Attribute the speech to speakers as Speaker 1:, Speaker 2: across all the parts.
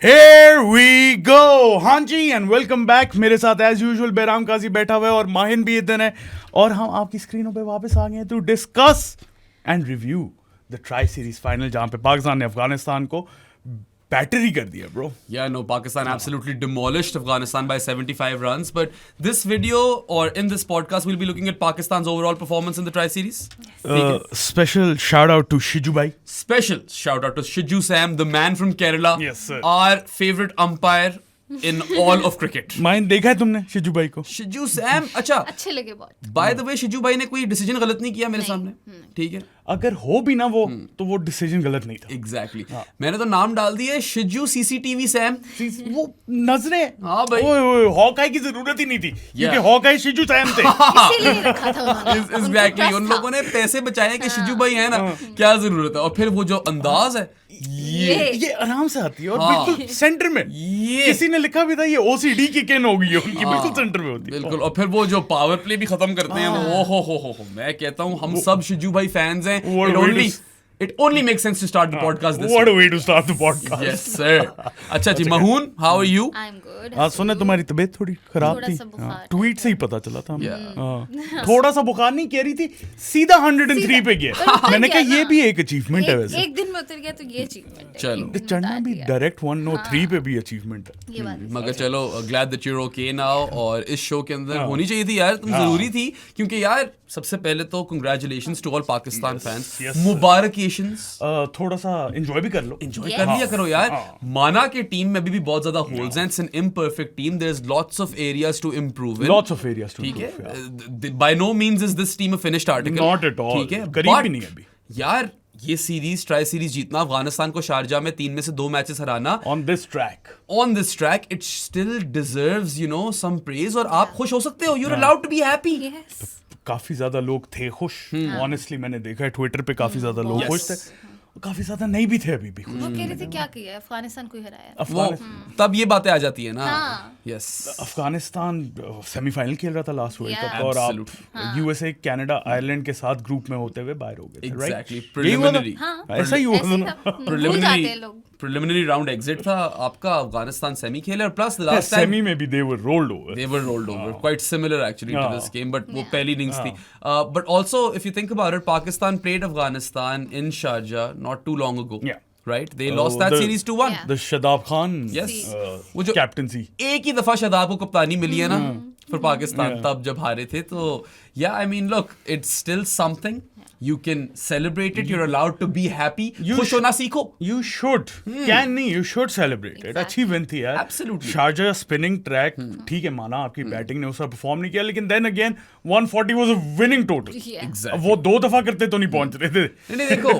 Speaker 1: Here we go! हाँ जी and welcome back. मेरे साथ एज यूजुअल बैराम काजी बैठा हुआ है और माहिन भी इधर है और हम आपकी स्क्रीनों पे वापस आ गए हैं to discuss and review the tri series final जहां पे पाकिस्तान ने अफगानिस्तान को बैटरी कर दिया bro.
Speaker 2: Yeah, no, Pakistan absolutely demolished Afghanistan by 75 runs. But this video or in this podcast, we'll be looking at Pakistan's overall performance in the tri-series.
Speaker 1: Special shout out to Shiju bhai.
Speaker 2: Special shout out to Shiju Sam, the man from Kerala.
Speaker 1: Yes, sir.
Speaker 2: Our favorite umpire in all of cricket.
Speaker 1: Mahin देखा है तुमने शिजू भाई को?
Speaker 2: Shiju Sam, अच्छा
Speaker 3: अच्छे लगे बहुत।
Speaker 2: By the way, Shiju भाई ने कोई डिसीजन गलत नहीं किया मेरे सामने, ठीक है?
Speaker 1: अगर हो भी ना वो तो वो डिसीजन गलत नहीं था।
Speaker 2: Exactly. मैंने तो नाम डाल दिया शिजू CCTV Sam.
Speaker 1: वो नजरें
Speaker 2: हाँ भाई।
Speaker 1: ओए हॉकाई की जरूरत ही नहीं थी क्योंकि हॉकाई शिजू सैम थे।
Speaker 3: इसीलिए रखा था उन्होंने।
Speaker 2: Exactly. उन लोगों ने पैसे बचाए कि शिजू भाई है ना, क्या जरूरत है? और फिर वो जो अंदाज है
Speaker 1: ये आराम से आती है और
Speaker 2: हाँ।
Speaker 1: बिल्कुल सेंटर में।
Speaker 2: ये
Speaker 1: किसी ने लिखा भी था ये ओसीडी की किन हो गई है उनकी, बिल्कुल सेंटर में होती है।
Speaker 2: बिल्कुल। और फिर वो जो पावर प्ले भी खत्म करते हैं वो हो मैं कहता हूँ हम सब शिजू भाई फैंस हैं। It only makes sense to start the podcast this
Speaker 1: What
Speaker 2: way.
Speaker 1: a way to start the podcast.
Speaker 2: Yes sir. अच्छा जी महून, how are you?
Speaker 3: I'm good.
Speaker 1: आज सुने तुम्हारी तबीयत थोड़ी खराब
Speaker 3: थोड़ा
Speaker 1: थी।
Speaker 3: सा बुखार
Speaker 1: ट्वीट से ही पता चला था हमें।
Speaker 2: Yeah.
Speaker 1: हाँ। थोड़ा सा बुखार नहीं कह रही थी, सीधा 103 पे गया।
Speaker 3: उतर
Speaker 1: मैंने कहा
Speaker 3: गया
Speaker 1: ये
Speaker 3: ना।
Speaker 1: भी एक अचीवमेंट है वैसे।
Speaker 3: एक दिन में उतर गया तो ये अचीवमेंट है।
Speaker 2: चलो।
Speaker 3: एक दिन
Speaker 1: चढ़ना
Speaker 3: उतार
Speaker 1: भी
Speaker 3: दिया।
Speaker 1: डायरेक्ट 103 पे भी अचीवमेंट है।
Speaker 3: ये बात है।
Speaker 2: मगर चलो glad that you're okay now। और इस शो के अंदर होनी चाहिए थी यार, तुम जरूरी थी क्योंकि यार सबसे पहले तो congratulations to all Pakistan fans।
Speaker 1: yes,
Speaker 2: मुबारकाtions।
Speaker 1: थोड़ा सा एंजॉय भी कर लो।
Speaker 2: Enjoy
Speaker 3: Yes.
Speaker 2: कर लिया करो यार। माना के टीम में भी बहुत ज्यादा होल्स हैं, it's an imperfect team, there is lots of areas to improve in.
Speaker 1: Lots of areas to
Speaker 2: ठीक
Speaker 1: improve,
Speaker 2: है, by no means is this team a finished article,
Speaker 1: Not at all.
Speaker 2: ठीक है,
Speaker 1: करीब भी
Speaker 2: But
Speaker 1: नहीं है अभी।
Speaker 2: यार ये सीरीज ट्राई सीरीज जीतना, अफगानिस्तान को शारजा में 3 में से 2 matches Hariana
Speaker 1: On this track.
Speaker 2: On this track, it still deserves you know some praise. और आप खुश हो सकते हो, you are allowed to be happy.
Speaker 3: Yes.
Speaker 1: काफी ज्यादा लोग थे खुश। ऑनेस्टली मैंने देखा है ट्विटर पे काफी ज्यादा लोग
Speaker 2: Yes.
Speaker 1: खुश थे, काफी ज्यादा नहीं भी थे अभी भी खुश।
Speaker 3: वो कह रहे थे क्या किया है, अफगानिस्तान को ही हराया।
Speaker 2: वो तब ये बातें आ जाती है ना।
Speaker 3: हाँ।
Speaker 2: यस
Speaker 1: अफगानिस्तान सेमीफाइनल खेल रहा था लास्ट वर्ल्ड
Speaker 3: Yeah.
Speaker 1: कप और आप
Speaker 2: Absolutely.
Speaker 1: यूएसए कनाडा आयरलैंड के साथ ग्रुप में होते हुए बाहर हो गए थे, right?
Speaker 2: Exactly.
Speaker 1: यही हुआ था?
Speaker 2: Preliminary.
Speaker 3: हाँ।
Speaker 1: ऐसा ही हुआ
Speaker 3: ऐसे
Speaker 1: था
Speaker 3: ही
Speaker 1: ना?
Speaker 3: था। भूल जाते हैं लोग।
Speaker 2: प्रिलिमिनरी राउंड एग्जिट था आपका, अफगानिस्तान सेमी खेले और plus the last time
Speaker 1: semi में भी they were rolled over.
Speaker 2: they were rolled over, quite similar actually to this game, but वो पहली innings थी। But also if you think about it, Pakistan played Afghanistan in Sharjah not too long ago,
Speaker 1: Yeah.
Speaker 2: right? They lost that
Speaker 1: the-
Speaker 2: series 2-1।
Speaker 3: Yeah.
Speaker 1: The Shadab Khan
Speaker 2: Yes.
Speaker 1: वो
Speaker 2: वो
Speaker 1: जो
Speaker 2: जो
Speaker 1: captaincy
Speaker 2: एक ही दफा शादाब को कप्तानी मिली है ना for पाकिस्तान, तब जब हारे थे। तो yeah, I mean look, it's still something, you can celebrate it, you're allowed to be happy। खुश होना सीखो।
Speaker 1: You should can नहीं, you should celebrate it। अच्छी विन थी यार।
Speaker 2: Absolutely.
Speaker 1: शारजा स्पिनिंग ट्रैक ठीक है, माना आपकी बैटिंग ने उसका परफॉर्म नहीं किया, लेकिन then again 140 was a winning total.
Speaker 3: Yeah.
Speaker 2: Exactly।
Speaker 1: अब वो 2 दफा करते तो नहीं पहुंच रहे थे।
Speaker 2: नहीं देखो,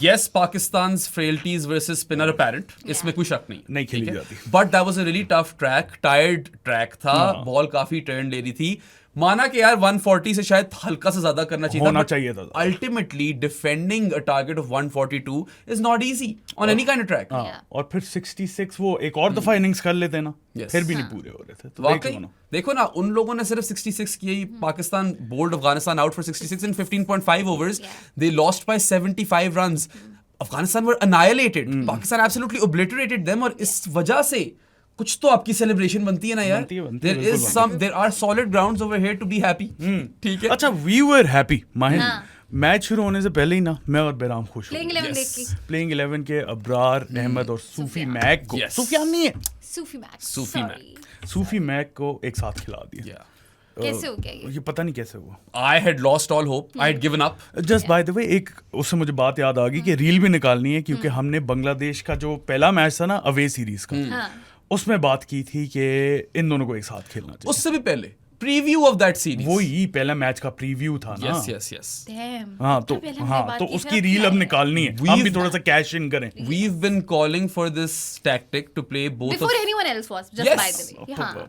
Speaker 2: yes Pakistan's frailties versus spinner apparent, इसमें कोई शक नहीं
Speaker 1: खेली
Speaker 2: ठीक है?
Speaker 1: जाती।
Speaker 2: But that was a really tough track, tired track था, बॉल काफी टर्न ले रही थी। माना कि यार 140 से शायद हल्का से ज्यादा करना चाहिए
Speaker 1: होना
Speaker 2: था,
Speaker 1: चाहिए था।
Speaker 2: Ultimately defending a target of 142 is not easy on any kind of track.
Speaker 1: हाँ, और फिर 66 वो एक और दफा इनिंग्स कर लेते ना,
Speaker 2: Yes.
Speaker 1: फिर भी नहीं पूरे हो रहे थे। तो
Speaker 2: वाकई
Speaker 1: देख लो ना।
Speaker 2: देखो ना, उन लोगों ने सिर्फ 66 किए, Pakistan bowled Afghanistan out for 66 in 15.5 overs, they lost by 75 runs। Afghanistan were annihilated, Pakistan absolutely obliterated them। और इस वजह से कुछ तो आपकी सेलिब्रेशन बनती है ना यार।
Speaker 1: बनती है,
Speaker 2: there
Speaker 1: बिल्कुल
Speaker 2: is some, there are solid grounds over here to be happy। ठीक है।
Speaker 1: अच्छा, वी वर हैप्पी माहिन।
Speaker 3: हाँ।
Speaker 1: मैच शुरू होने से पहले ही ना मैं और बैराम खुश हो
Speaker 3: Playing 11 देख के।
Speaker 1: प्लेइंग 11 के अब्रार अहमद और सूफी मैक को,
Speaker 2: Yes.
Speaker 1: सूफियान नहीं है,
Speaker 3: सूफी मैक।
Speaker 2: सूफी
Speaker 3: Sorry।
Speaker 1: सूफी मैक को एक साथ खिला दिया।
Speaker 2: Yeah.
Speaker 3: कैसे हो गया ये?
Speaker 1: ये पता नहीं कैसे हुआ।
Speaker 2: I had lost all hope, I had given up।
Speaker 1: Just by the way, एक उससे मुझे बात याद आ गई कि रील भी निकालनी है क्योंकि हमने बांग्लादेश का जो पहला मैच था ना अवे सीरीज का,
Speaker 3: हाँ।
Speaker 1: उसमें बात की थी कि इन दोनों को एक साथ खेलना चाहिए।
Speaker 2: उससे भी पहले प्रीव्यू ऑफ दैट सीरीज।
Speaker 1: वो ही पहला मैच का प्रीव्यू था ना।
Speaker 2: Yes yes yes.
Speaker 3: Damn।
Speaker 1: हाँ तो
Speaker 3: पहले हमने
Speaker 1: हाँ
Speaker 3: बात
Speaker 1: तो
Speaker 3: की,
Speaker 1: उसकी
Speaker 3: फिर
Speaker 1: रील अब
Speaker 3: क्या
Speaker 1: निकालनी है, हम
Speaker 2: We've-
Speaker 1: भी थोड़ा सा कैश इन करें।
Speaker 2: We've been calling for this tactic to play both
Speaker 3: Before
Speaker 2: of
Speaker 3: anyone else was, just
Speaker 2: Yes.
Speaker 3: by the way। हाँ।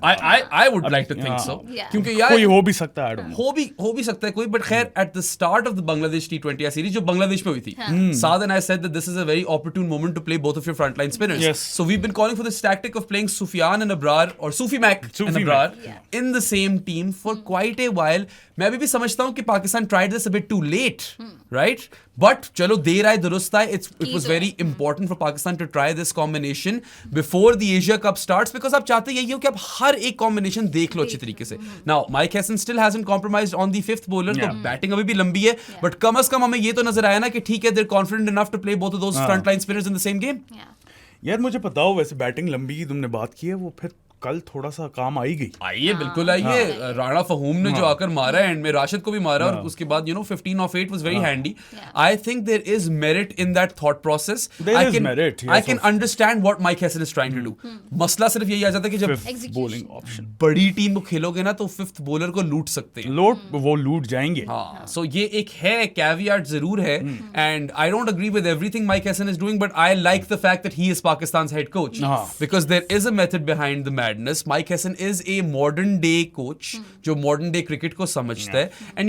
Speaker 2: I would like to think so।
Speaker 3: Yeah.
Speaker 2: क्योंकि यार
Speaker 1: कोई हो भी सकता है, I don't know।
Speaker 2: हो भी सकता है कोई, बट खैर at the start of the Bangladesh T20 series जो बांग्लादेश में हुई थी, Saad and I said that this is a very opportune moment to play both of your frontline spinners।
Speaker 1: Yes.
Speaker 2: So we've been calling for this tactic of playing Sufyan and Abrar, or Sufi Mac and
Speaker 1: Sufi
Speaker 2: Abrar
Speaker 1: Mac,
Speaker 3: yeah.
Speaker 2: in the same team for quite a while. मैं अभी भी समझता हूँ कि Pakistan tried this a bit too late, right? But चलो देर आए दुरुस्त आए. It was very important for Pakistan to try this combination before the Asia Cup starts because आप चाहते यही हो कि आप हर एक combination देख लो अच्छी तरीके से. Now Mike Hesson still hasn't compromised on the fifth bowler. तो बैटिंग अभी भी लंबी है, but कम से कम हमें ये तो नजर आया ना कि ठीक है, they're confident enough to play both of those frontline spinners in the same game.
Speaker 3: Yeah.
Speaker 1: यार मुझे पता हो वैसे बैटिंग लंबी की तुमने बात की है, वो फिर कल थोड़ा सा काम आई गई.
Speaker 2: आइए बिल्कुल आइए. राणा फहूम ने जो आकर मारा एंड में राशिद को भी मारा और उसके बाद 15 of 8 was very handy. I think there is merit in that thought process.
Speaker 1: There is merit, yes,
Speaker 2: I can understand what Mike Hesson is trying to do. मसला सिर्फ यही आ जाता है कि जब
Speaker 1: फिफ्थ बॉलिंग ऑप्शन
Speaker 2: बड़ी टीम को खेलोगे ना तो फिफ्थ बॉलर को लूट सकते हैं.
Speaker 1: वो लूट जाएंगे.
Speaker 2: हाँ, so ये एक है caveat जरूर है and I don't agree with everything Mike Hesson is doing but I like the fact that he is Pakistan's head coach because there is a method behind the madness. Mike Hesson is a modern day coach जो modern day cricket को समझता है. And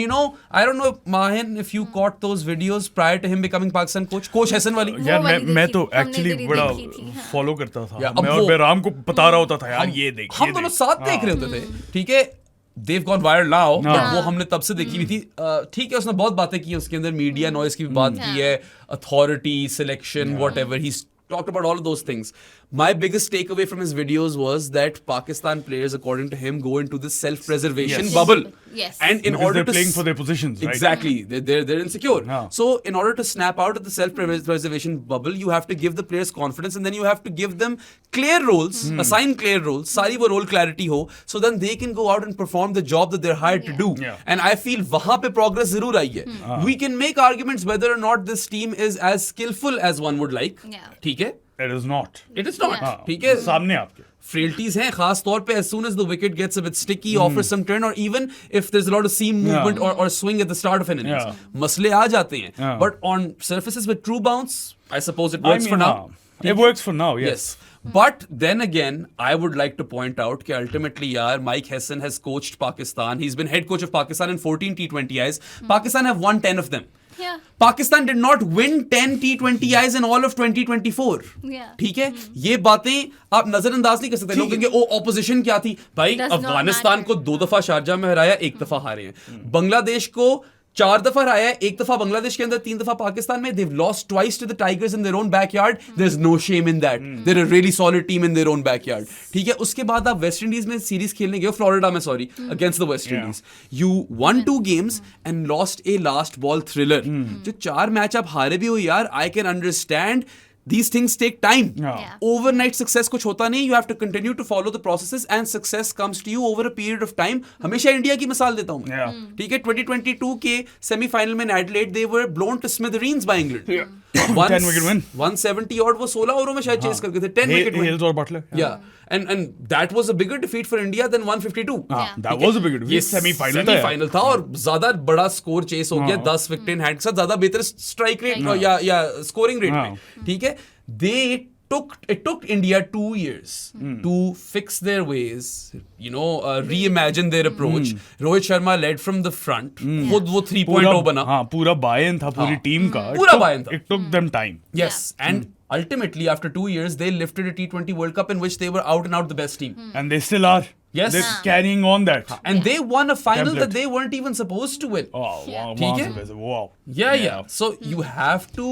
Speaker 2: I don't know Mahin if you caught those videos prior to him becoming Pakistan coach Hesson वाली.
Speaker 1: यार मैं तो actually बड़ा follow करता था. मैं और बेराम को बता रहा होता था यार ये देख.
Speaker 2: हम दोनों साथ देख रहे होते थे. ठीक है, They've gone viral now, but वो हमने तब से देखी हुई थी. ठीक है, उसने बहुत बातें की उसके अंदर, मीडिया नॉइज की भी बात की है, authority selection whatever. He's talked about all of those things. My biggest takeaway from his videos was that Pakistan players, according to him, go into this self-preservation bubble.
Speaker 3: Yes.
Speaker 2: And in
Speaker 1: Because
Speaker 2: order
Speaker 1: they're
Speaker 2: to
Speaker 1: playing for their positions, right?
Speaker 2: Exactly, they're insecure.
Speaker 1: Yeah.
Speaker 2: So in order to snap out of the self-preservation bubble, you have to give the players confidence, and then you have to give them clear roles, assign clear roles. सारी वो role clarity हो, so then they can go out and perform the job that they're hired to do.
Speaker 1: Yeah.
Speaker 2: And I feel वहाँ पे progress जरूर आई है. We can make arguments whether or not this team is as skillful as one would like.
Speaker 3: Yeah.
Speaker 2: ठीक है?
Speaker 1: It is not.
Speaker 2: It is not.
Speaker 3: Yeah.
Speaker 2: ठीक है?
Speaker 1: सामने आपके
Speaker 2: frailties हैं, खास तौर पे as soon as the wicket gets a bit sticky, offers some turn, or even if there's a lot of seam movement or swing at the start of an innings, मसले आ जाते हैं. But on surfaces with true bounce, I suppose it works for now.
Speaker 1: It works for now, yes.
Speaker 2: But then again, I would like to point out that ultimately, Mike Hesson has coached Pakistan. He's been head coach of Pakistan in 14 T20Is. Pakistan have won 10 of them.
Speaker 3: Yeah.
Speaker 2: Pakistan did not win 10 T20Is in all of 2024.
Speaker 3: Yeah.
Speaker 2: ठीक है, ये बातें आप नजरअंदाज नहीं कर सकते. लोग कहेंगे ओ ऑपोजिशन क्या थी भाई.
Speaker 3: Does not
Speaker 2: Afghanistan
Speaker 3: matter.
Speaker 2: को 2 दफा शारजा में हराया, 1 दफा हारे हैं. बांग्लादेश को 4 दफा हराया, 1 दफा बांग्लादेश के अंदर, 3 दफा पाकिस्तान में. They've lost twice to the Tigers in their own backyard. There's no shame in that. They're a really solid team in their own backyard. ठीक है, उसके बाद आप वेस्ट इंडीज में सीरीज खेलने गए, फ्लोरिडा में sorry, against the West Indies. You won 2 games and lost a last ball thriller. जो 4 मैच आप हारे भी हो यार, I can understand. These things take time.
Speaker 3: Yeah.
Speaker 2: Overnight success कुछ होता नहीं. You have to continue to follow the processes and success comes to you over a period of time. हमेशा इंडिया की मिसाल देता हूँ मैं. ठीक है, 2022 के सेमीफाइनल में Adelaide they were blown to smithereens by England.
Speaker 1: 10 wicket win.
Speaker 2: 170 और वो 16 ओवरों में शायद चेस करके थे. 10 wicket win.
Speaker 1: Hales और Buttler.
Speaker 2: Yeah. And that was a bigger defeat for India than 152.
Speaker 1: That was a big defeat.
Speaker 2: ये
Speaker 1: सेमीफाइनल
Speaker 2: था और ज्यादा बड़ा स्कोर चेस हो गया. 10 विकेट इन हैंड के साथ ज्यादा बेहतर स्ट्राइक रेट या स्कोरिंग रेट में. ठीक है, it took India 2 years to fix their ways, reimagine their approach. Rohit Sharma led from the front. खुद वो 3.0 बना.
Speaker 1: हाँ, पूरा buy-in था पूरी टीम का.
Speaker 2: पूरा buy-in था.
Speaker 1: It took them time.
Speaker 2: Yes, and ultimately after 2 years they lifted a T20 World Cup in which they were out and out the best team.
Speaker 1: And they still are.
Speaker 2: Yes.
Speaker 1: They're carrying on that.
Speaker 2: And they won a final
Speaker 1: Template.
Speaker 2: that they weren't even supposed to win.
Speaker 1: Oh, wow.
Speaker 2: ठीक है?
Speaker 1: वहाँ से wow.
Speaker 2: Yeah. So you have to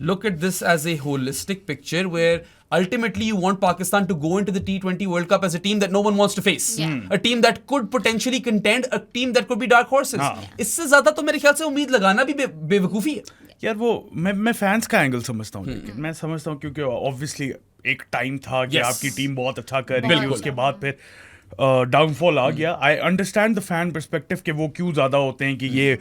Speaker 2: look at this as a holistic picture where ultimately you want Pakistan to go into the T20 World Cup as a team that no one wants to face.
Speaker 3: Yeah.
Speaker 2: A team that could potentially contend, a team that could be dark horses. इससे ज्यादा तो मेरे ख्याल से उम्मीद लगाना भी बेवकूफी है.
Speaker 1: यार वो मैं फैंस का एंगल समझता हूँ. लेकिन मैं समझता हूँ क्योंकि ऑब्वियसली एक टाइम था कि आपकी टीम बहुत अच्छा कर रही थी, उसके बाद फिर डाउनफॉल आ गया. I understand the fan perspective कि वो क्यों ज्यादा होते हैं कि ये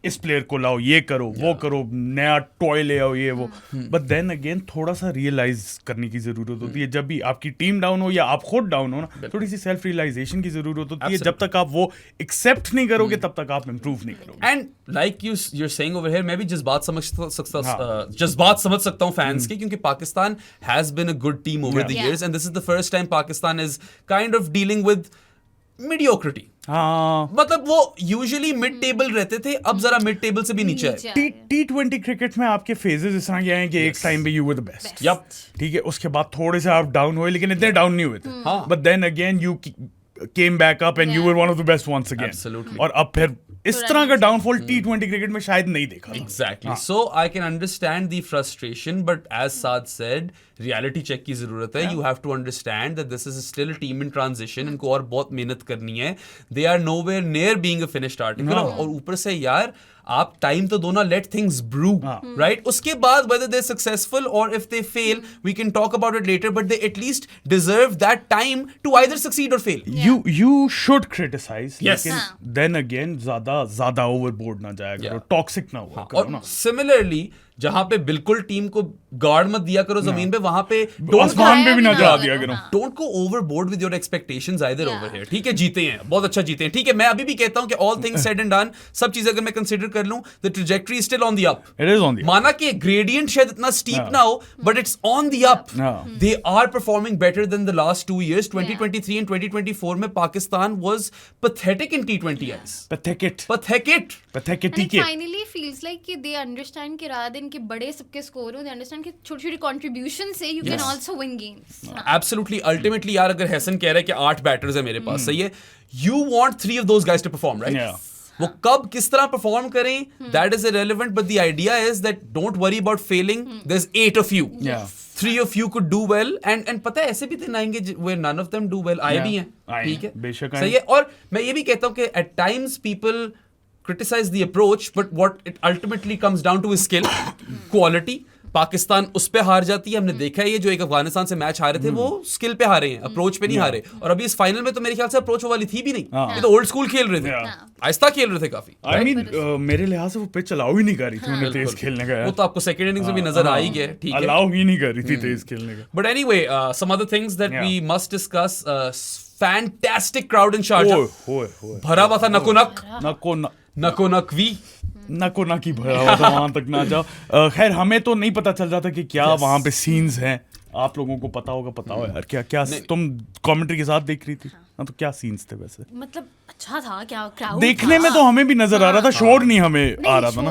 Speaker 1: इस प्लेयर को लाओ, ये करो, वो करो, नया टॉय ले आओ, ये वो. बट देन अगेन थोड़ा सा रियलाइज करने की जरूरत होती है. जब भी आपकी टीम डाउन हो या आप खुद डाउन हो ना, थोड़ी सी सेल्फ रियलाइजेशन की जरूरत होती है. जब तक आप वो एक्सेप्ट नहीं करोगे तब तक आप इंप्रूव नहीं करोगे.
Speaker 2: And like you're saying over here, मैं भी जज्बात समझ सकता हूँ फैंस के, क्योंकि Pakistan has been a good team over the years and this is the first time Pakistan is kind of dealing with mediocrity.
Speaker 1: हाँ,
Speaker 2: मतलब वो यूजुअली मिड टेबल रहते थे, अब जरा मिड टेबल से भी नीचे है.
Speaker 1: T20 क्रिकेट में आपके फेजेस इस तरह के आए कि एक टाइम पे you were the best.
Speaker 2: Yup.
Speaker 1: ठीक है, उसके बाद थोड़े से आप डाउन हुए, लेकिन इतने डाउन नहीं हुए थे. But then again you came back up and you
Speaker 3: Yeah.
Speaker 1: were one of the best once again.
Speaker 2: Absolutely.
Speaker 1: और अब फिर इस तरह का डाउनफॉल T20 क्रिकेट में शायद नहीं देखा था.
Speaker 2: Exactly. So I can understand the frustration, but as Saad said, reality check की जरूरत है. You have to understand that this is still a team in transition. इनको और बहुत मेहनत करनी है. They are nowhere near being a finished article. और ऊपर से यार आप टाइम तो दो ना, लेट थिंग्स ब्रू, राइट? उसके बाद whether they're successful or if they fail, we can talk about it later, but they at least deserve that time to either succeed or fail.
Speaker 1: You should criticize.
Speaker 2: Yes.
Speaker 1: लेकिन then again ज्यादा overboard ना जाया करो, toxic ना हुआ करो
Speaker 2: और
Speaker 1: ना.
Speaker 2: सिमिलरली जहां पे बिल्कुल टीम को गार्ड मत दिया करो जमीन पे, वहां पे
Speaker 1: आसमान पे भी ना जा दिया करो.
Speaker 2: Don't go overboard with your expectations either over here. ठीक है, जीते हैं, बहुत अच्छा जीते हैं, ठीक है. मैं अभी भी कहता हूं कि all things said and done, सब चीजें अगर मैं कंसीडर कर लूं, the trajectory is still on the up.
Speaker 1: It is on the up.
Speaker 2: माना कि ग्रेडियंट शायद इतना स्टीप ना हो, but it's on the up. They are performing better than the last 2 years. 2023 and 2024 में Pakistan was pathetic in T20 eyes.
Speaker 1: Pathetic.
Speaker 2: Pathetic.
Speaker 1: Pathetic.
Speaker 3: And it finally feels like कि they understand कि rather than कि बड़े सबके score हो, they understand कि छोटी-छोटी contribution से you can also win games.
Speaker 2: Absolutely. Ultimately, यार अगर हैसन कह रहा है कि 8 बैटर्स है मेरे पास, सही है, you want 3 of those guys to perform, right?
Speaker 1: Yeah.
Speaker 2: वो कब किस तरह परफॉर्म करें, that is irrelevant, but the idea is that don't worry about failing. There's 8 of you.
Speaker 1: Yeah.
Speaker 2: 3 of you could do well, and पता है ऐसे भी दिन आएंगे where none of them do well. आए भी हैं,
Speaker 1: आए
Speaker 2: ठीक है,
Speaker 1: हैं, बेशक आए.
Speaker 2: सही है. और मैं ये भी कहता हूँ कि at times people criticize the approach, but what it ultimately comes down to is skill, quality. Pakistan उस पे हार जाती है. हमने देखा है ये जो एक अफगानिस्तान से मैच हारे थे, वो स्किल पे हारे हैं, अप्रोच पे नहीं हारे. और अभी इस फाइनल में तो मेरे ख्याल से अप्रोच वाली थी भी नहीं. ये तो ओल्ड स्कूल खेल रहे थे, आहिस्ता खेल रहे थे काफी.
Speaker 1: I mean, मेरे लिहाज से वो पिच अलाउ ही नहीं कर रही थी उन्हें तेज खेलने का.
Speaker 2: वो तो आपको सेकंड इनिंग्स में भी नजर आ ही गया, ठीक है.
Speaker 1: अलाउ ही नहीं कर रही थी तेज खेलने का.
Speaker 2: But anyway, some other things that we must discuss. Fantastic crowd in Sharjah.
Speaker 1: होए
Speaker 2: भरा हुआ था नकोनक. नकोनक वी.
Speaker 1: नको ना की भरा हुआ था, वहां तक ना जाओ. खैर हमें तो नहीं पता चल जाता कि क्या वहां पे सीन्स हैं. आप लोगों को पता हो यार क्या तुम कमेंट्री के साथ देख रही थी ना, तो क्या सीन्स थे वैसे?
Speaker 3: मतलब अच्छा था क्या, क्राउड
Speaker 1: देखने में तो हमें भी नजर आ रहा था, शोर नहीं हमें आ रहा था ना.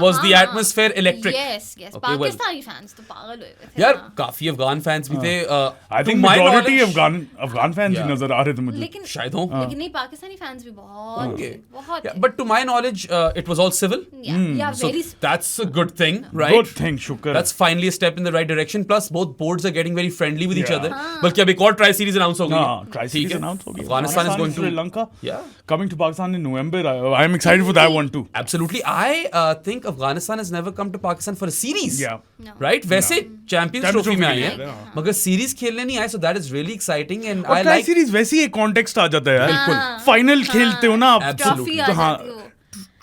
Speaker 2: Was the atmosphere electric?
Speaker 3: Yes.
Speaker 2: Okay, well.
Speaker 3: Pakistani fans तो पागल हुए थे
Speaker 2: यार काफी अफगान फैंस भी थे.
Speaker 1: I
Speaker 2: to
Speaker 1: think
Speaker 2: my
Speaker 1: majority
Speaker 2: knowledge-
Speaker 1: Afghan fans ही नजर आ रहे थे मुझे.
Speaker 3: लेकिन
Speaker 2: शायद हो.
Speaker 3: लेकिन नहीं, पाकिस्तानी फैंस भी बहुत बहुत
Speaker 2: Yeah, but to my knowledge, it was all civil.
Speaker 3: yeah,
Speaker 2: So
Speaker 3: very
Speaker 2: that's a good thing, right?
Speaker 1: Good thing, शुक्र.
Speaker 2: That's finally a step in the right direction. Plus, both boards are getting very friendly with each other. बल्कि अब एक और tri series announce हो गई.
Speaker 1: Tri series announce हो गई.
Speaker 2: Afghanistan is going to
Speaker 1: Sri-Lanka.
Speaker 2: Yeah.
Speaker 1: Coming to Pakistan in November. I am excited for that one too.
Speaker 2: Absolutely. I think Afghanistan has never come to Pakistan for a series.
Speaker 1: Yeah.
Speaker 3: No.
Speaker 2: Right? वैसे Champions
Speaker 1: Champions
Speaker 2: Trophy में
Speaker 1: Trophy
Speaker 2: आए
Speaker 1: के लिए,
Speaker 2: हैं, मगर series खेलने नहीं आए, so that is really exciting and I
Speaker 1: और ट्राई
Speaker 2: like.
Speaker 1: सीरीज वैसे ही एक कॉन्टेक्स्ट आ जाता है यार.
Speaker 3: बिल्कुल.
Speaker 1: फाइनल खेलते हो ना आप.
Speaker 2: Absolutely.
Speaker 3: ट्रॉफी आ
Speaker 1: हाँ.
Speaker 3: जाती हो.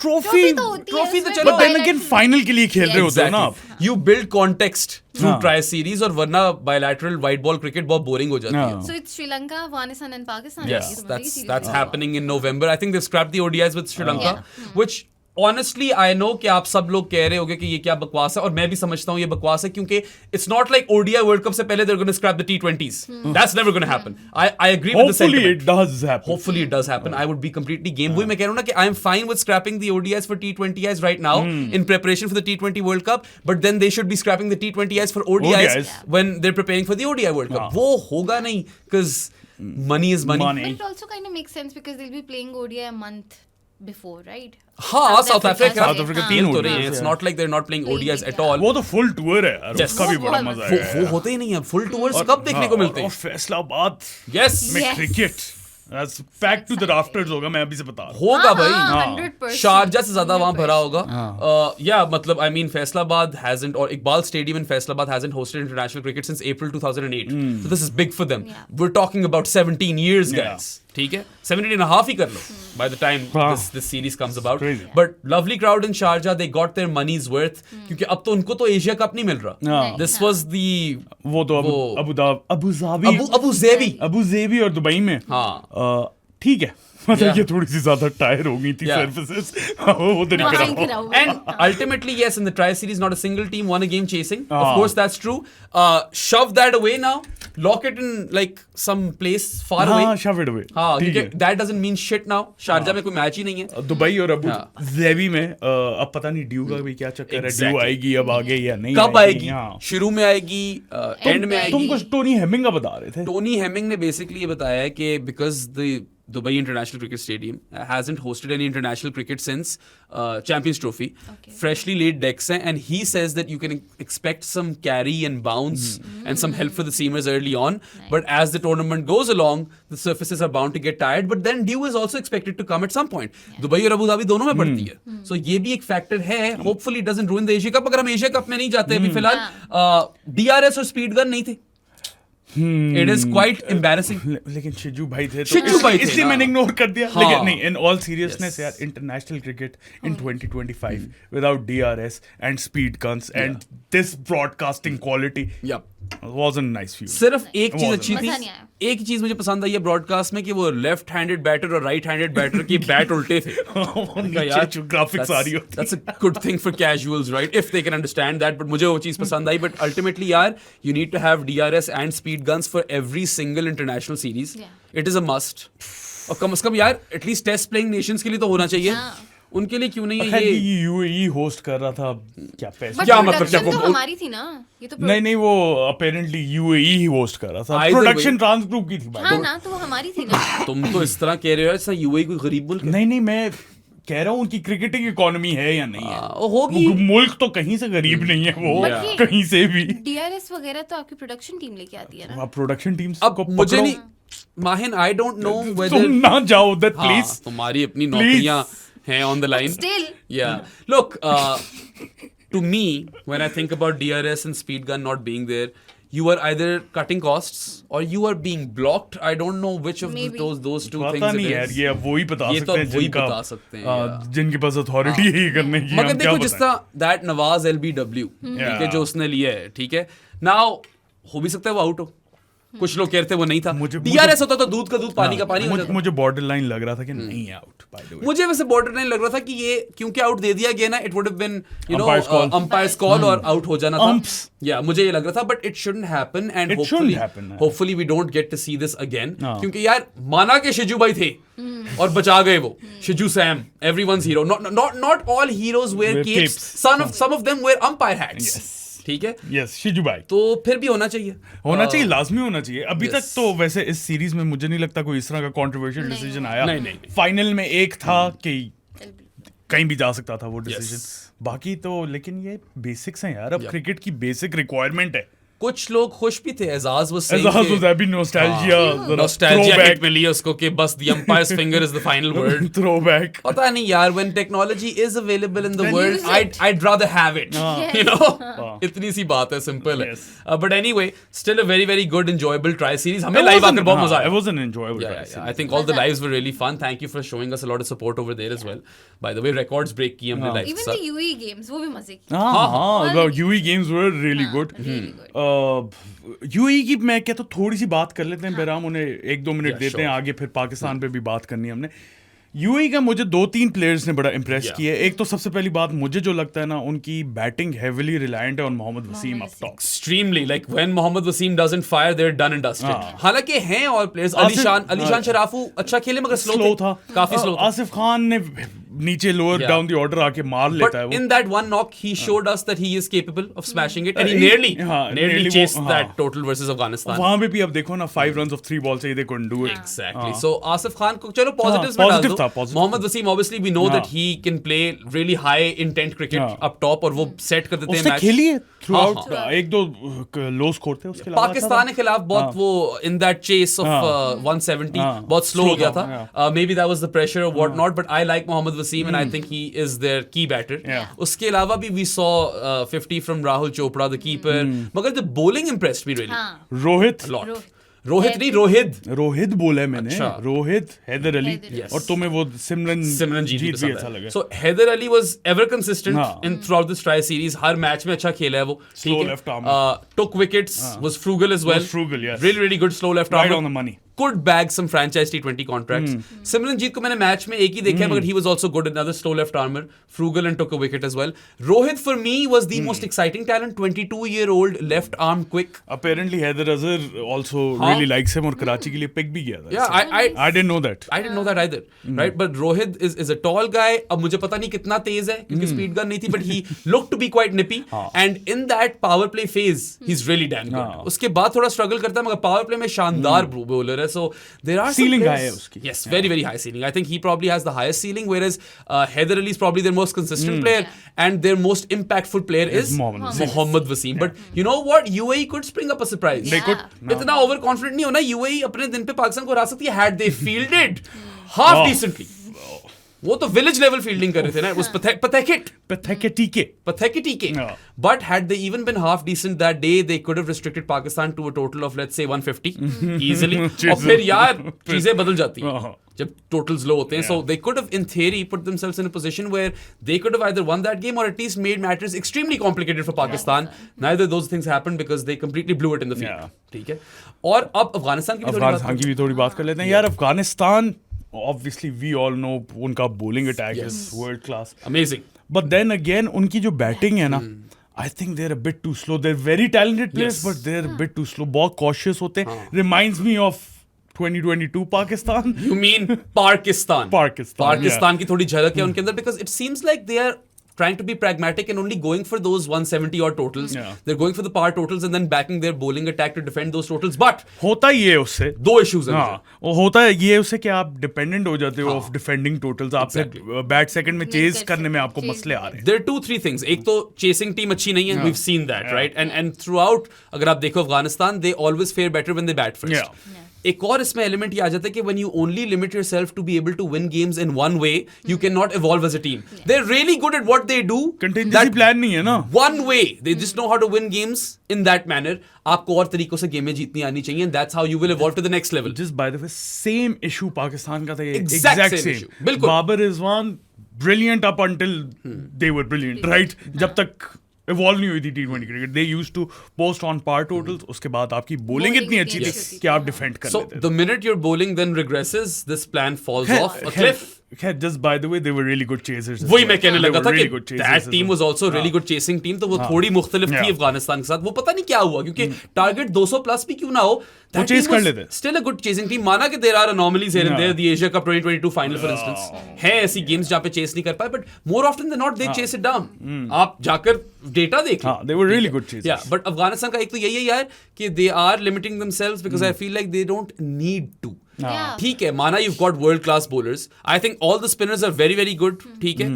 Speaker 1: ट्रॉफी
Speaker 3: तो होती है
Speaker 2: trophy तो
Speaker 3: उसमें,
Speaker 2: चलो,
Speaker 1: but then
Speaker 3: highlight-
Speaker 1: again final के लिए खेल रहे होते हो ना आप.
Speaker 2: You build context through
Speaker 1: हाँ.
Speaker 2: try series और वरना bilateral white ball cricket बहुत boring हो जाती है.
Speaker 1: हाँ.
Speaker 3: So it's Sri Lanka, Afghanistan and Pakistan.
Speaker 2: Yes,
Speaker 3: ये तो बड़ी series
Speaker 2: that's
Speaker 3: है.
Speaker 2: happening in November. I think they've scrapped the ODIs with Sri Lanka,
Speaker 3: Yeah.
Speaker 2: which honestly I know कि आप सब लोग कह रहे होगे कि ये क्या बकवास है, और मैं भी समझता हूँ ये बकवास है, क्योंकि it's not like ODI World Cup से पहले they're going to scrap the T20s. That's never going to happen. I agree with the
Speaker 1: Hopefully
Speaker 2: sentiment.
Speaker 1: it does happen.
Speaker 2: Hopefully it does happen. I would be completely game. वही मैं कह रहा हूँ ना कि I am fine with scrapping the ODIs for T20Is right now in preparation for the T20 World Cup, but then they should be scrapping the T20Is for ODIs
Speaker 1: ODIs.
Speaker 2: when they're preparing for the ODI World Cup. वो होगा नहीं, because money is money.
Speaker 3: But it also kind of makes sense because they'll be playing ODI a month before, right?
Speaker 2: हाँ, South Africa
Speaker 1: South Africa
Speaker 2: खेल
Speaker 1: तीन
Speaker 2: तो रहे हैं.
Speaker 1: ODIs,
Speaker 2: It's
Speaker 1: yeah.
Speaker 2: not like they're not playing
Speaker 3: Playing
Speaker 2: ODIs
Speaker 3: it,
Speaker 2: at
Speaker 3: yeah.
Speaker 2: all.
Speaker 1: वो तो full tour है यार.
Speaker 2: Yes.
Speaker 1: उसका भी बड़ा
Speaker 3: वो
Speaker 1: मजा
Speaker 2: वो
Speaker 1: है.
Speaker 2: वो होते ही नहीं है. फुल टूर्स कब देखने को मिलते
Speaker 1: और
Speaker 2: हैं?
Speaker 1: फैसलाबाद
Speaker 2: Yes.
Speaker 1: में
Speaker 3: Yes.
Speaker 1: Cricket pack to the rafters होगा, मैं अभी से बता रहा हूँ.
Speaker 2: होगा भाई.
Speaker 3: हाँ, 100%.
Speaker 2: शारजा से ज्यादा वहां भरा होगा. या मतलब I mean Faisalabad hasn't, or Iqbal Stadium in Faisalabad hasn't hosted international cricket since April 2008. So this is big for them.
Speaker 3: Yeah.
Speaker 2: We're talking about 17 years,
Speaker 1: Yeah.
Speaker 2: guys. ठीक है, 17 and a half ही कर लो by the time
Speaker 1: हाँ.
Speaker 2: this series comes about.
Speaker 1: Crazy.
Speaker 2: But lovely crowd in Sharjah, they got their money's worth, क्योंकि अब तो उनको तो Asia cup नहीं मिल रहा.
Speaker 1: हाँ.
Speaker 2: This was the
Speaker 1: वो तो Abu Dhabi
Speaker 2: Abu Dhabi.
Speaker 1: Abu Dhabi और दुबई में.
Speaker 2: हाँ.
Speaker 1: ठीक है, मतलब
Speaker 2: Yeah.
Speaker 1: ये थोड़ी सी ज्यादा टायर हो गई थी
Speaker 2: Yeah.
Speaker 1: सर्फेसेस. वो तो नहीं
Speaker 3: वहाँ
Speaker 1: करा.
Speaker 3: ही गिरा हुआ.
Speaker 2: And ultimately, yes, in the tri series, not a single team won a game chasing. Of
Speaker 1: Ah.
Speaker 2: course, that's true. Shove that away now. lock it in like some place far away.
Speaker 1: हाँ, shove it away.
Speaker 2: हाँ,
Speaker 1: ठीक
Speaker 2: क्योंकि
Speaker 1: है।
Speaker 2: that doesn't mean shit now. Sharjah में कोई match ही नहीं है.
Speaker 1: Dubai और अबू
Speaker 2: हाँ।
Speaker 1: धाबी में अब पता नहीं ड्यू का भी क्या चक्कर है, ड्यू
Speaker 2: Exactly.
Speaker 1: आएगी अब आगे या नहीं
Speaker 2: कब आएगी?
Speaker 1: हाँ।
Speaker 2: शुरू में आएगी, एंड में आएगी.
Speaker 1: तुम कुछ टोनी हेमिंग का बता रहे थे।
Speaker 2: टोनी हेमिंग ने बेसिकली ये बताया है कि because the Dubai International Cricket Stadium hasn't hosted any international cricket since Champions Trophy.
Speaker 3: Okay.
Speaker 2: Freshly laid decks हैं, and he says that you can expect some carry and bounce and some help for the seamers early on.
Speaker 3: Nice.
Speaker 2: But as the tournament goes along, the surfaces are bound to get tired. But then dew is also expected to come at some point. Dubai और Abu Dhabi दोनों में पड़ती है. So ये भी एक factor है. Hopefully it doesn't ruin the Asia Cup. अगर हम एशिया कप में नहीं जाते अभी फिलहाल, DRS और स्पीड गन नहीं थे. It is quite embarrassing.
Speaker 1: लेकिन शिजू भाई थे,
Speaker 2: शिजू भाई थे
Speaker 1: इसलिए
Speaker 2: ना।
Speaker 1: मैंने इग्नोर कर दिया।
Speaker 2: हाँ।
Speaker 1: लेकिन नहीं, इन ऑल सीरियसनेस
Speaker 2: Yes.
Speaker 1: यार, international cricket in 2025 without DRS and speed guns and this broadcasting quality
Speaker 2: Yep.
Speaker 1: wasn't nice view.
Speaker 2: सिर्फ एक चीज
Speaker 1: Wasn't.
Speaker 2: अच्छी थी,
Speaker 3: मजा नहीं आया।
Speaker 2: एक चीज मुझे पसंद आई है ब्रॉडकास्ट में कि वो लेफ्ट हैंडेड बैटर और राइट हैंडेड बैटर की बैट उल्टे थे.
Speaker 1: वो नीचे जो ग्राफिक्स आ रही होती
Speaker 2: That's a good thing for casuals, right? If they can understand that. But मुझे वो चीज पसंद आई. But ultimately यार, you need to have DRS and speed guns for every single international series.
Speaker 3: Yeah.
Speaker 2: It is a must. और कम से कम यार at least test playing Nations के लिए तो होना चाहिए.
Speaker 3: हाँ।
Speaker 2: उनके लिए क्यों नहीं है
Speaker 1: खैर
Speaker 2: ये?
Speaker 1: ये UAE होस्ट कर रहा था, क्या पैसे
Speaker 3: बट
Speaker 2: क्या मतलब, क्या
Speaker 3: प्रोडक्शन तो
Speaker 2: वो-
Speaker 3: हमारी थी ना, ये तो
Speaker 1: नहीं नहीं, वो अपेरेंटली UAE ही होस्ट कर रहा था,
Speaker 2: Either
Speaker 1: production
Speaker 2: way.
Speaker 1: Trans group की थी भाई।
Speaker 3: हाँ ना, तो वो हमारी थी ना.
Speaker 2: तुम तो इस तरह कह रहे हो जैसा यूएई कोई गरीब मुल्क है.
Speaker 1: नहीं नहीं, मैं कह रहा हूँ उनकी क्रिकेटिंग इकोनॉमी है या नहीं है।
Speaker 2: वो होगी.
Speaker 1: वो मुल्क तो कहीं से गरीब नहीं है वो,
Speaker 3: Yeah.
Speaker 1: कहीं से भी।
Speaker 3: DRS वगैरह तो आपकी प्रोडक्शन टीम लेके आती है ना.
Speaker 1: प्रोडक्शन टीम्स
Speaker 2: अब
Speaker 1: को
Speaker 2: मुझे
Speaker 1: पकड़ो।
Speaker 2: नहीं, Mahin, I don't know whether
Speaker 1: तुम ना जाओ उधर
Speaker 2: हाँ,
Speaker 1: प्लीज।
Speaker 2: तुम्हारी अपनी नौकरियां हैं on the line.
Speaker 3: Still,
Speaker 2: Yeah. Look, to me, when I think about DRS and speed gun not being there, you are either cutting costs or you are being blocked. I don't know which of
Speaker 3: Maybe.
Speaker 2: those two
Speaker 1: पता
Speaker 2: things
Speaker 1: नहीं
Speaker 2: it
Speaker 1: यार,
Speaker 2: is.
Speaker 1: ये अब वही बता
Speaker 2: ये
Speaker 1: सकते
Speaker 2: तो
Speaker 1: हैं
Speaker 2: वही
Speaker 1: जिनका
Speaker 2: बता सकते हैं, yeah.
Speaker 1: जिनके पास अथॉरिटी ही करने की।
Speaker 2: मगर
Speaker 1: हम क्या
Speaker 2: देखो जिस
Speaker 1: बताएं?
Speaker 2: तरह दैट नवाज LBW, ठीक है, जो उसने लिया है, ठीक है, नाउ हो भी सकता है वो आउट हो. कुछ लोग कहते वो नहीं था. DRS होता तो दूध का दूध पानी का पानी हो जाता.
Speaker 1: मुझे बॉर्डर लाइन लग रहा था कि नहीं आउट, बाय द वे।
Speaker 2: मुझे वैसे बॉर्डर लाइन लग रहा था कि ये क्योंकि आउट दे दिया गया ना, it would have been you know
Speaker 1: Umpire's call.
Speaker 2: Umpire's call और आउट हो जाना था.
Speaker 1: Umps.
Speaker 2: या मुझे ये लग रहा था, but it shouldn't happen and
Speaker 1: It shouldn't happen.
Speaker 2: Hopefully we don't get to see this again.
Speaker 1: हाँ.
Speaker 2: क्योंकि यार माना के शिजू भाई थे और बचा गए वो. Shiju Sam, everyone's hero. Not all heroes wear
Speaker 1: Wear
Speaker 2: capes.
Speaker 1: capes.
Speaker 2: Some of them wear umpire hats.
Speaker 1: Yes.
Speaker 2: ठीक है,
Speaker 1: यस शिजू भाई,
Speaker 2: तो फिर भी होना चाहिए.
Speaker 1: होना चाहिए, लाजमी होना चाहिए। अभी
Speaker 2: yes.
Speaker 1: तक तो वैसे इस सीरीज में मुझे नहीं लगता कोई इस तरह का कंट्रोवर्शियल
Speaker 3: नहीं
Speaker 1: डिसीजन
Speaker 3: हुआ।
Speaker 1: आया।
Speaker 2: नहीं।
Speaker 1: फाइनल में एक था कि कहीं भी जा सकता था वो
Speaker 2: Yes.
Speaker 1: डिसीजन। बाकी तो लेकिन ये बेसिक्स हैं यार, अब
Speaker 2: Yep.
Speaker 1: क्रिकेट की बेसिक रिक्वायरमेंट है।
Speaker 2: कुछ लोग खुश भी थे. एजाज was saying
Speaker 1: एजाज
Speaker 2: कि-
Speaker 1: was happy, nostalgia,
Speaker 2: Nostalgia hit मिली है उसको कि बस the umpire's finger is the final word.
Speaker 1: Throwback.
Speaker 2: पता नहीं यार, when technology is available in the
Speaker 1: Then
Speaker 2: world,
Speaker 3: use it.
Speaker 2: I'd rather have it.
Speaker 1: हाँ.
Speaker 2: You know,
Speaker 1: हाँ.
Speaker 2: इतनी सी बात है, simple है.
Speaker 1: Yes.
Speaker 2: But anyway, still a very very good enjoyable try series. हमें live आकर बहुत मजा
Speaker 1: It
Speaker 2: आया.
Speaker 1: was an enjoyable
Speaker 2: Yeah,
Speaker 1: try
Speaker 2: I think all the lives were really fun. Thank you for showing us a lot of support over there as well. By the way, records break किए हमने live के
Speaker 3: Even the
Speaker 2: साथ.
Speaker 3: UAE games, वो भी मजे की.
Speaker 1: हाँ, the UAE games were really good.
Speaker 3: Really good.
Speaker 1: UAE की मैं कहता हूँ थोड़ी सी बात कर लेते हैं बेराम, उन्हें 1-2 मिनट
Speaker 2: Yeah,
Speaker 1: देते हैं,
Speaker 2: sure.
Speaker 1: आगे फिर पाकिस्तान पे भी बात करनी है हमने। UAE का मुझे 2-3 प्लेयर्स ने बड़ा इम्प्रेस
Speaker 2: Yeah.
Speaker 1: किया है। एक तो सबसे पहली बात मुझे जो लगता है ना, उनकी बैटिंग हेविली रिलायंट है on Mohammad Waseem up top.
Speaker 2: Extremely, like when Mohammad Wasim doesn't fire, they're done and dusted.
Speaker 1: हाँ.
Speaker 2: हालांकि हैं और players, अलीशान शराफू अच्छा खेले मगर स्लो
Speaker 1: था,
Speaker 2: काफी स्लो था.
Speaker 1: आसिफ खान ने नीचे lower
Speaker 2: Yeah.
Speaker 1: Down the order आके मार
Speaker 2: But
Speaker 1: लेता है वो।
Speaker 2: in that one knock, he showed us that he is capable of smashing it, and he nearly
Speaker 1: nearly
Speaker 2: chased
Speaker 1: वो-
Speaker 2: that
Speaker 1: हाँ.
Speaker 2: total versus Afghanistan.
Speaker 1: वहां पे भी अब देखो ना, 5 runs of 3 balls से they couldn't do it।
Speaker 2: Exactly.
Speaker 1: हाँ.
Speaker 2: So Asif Khan को चलो positives में डाल
Speaker 1: positive
Speaker 2: दो.
Speaker 1: था, positive
Speaker 2: Mohammad Wasim, obviously we know
Speaker 1: हाँ.
Speaker 2: that he can play really high intent cricket
Speaker 1: हाँ.
Speaker 2: up top और वो set कर देते हैं
Speaker 1: उसने
Speaker 2: match.
Speaker 1: खेली है थ्रूआउट,
Speaker 2: हाँ.
Speaker 1: 1-2 लो स्कोर थे उसके अलावा।
Speaker 2: पाकिस्तान के खिलाफ बहुत
Speaker 1: हाँ.
Speaker 2: वो in that chase of
Speaker 1: हाँ.
Speaker 2: 170
Speaker 1: हाँ.
Speaker 2: बहुत slow हो
Speaker 1: Slow
Speaker 2: गया
Speaker 1: था,
Speaker 2: था. Maybe that was the pressure or what not, but I like Mohammad Wasim and I think he is their key batter.
Speaker 1: Yeah.
Speaker 2: उसके अलावा भी we saw 50 from Rahul Chopra, the keeper. मगर the bowling impressed me really
Speaker 3: हाँ.
Speaker 1: Rohit
Speaker 2: a lot.
Speaker 3: Rohit.
Speaker 2: Rohit नहीं, रोहित.
Speaker 1: रोहित बोला है मैंने,
Speaker 2: अच्छा.
Speaker 1: रोहित, हैदर अली,
Speaker 3: हैदर अली.
Speaker 2: Yes.
Speaker 1: और तुम्हें वो सिमरनजीत भी
Speaker 2: पसंद
Speaker 1: अच्छा
Speaker 2: है.
Speaker 1: लगा।
Speaker 2: So Haider Ali was ever consistent
Speaker 1: हाँ.
Speaker 2: in throughout this try series. Her match में अच्छा खेला है वो.
Speaker 1: Slow
Speaker 2: ठीक है?
Speaker 1: left arm.
Speaker 2: Took wickets, was frugal as well.
Speaker 1: Was frugal, yes.
Speaker 2: Really good slow left
Speaker 1: Right
Speaker 2: arm.
Speaker 1: on the money.
Speaker 2: could bag some franchise T20 contracts. Simranjeet को मैंने match में एक ही देखा है, but he was also good. Another slow left armer, frugal and took a wicket as well. Rohit for me was the most exciting talent. 22-year-old left arm quick.
Speaker 1: Apparently Haider Azhar also really likes him और कराची के लिए pick भी किया था.
Speaker 2: Yeah,
Speaker 1: I didn't know that.
Speaker 2: I didn't know that either, right? But Rohit is a tall guy. अब मुझे पता नहीं कितना तेज है क्योंकि स्पीड गन नहीं थी, but he looked to be quite nippy. And in that power play phase, he's really damn good. उसके बाद थोड़ा struggle करता है, मगर power play में शानदार bowler है. So there are
Speaker 1: Ceiling
Speaker 2: some
Speaker 1: high
Speaker 2: players.
Speaker 1: है उसकी.
Speaker 2: Yes, very very high ceiling. I think he probably has the highest ceiling, whereas Haider Ali is probably their most consistent player, and their most impactful player is Mohammad Wasim. But you know what? UAE could spring up a surprise.
Speaker 1: They could.
Speaker 2: इतना overconfident नहीं होना. UAE अपने दिन पे पाकिस्तान को हरा सकती है had they fielded half decently. वो तो विलेज लेवल फील्डिंग कर रहे थे ना. It was pathetic. But had they even been half decent that day, they could have restricted Pakistan to a total of, let's say, 150 easily. और फिर यार चीजें बदल जाती हैं जब totals low होते हैं. So they could have, in theory, put themselves in a position where they could have either won that game or at least made matters extremely complicated for Pakistan. Neither those things happened because they completely blew it in the field. ठीक है. और अब अफगानिस्तान की भी थोड़ी बात कर लेते हैं.
Speaker 1: यार Afghanistan, obviously we all know उनका bowling attack is world class.
Speaker 2: Amazing.
Speaker 1: But then again उनकी जो बैटिंग है ना, I think they're a bit too slow. They're very talented players, but they're a bit too slow. बहुत cautious होते हैं. Reminds me of 2022 Pakistan.
Speaker 2: You mean Pakistan?
Speaker 1: Pakistan
Speaker 2: की थोड़ी झलक है उनके अंदर, because it seems like they are trying to be pragmatic and only going for those 170 odd totals. They're going for the par totals and then backing their bowling attack to defend those totals. But
Speaker 1: होता ही है उससे
Speaker 2: दो issues हैं.
Speaker 1: वो होता है ये उससे कि आप डिपेंडेंट हो जाते हो ऑफ डिफेंडिंग टोटल्स. आप बैट सेकंड में चेज करने में आपको मसले आ रहे हैं.
Speaker 2: There are 2-3 things. एक तो chasing team अच्छी नहीं है. We've seen that, right? And throughout, अगर आप देखो Afghanistan, they always fare better when they bat first. एक और इसमें एलिमेंट ये आ जाता है कि when you only limit yourself to be able to win games in one way, you cannot evolve as a team. They're really good at what they do.
Speaker 1: Contingency plan नहीं है ना.
Speaker 2: One way. They just know how to win games in that manner. आपको और तरीकों से गेमें जीतनी आनी चाहिए, and that's how you will evolve to the next level.
Speaker 1: Just by the way, same issue Pakistan का था.
Speaker 2: Exact same issue. बिल्कुल.
Speaker 1: Babar Rizwan brilliant up until they were brilliant, right? जब तक इवॉल्व नहीं हुई थी T20 cricket. They used to post on par totals. उसके बाद आपकी बॉलिंग इतनी अच्छी थी कि आप डिफेंड कर लेते थे.
Speaker 2: So the minute your bowling then regresses, this plan falls off a cliff.
Speaker 1: Just by the way, they were really good chasers.
Speaker 2: वही मैं कहने लगा था कि that team was also really good chasing team. तो वो थोड़ी मुख्तलिफ थी अफगानिस्तान के साथ. वो पता नहीं क्या हुआ, क्योंकि टारगेट 200 प्लस भी क्यों ना हो,
Speaker 1: वो चेस कर लेते.
Speaker 2: Still a good chasing team. माना कि there are anomalies here and there. The Asia Cup 2022 final, for instance, है ऐसी गेम्स जहाँ पे चेस नहीं कर पाए, but more often than not they chase it down. आप जाकर डेटा देख लो.
Speaker 1: They were really good chasers.
Speaker 2: Yeah, but Afghanistan का एक तो यही है यार कि they are limiting themselves because I feel like they don't need to. ठीक है, माना you've got world class bowlers. I think all the spinners are very very good. ठीक है.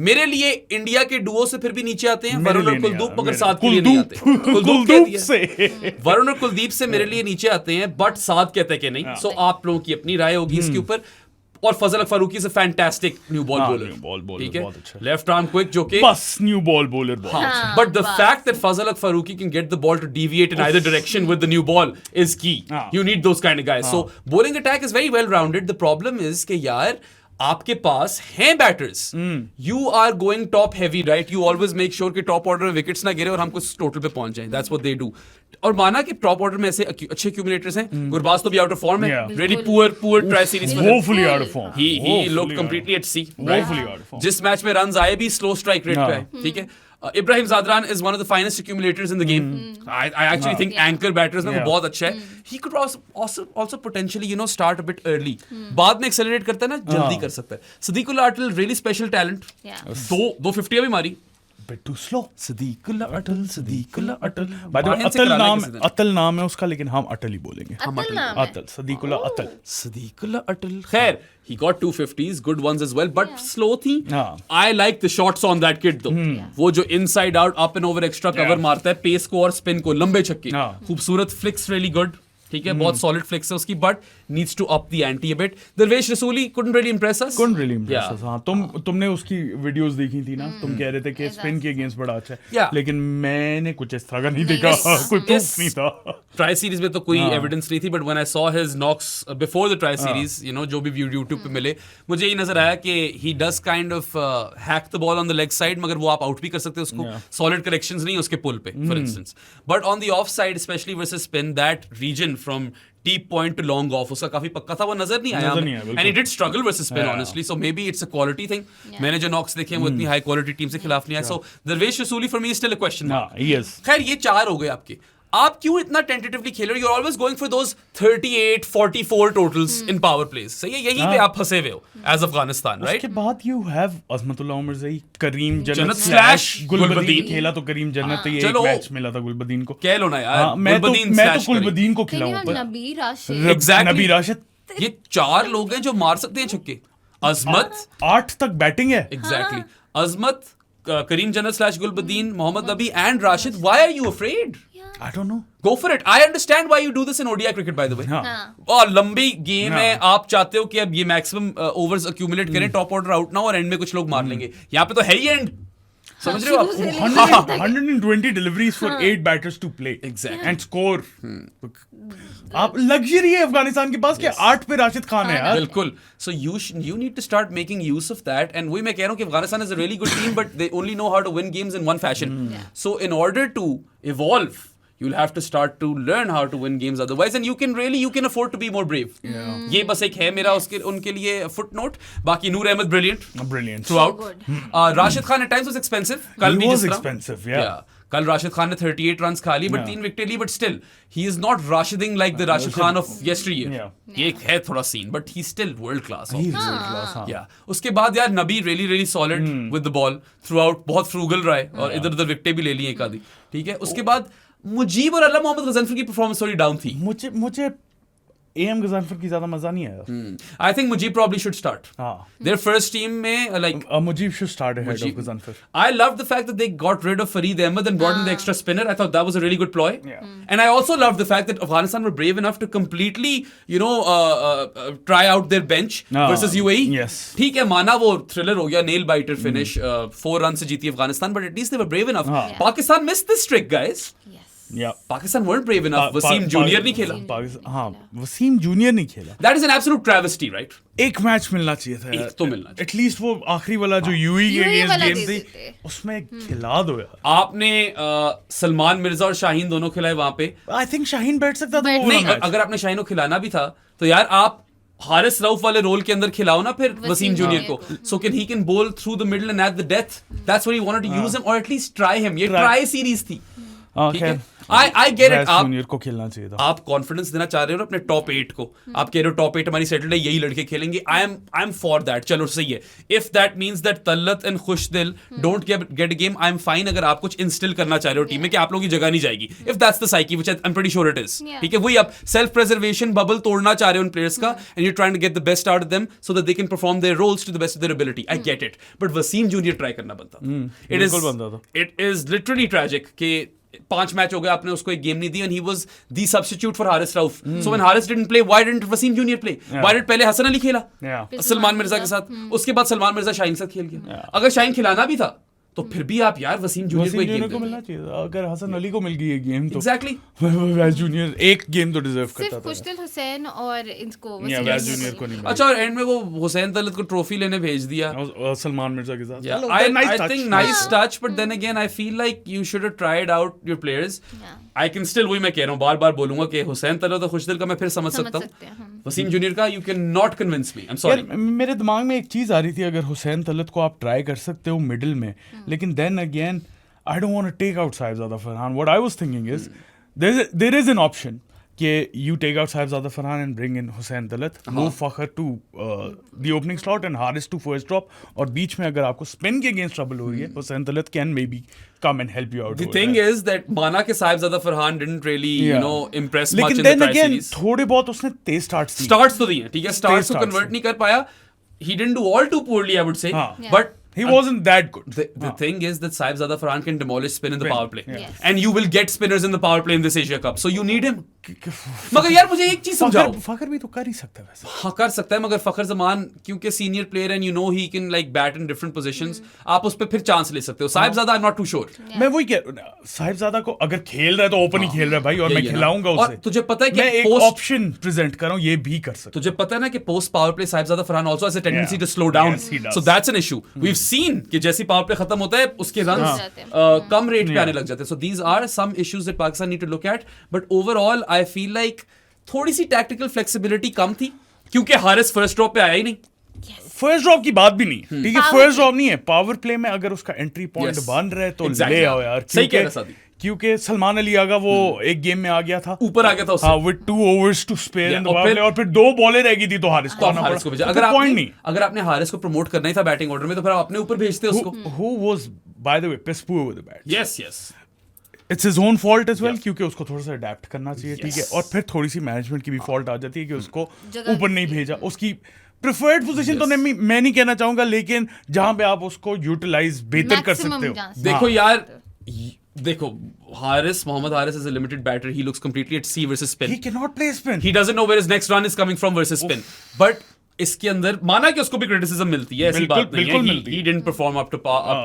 Speaker 2: मेरे लिए इंडिया के डुओ से फिर भी नीचे आते हैं वरुण और कुलदीप, मगर साथ के लिए नहीं आते. वरुण और कुलदीप से मेरे लिए नीचे आते हैं, बट साथ कहते हैं कि नहीं. सो आप लोगों की अपनी राय होगी इसके ऊपर. और Fazal Farooqi is a fantastic new ball bowler. ठीक है, लेफ्ट आर्म क्विक जो कि
Speaker 1: बस new ball bowler.
Speaker 2: But the fact that Fazal Farooqi can get the ball to deviate in either direction with the new ball is key. You need those kind of guys. So bowling attack is very well rounded. The problem is कि यार आपके पास हैं batters. You are going top heavy, right? You always make sure कि top order में wickets ना गिरे और हम कुछ टोटल पे पहुंच जाएं. That's what they do. और माना कि टॉप ऑर्डर में ऐसे अच्छे एक्यूमुलेटर्स हैं. गुरबाज तो भी आउट ऑफ फॉर्म है. रियली पुअर ट्राई सीरीज में.
Speaker 1: Woefully out of form.
Speaker 2: He looked completely at sea.
Speaker 1: Woefully out of form.
Speaker 2: जिस मैच में रन्स आए भी स्लो स्ट्राइक रेट पे आए. ठीक है. Ibrahim Zadran is one of the finest accumulators in the game. I actually think anchor batters में वो बहुत अच्छा है. He could also potentially start a bit early. बाद में accelerate करता है ना, जल्दी कर सकता है. Sadiqullah Atal really special talent. दो 50 भी मारी.
Speaker 1: Bit too slow. Sadiqullah Atal. By the way, अतल नाम है उसका, लेकिन हम अटल ही बोलेंगे. अतल. Sadiqullah Atal.
Speaker 2: खैर, he got 250s, good ones as well, but slow थी. I like the shots on that kid though. वो जो inside out, up and over extra cover मारता है, pace को और spin को, लंबे छक्के, खूबसूरत flicks, really good. ठीक है, बहुत सॉलिड फ्लिक्स है उसकी, but needs to up the ante a bit. Darwesh Rasuli couldn't really impress us.
Speaker 1: हाँ, तुमने उसकी वीडियोस देखी थी ना. तुम कह रहे थे कि स्पिन के अगेंस्ट बड़ा अच्छा है, लेकिन मैंने कुछ इस तरह का नहीं देखा. कोई प्रूफ नहीं था.
Speaker 2: ट्राई सीरीज में तो कोई एविडेंस नहीं थी, but when I saw his knocks before the tri series, जो भी यूट्यूब पे मिले, मुझे ये नजर आया कि he does kind of hack the ball on the leg side, मगर वो आप आउट भी कर सकते हैं उसको. सॉलिड करेक्शंस नहीं उसके पुल पे, for instance. But on the off side, specially versus spin, that region from deep point to long off उसका काफी पक्का था, वो नजर नहीं आया
Speaker 1: नजर
Speaker 2: हमें.
Speaker 1: नहीं आया, बिल्कुल.
Speaker 2: And he did struggle versus spin
Speaker 1: Yeah.
Speaker 2: honestly, so maybe it's a quality thing.
Speaker 3: Yeah.
Speaker 2: मैंने जो knocks देखे हैं वो इतनी high quality team से खिलाफ नहीं आए, so Darvesh Rasuli for me is still a question mark.
Speaker 1: हाँ, yes.
Speaker 2: खैर ये 4 हो गए आपके. आप क्यों इतना टेंटेटिवली खेल रहे हो? You're always going for those 38, 44 totals in power plays. सही है, यहीं पे आप फंसे हुए हो as Afghanistan, right?
Speaker 1: उसके बाद you have अजमतुल्लाह उमर ज़ई, करीम
Speaker 2: जन्नत
Speaker 1: जन्नत
Speaker 2: slash
Speaker 1: गुलबदीन
Speaker 2: गुलबदीन.
Speaker 1: खेला तो करीम जन्नत ये एक
Speaker 2: चलो.
Speaker 1: मैच मिला था गुलबदीन को.
Speaker 2: कह लो ना यार.
Speaker 1: हाँ, मैं तो
Speaker 2: गुलबदीन slash करीम.
Speaker 1: गुलबदीन को
Speaker 3: Then you
Speaker 1: खिलाऊं
Speaker 3: have
Speaker 1: पर
Speaker 3: Nabi Rashid.
Speaker 2: Exactly.
Speaker 1: नबी राशिद
Speaker 2: ये 4 लोग हैं जो मार सकते हैं छक्के. अजमत
Speaker 1: 8 तक बैटिंग है.
Speaker 2: Exactly. Azmat, Kareem Jannat slash Gulbuddin, Mohammad Nabi and Rashid. Why are you afraid?
Speaker 1: I don't know.
Speaker 2: Go for it. I understand why you do this in ODI cricket, by the way.
Speaker 1: हाँ.
Speaker 3: हाँ.
Speaker 2: और लंबी game
Speaker 1: हाँ.
Speaker 2: है, आप चाहते हो कि अब ये मैक्सिमम ओवर्स अक्यूमुलेट करें, टॉप ऑर्डर आउट ना हो और एंड में कुछ लोग मार लेंगे. यहाँ पे तो है ही एंड. समझ रहे हो
Speaker 3: शुरू से
Speaker 2: आप?
Speaker 3: लेके
Speaker 1: 120 deliveries for 8 batters to play.
Speaker 2: Exactly.
Speaker 1: And score. आप लग्जरी है अफगानिस्तान के पास कि 8 पे राशिद खान है यार.
Speaker 2: बिल्कुल. So you need to start making use of that. And वही मैं कह रहा हूँ कि Afghanistan is a really good team, but they only know how to win games in one fashion.
Speaker 3: Yeah.
Speaker 2: So in order to evolve, you'll have to start to learn how to win games otherwise, and you can afford to be more brave. ये बस एक है मेरा उनके लिए footnote. बाकी नूर Ahmad brilliant
Speaker 1: Brilliant.
Speaker 2: throughout.
Speaker 3: So good.
Speaker 2: Rashid Khan at times was expensive. कल
Speaker 1: He
Speaker 2: भी
Speaker 1: was
Speaker 2: जिस तरह.
Speaker 1: expensive, yeah.
Speaker 2: कल राशिद खान ने 38 रन्स खा ली, बट
Speaker 1: Yeah.
Speaker 2: 3 विकेट ली, but still he is not Rashiding like the Rashid Khan of yesteryear.
Speaker 1: Yeah.
Speaker 2: ये एक है थोड़ा scene, but he still world class.
Speaker 1: He's world class, हाँ.
Speaker 2: या उसके बाद यार Nabi really solid with the ball throughout, बहुत फ्रूगल रहा है और इधर उधर विकेटें भी ले ली एक आधी. ठीक है, उसके बाद मुजीब और अल्लाह मोहम्मद गजनफर की परफॉर्मेंस थोड़ी डाउन थी.
Speaker 1: मुझे एम गजनफर की ज्यादा मजा नहीं आया.
Speaker 2: I think Mujeeb probably should start.
Speaker 1: हाँ.
Speaker 2: देयर फर्स्ट टीम में like
Speaker 1: Mujeeb should start ahead of
Speaker 2: Mujib.
Speaker 1: Gazanfar.
Speaker 2: I love the fact that they got rid of Fareed Ahmed and brought in the extra spinner. I thought that was a really good ploy.
Speaker 1: Yeah.
Speaker 2: And I also love the fact that Afghanistan were brave enough to completely, try out their bench versus UAE.
Speaker 1: Yes.
Speaker 2: ठीक है, माना वो thriller हो गया, nail biter finish, 4 runs से जीती Afghanistan, but at least they were brave enough.
Speaker 1: हाँ.
Speaker 2: Pakistan missed this trick, guys.
Speaker 3: Yes.
Speaker 1: Yeah.
Speaker 2: Pakistan weren't brave enough. Wasim Junior नहीं खेला.
Speaker 1: हाँ, वसीम जूनियर नहीं खेला.
Speaker 2: That is an absolute travesty, right?
Speaker 1: एक match मिलना चाहिए था यार.
Speaker 2: एक तो मिलना चाहिए.
Speaker 1: एटलीस्ट वो आखिरी वाला जो यूई के
Speaker 3: UAE
Speaker 1: अगेंस्ट
Speaker 3: वाला
Speaker 1: गेम
Speaker 3: दे
Speaker 1: थी
Speaker 3: देते.
Speaker 1: उसमें खिला दो यार.
Speaker 2: आपने सलमान मिर्जा और शाहीन दोनों खिलाए वहां पे.
Speaker 1: आई थिंक शाहीन बैठ सकता था
Speaker 3: बैठ-
Speaker 1: वो
Speaker 2: नहीं,
Speaker 1: मैच.
Speaker 2: अगर आपने शाहीन को खिलाना भी था तो यार आप हारिस रऊफ वाले रोल के अंदर खिलाओ ना फिर वसीम जूनियर को, so can he can bowl through the middle and at the death. That's what he wanted to use him, और एटलीस्ट ट्राई हिम. ये
Speaker 1: Try.
Speaker 2: ट्राई सीरीज थी.
Speaker 1: हाँ,
Speaker 2: ठीक
Speaker 1: खैर.
Speaker 2: है, आई गेट इट. आप
Speaker 1: जूनियर को खेलना चाहिए था.
Speaker 2: आप कॉन्फिडेंस देना चाह रहे हो ना अपने टॉप 8 को. आप कह रहे हो टॉप 8 हमारी सेटल्ड है, यही लड़के खेलेंगे. I am for that. चलो सही है. If that means that तल्लत and Khushdil don't get game, I am fine. अगर आप कुछ इंस्टिल करना चाह रहे हो टीम में कि आप लोगों की जगह नहीं जाएगी, if that's the psyche which I am pretty sure it is.
Speaker 3: Yeah.
Speaker 2: ठीक है, वही आप सेल्फ प्रिजर्वेशन बबल तोड़ना चाह रहे हो उन प्लेयर्स का, and you trying to get the best out of them so that they can perform their roles to the best of their ability. I get it, but Waseem junior try करना बनता था.
Speaker 1: बिल्कुल बनता था.
Speaker 2: इट इज लिटरली ट्रैजिक कि 5 match हो गए आपने उसको एक गेम नहीं दी, and he was the substitute for Haris Rauf. So when Haris didn't play, why didn't Wasim Junior play?
Speaker 1: Yeah.
Speaker 2: Why did पहले हसन अली खेला
Speaker 1: Yeah.
Speaker 2: सलमान मिर्जा के साथ, उसके बाद सलमान मिर्जा शाहीन के साथ खेल गया. अगर शाहीन खिलाना भी था तो फिर भी आप यार वसीम जूनियर को
Speaker 1: वसीम
Speaker 2: एक
Speaker 1: जूनियर
Speaker 2: गेम
Speaker 1: को
Speaker 2: दे.
Speaker 1: मिलना चाहिए था. अगर हसन अली को मिल गई ये गेम तो
Speaker 2: Exactly.
Speaker 1: वैस जूनियर एक गेम तो डिजर्व
Speaker 3: सिर्फ
Speaker 1: करता था.
Speaker 3: खुशदिल हुसैन और इनको
Speaker 1: या
Speaker 3: वसीम
Speaker 1: वैस
Speaker 3: जूनियर
Speaker 1: जूनियर को नहीं मिला.
Speaker 2: अच्छा, और एंड में वो हुसैन तलत को ट्रॉफी लेने भेज दिया.
Speaker 1: और सलमान मिर्जा के साथ. चलो,
Speaker 2: I
Speaker 1: nice touch.
Speaker 2: think nice touch, but then again I feel like you should have tried out your players.
Speaker 3: Yeah.
Speaker 2: I can still, वही मैं कह रहा हूँ, बार बार बोलूंगा कि हुसैन तलत और खुशदिल का मैं फिर समझ सकता
Speaker 3: सकते हैं
Speaker 2: हूँ.
Speaker 3: हम.
Speaker 2: वसीम जूनियर का you cannot convince me. I'm sorry.
Speaker 1: यार मेरे दिमाग में एक चीज आ रही थी, अगर हुसैन तलत को आप ट्राई कर सकते हो मिडिल में, लेकिन then again I don't want to take out Sahibzada Farhan. What I was thinking is there is an option कि you take out Sahibzada Farhan and bring in Hussain Talat, move Fakhar to the opening slot and Haris to first drop, और बीच में अगर आपको spin के against trouble हो रही है, Hussain Talat can maybe come and help you out.
Speaker 2: The thing is that माना के Sahibzada Farhan didn't really,
Speaker 1: Yeah.
Speaker 2: impress much
Speaker 1: लेकिन
Speaker 2: in the
Speaker 1: then
Speaker 2: tri
Speaker 1: again
Speaker 2: series.
Speaker 1: थोड़े बहुत उसने तेज स्टार्ट्स
Speaker 2: Starts तो दिए, ठीक है, starts को
Speaker 1: starts
Speaker 2: convert
Speaker 1: थे.
Speaker 2: नहीं कर पाया. He didn't do all too poorly, I would say.
Speaker 1: हाँ.
Speaker 3: Yeah.
Speaker 2: But
Speaker 1: he wasn't that good.
Speaker 2: the thing is that Saibzada Farhan can demolish spin in the
Speaker 1: Spin,
Speaker 2: power play.
Speaker 1: yeah.
Speaker 3: Yes.
Speaker 2: And you will get spinners in the power play in this Asia Cup. So you need him. मगर यार मुझे एक चीज समझाओ.
Speaker 1: फखर भी तो कर ही सकता है वैसे.
Speaker 2: हाँ कर सकता है, मगर फखर जमान क्योंकि senior player and you know he can like bat in different positions, आप उस पे फिर चांस ले सकते हो. Sahibzada I am not too sure.
Speaker 1: मैं वही कह साहिबजादा को अगर खेल रहा है तो ओपन ही खेल रहा है भाई, और मैं
Speaker 2: यही है ना.
Speaker 1: खिलाऊंगा
Speaker 2: और
Speaker 1: उसे.
Speaker 2: तुझे पता है कि
Speaker 1: मैं एक
Speaker 2: post-
Speaker 1: ऑप्शन प्रेजेंट कर रहा हूं, ये भी कर सकता.
Speaker 2: तुझे पता है ना कि post power play Sahibzada Farhan also has a tendency
Speaker 1: Yeah.
Speaker 2: To slow down.
Speaker 1: Yes, he does.
Speaker 2: So that's an issue. We have seen कि जैसे पावर प्ले खत्म होता है उसके
Speaker 3: हाँ.
Speaker 2: रन्स कम रेट पे
Speaker 1: Yeah.
Speaker 2: आने लग जाते हैं. So these are some issues that Pakistan need to look at, but overall I feel like थोड़ी सी टैक्टिकल फ्लेक्सिबिलिटी कम थी क्योंकि हारिस फर्स्ट ड्रॉप पे आया ही नहीं।
Speaker 1: फर्स्ट ड्रॉप की बात भी नहीं, ठीक है,
Speaker 3: Power
Speaker 1: फर्स्ट
Speaker 3: play.
Speaker 1: ड्रॉप नहीं है, पावर प्ले में अगर उसका एंट्री पॉइंट
Speaker 2: Yes.
Speaker 1: बन रहा है तो
Speaker 2: Exactly.
Speaker 1: ले आओ यार,
Speaker 2: सही कह रहे सादी।
Speaker 1: क्योंकि सलमान अली आगा वो एक गेम में आ गया था,
Speaker 2: ऊपर आ गया था उससे।
Speaker 1: हाँ, with 2 overs to spare
Speaker 2: Yeah,
Speaker 1: in the
Speaker 2: और
Speaker 1: पावर
Speaker 2: फिर-
Speaker 1: प्ले, और फिर 2 बॉलें रह गई थी तो हारिस को
Speaker 2: तो आप
Speaker 1: आना
Speaker 2: हारिस को भेजा।
Speaker 1: पड़ा,
Speaker 2: अगर
Speaker 1: तो पॉइंट नहीं।
Speaker 2: अगर आपने हारिस को प्रमोट करना ही था बैटिंग ऑर्डर में तो फिर आप अपने ऊपर भेजते उसको।
Speaker 1: Who was, by the way, piss poor with the bat.
Speaker 2: Yes yes
Speaker 1: It's his own fault as well,
Speaker 2: Yeah.
Speaker 1: क्योंकि उसको थोड़ा सा अडेप्ट करना चाहिए, ठीक है,
Speaker 2: Yes.
Speaker 1: और फिर थोड़ी सी मैनेजमेंट की भी फॉल्ट आ जाती है कि उसको
Speaker 3: जगह
Speaker 1: ऊपर नहीं
Speaker 3: किसी-
Speaker 1: भेजा, उसकी प्रिफर्ड पोजीशन तो नहीं, मैं नहीं कहना चाहूंगा, लेकिन जहां पे आप उसको यूटिलाइज बेहतर कर
Speaker 3: Maximum
Speaker 1: सकते हो।
Speaker 3: जहाँ से।
Speaker 2: देखो
Speaker 1: हाँ।
Speaker 2: यार देखो Mohammad Haris is a limited batter. He looks completely at sea versus spin.
Speaker 1: He cannot play spin.
Speaker 2: He doesn't know where his next run is coming from versus spin. But इसके अंदर माना कि उसको भी क्रिटिसिज्म मिलती है, ऐसी
Speaker 1: बिल्कुल,
Speaker 2: बात नहीं
Speaker 1: बिल्कुल
Speaker 2: है।
Speaker 1: मिलती
Speaker 2: He
Speaker 1: है।
Speaker 2: didn't perform up to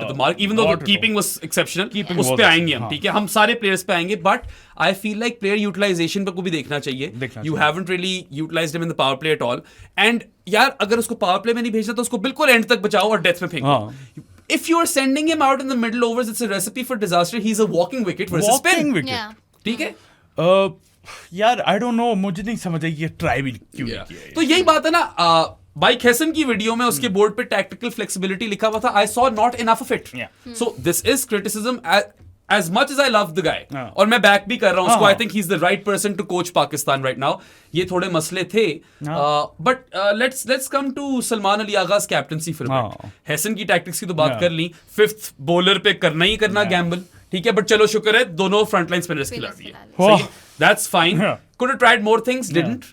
Speaker 2: the mark, even though
Speaker 1: Not
Speaker 2: the
Speaker 1: at
Speaker 2: keeping
Speaker 1: all.
Speaker 2: was exceptional.
Speaker 1: Keeping
Speaker 2: उस
Speaker 1: was
Speaker 2: पे आएंगे
Speaker 1: excellent,
Speaker 2: हम,
Speaker 1: हाँ।
Speaker 2: ठीक है, हम सारे प्लेयर्स पे आएंगे, but I feel like player utilization पे को भी देखना चाहिए।
Speaker 1: देखना
Speaker 2: You
Speaker 1: चाहिए।
Speaker 2: haven't really utilized him in the power play at all. And यार अगर उसको पावर प्ले में नहीं भेजना तो उसको बिल्कुल एंड तक बचाओ और डेथ में फेंको।
Speaker 1: हाँ।
Speaker 2: If you are sending him out in the middle overs, it's a recipe for disaster. He's a walking wicket versus
Speaker 1: Walking
Speaker 2: spin.
Speaker 1: wicket.
Speaker 3: Yeah.
Speaker 2: ठीक है?
Speaker 1: यार आई डोंट नो, मुझे नहीं समझ आई कि ट्राई भी क्यों नहीं किया
Speaker 2: तो यही बात है ना, बाइक हेसन की वीडियो में उसके बोर्ड पे टैक्टिकल फ्लेक्सिबिलिटी लिखा हुआ था, I saw not enough of it.
Speaker 1: Yeah.
Speaker 2: So this is criticism as much as I love the guy,
Speaker 1: हाँ.
Speaker 2: और मैं बैक भी कर रहा हूँ उसको,
Speaker 1: हाँ.
Speaker 2: I think he's the right person to coach Pakistan right now. ये थोड़े मसले थे, but let's come to Salman Ali Agha's captaincy for a bit.
Speaker 1: हाँ.
Speaker 2: हेसन की टैक्टिक्स की तो बात
Speaker 1: Yeah.
Speaker 2: कर ली, फिफ्थ बॉलर पे करना ही करना गैम्बल, ठीक है, बट चलो शुक्र है दोनों फ्रंटलाइन स्पिनर्स खिला दिए,
Speaker 1: वाह.
Speaker 2: सही, that's fine.
Speaker 1: Yeah.
Speaker 2: Could have tried more things, didn't.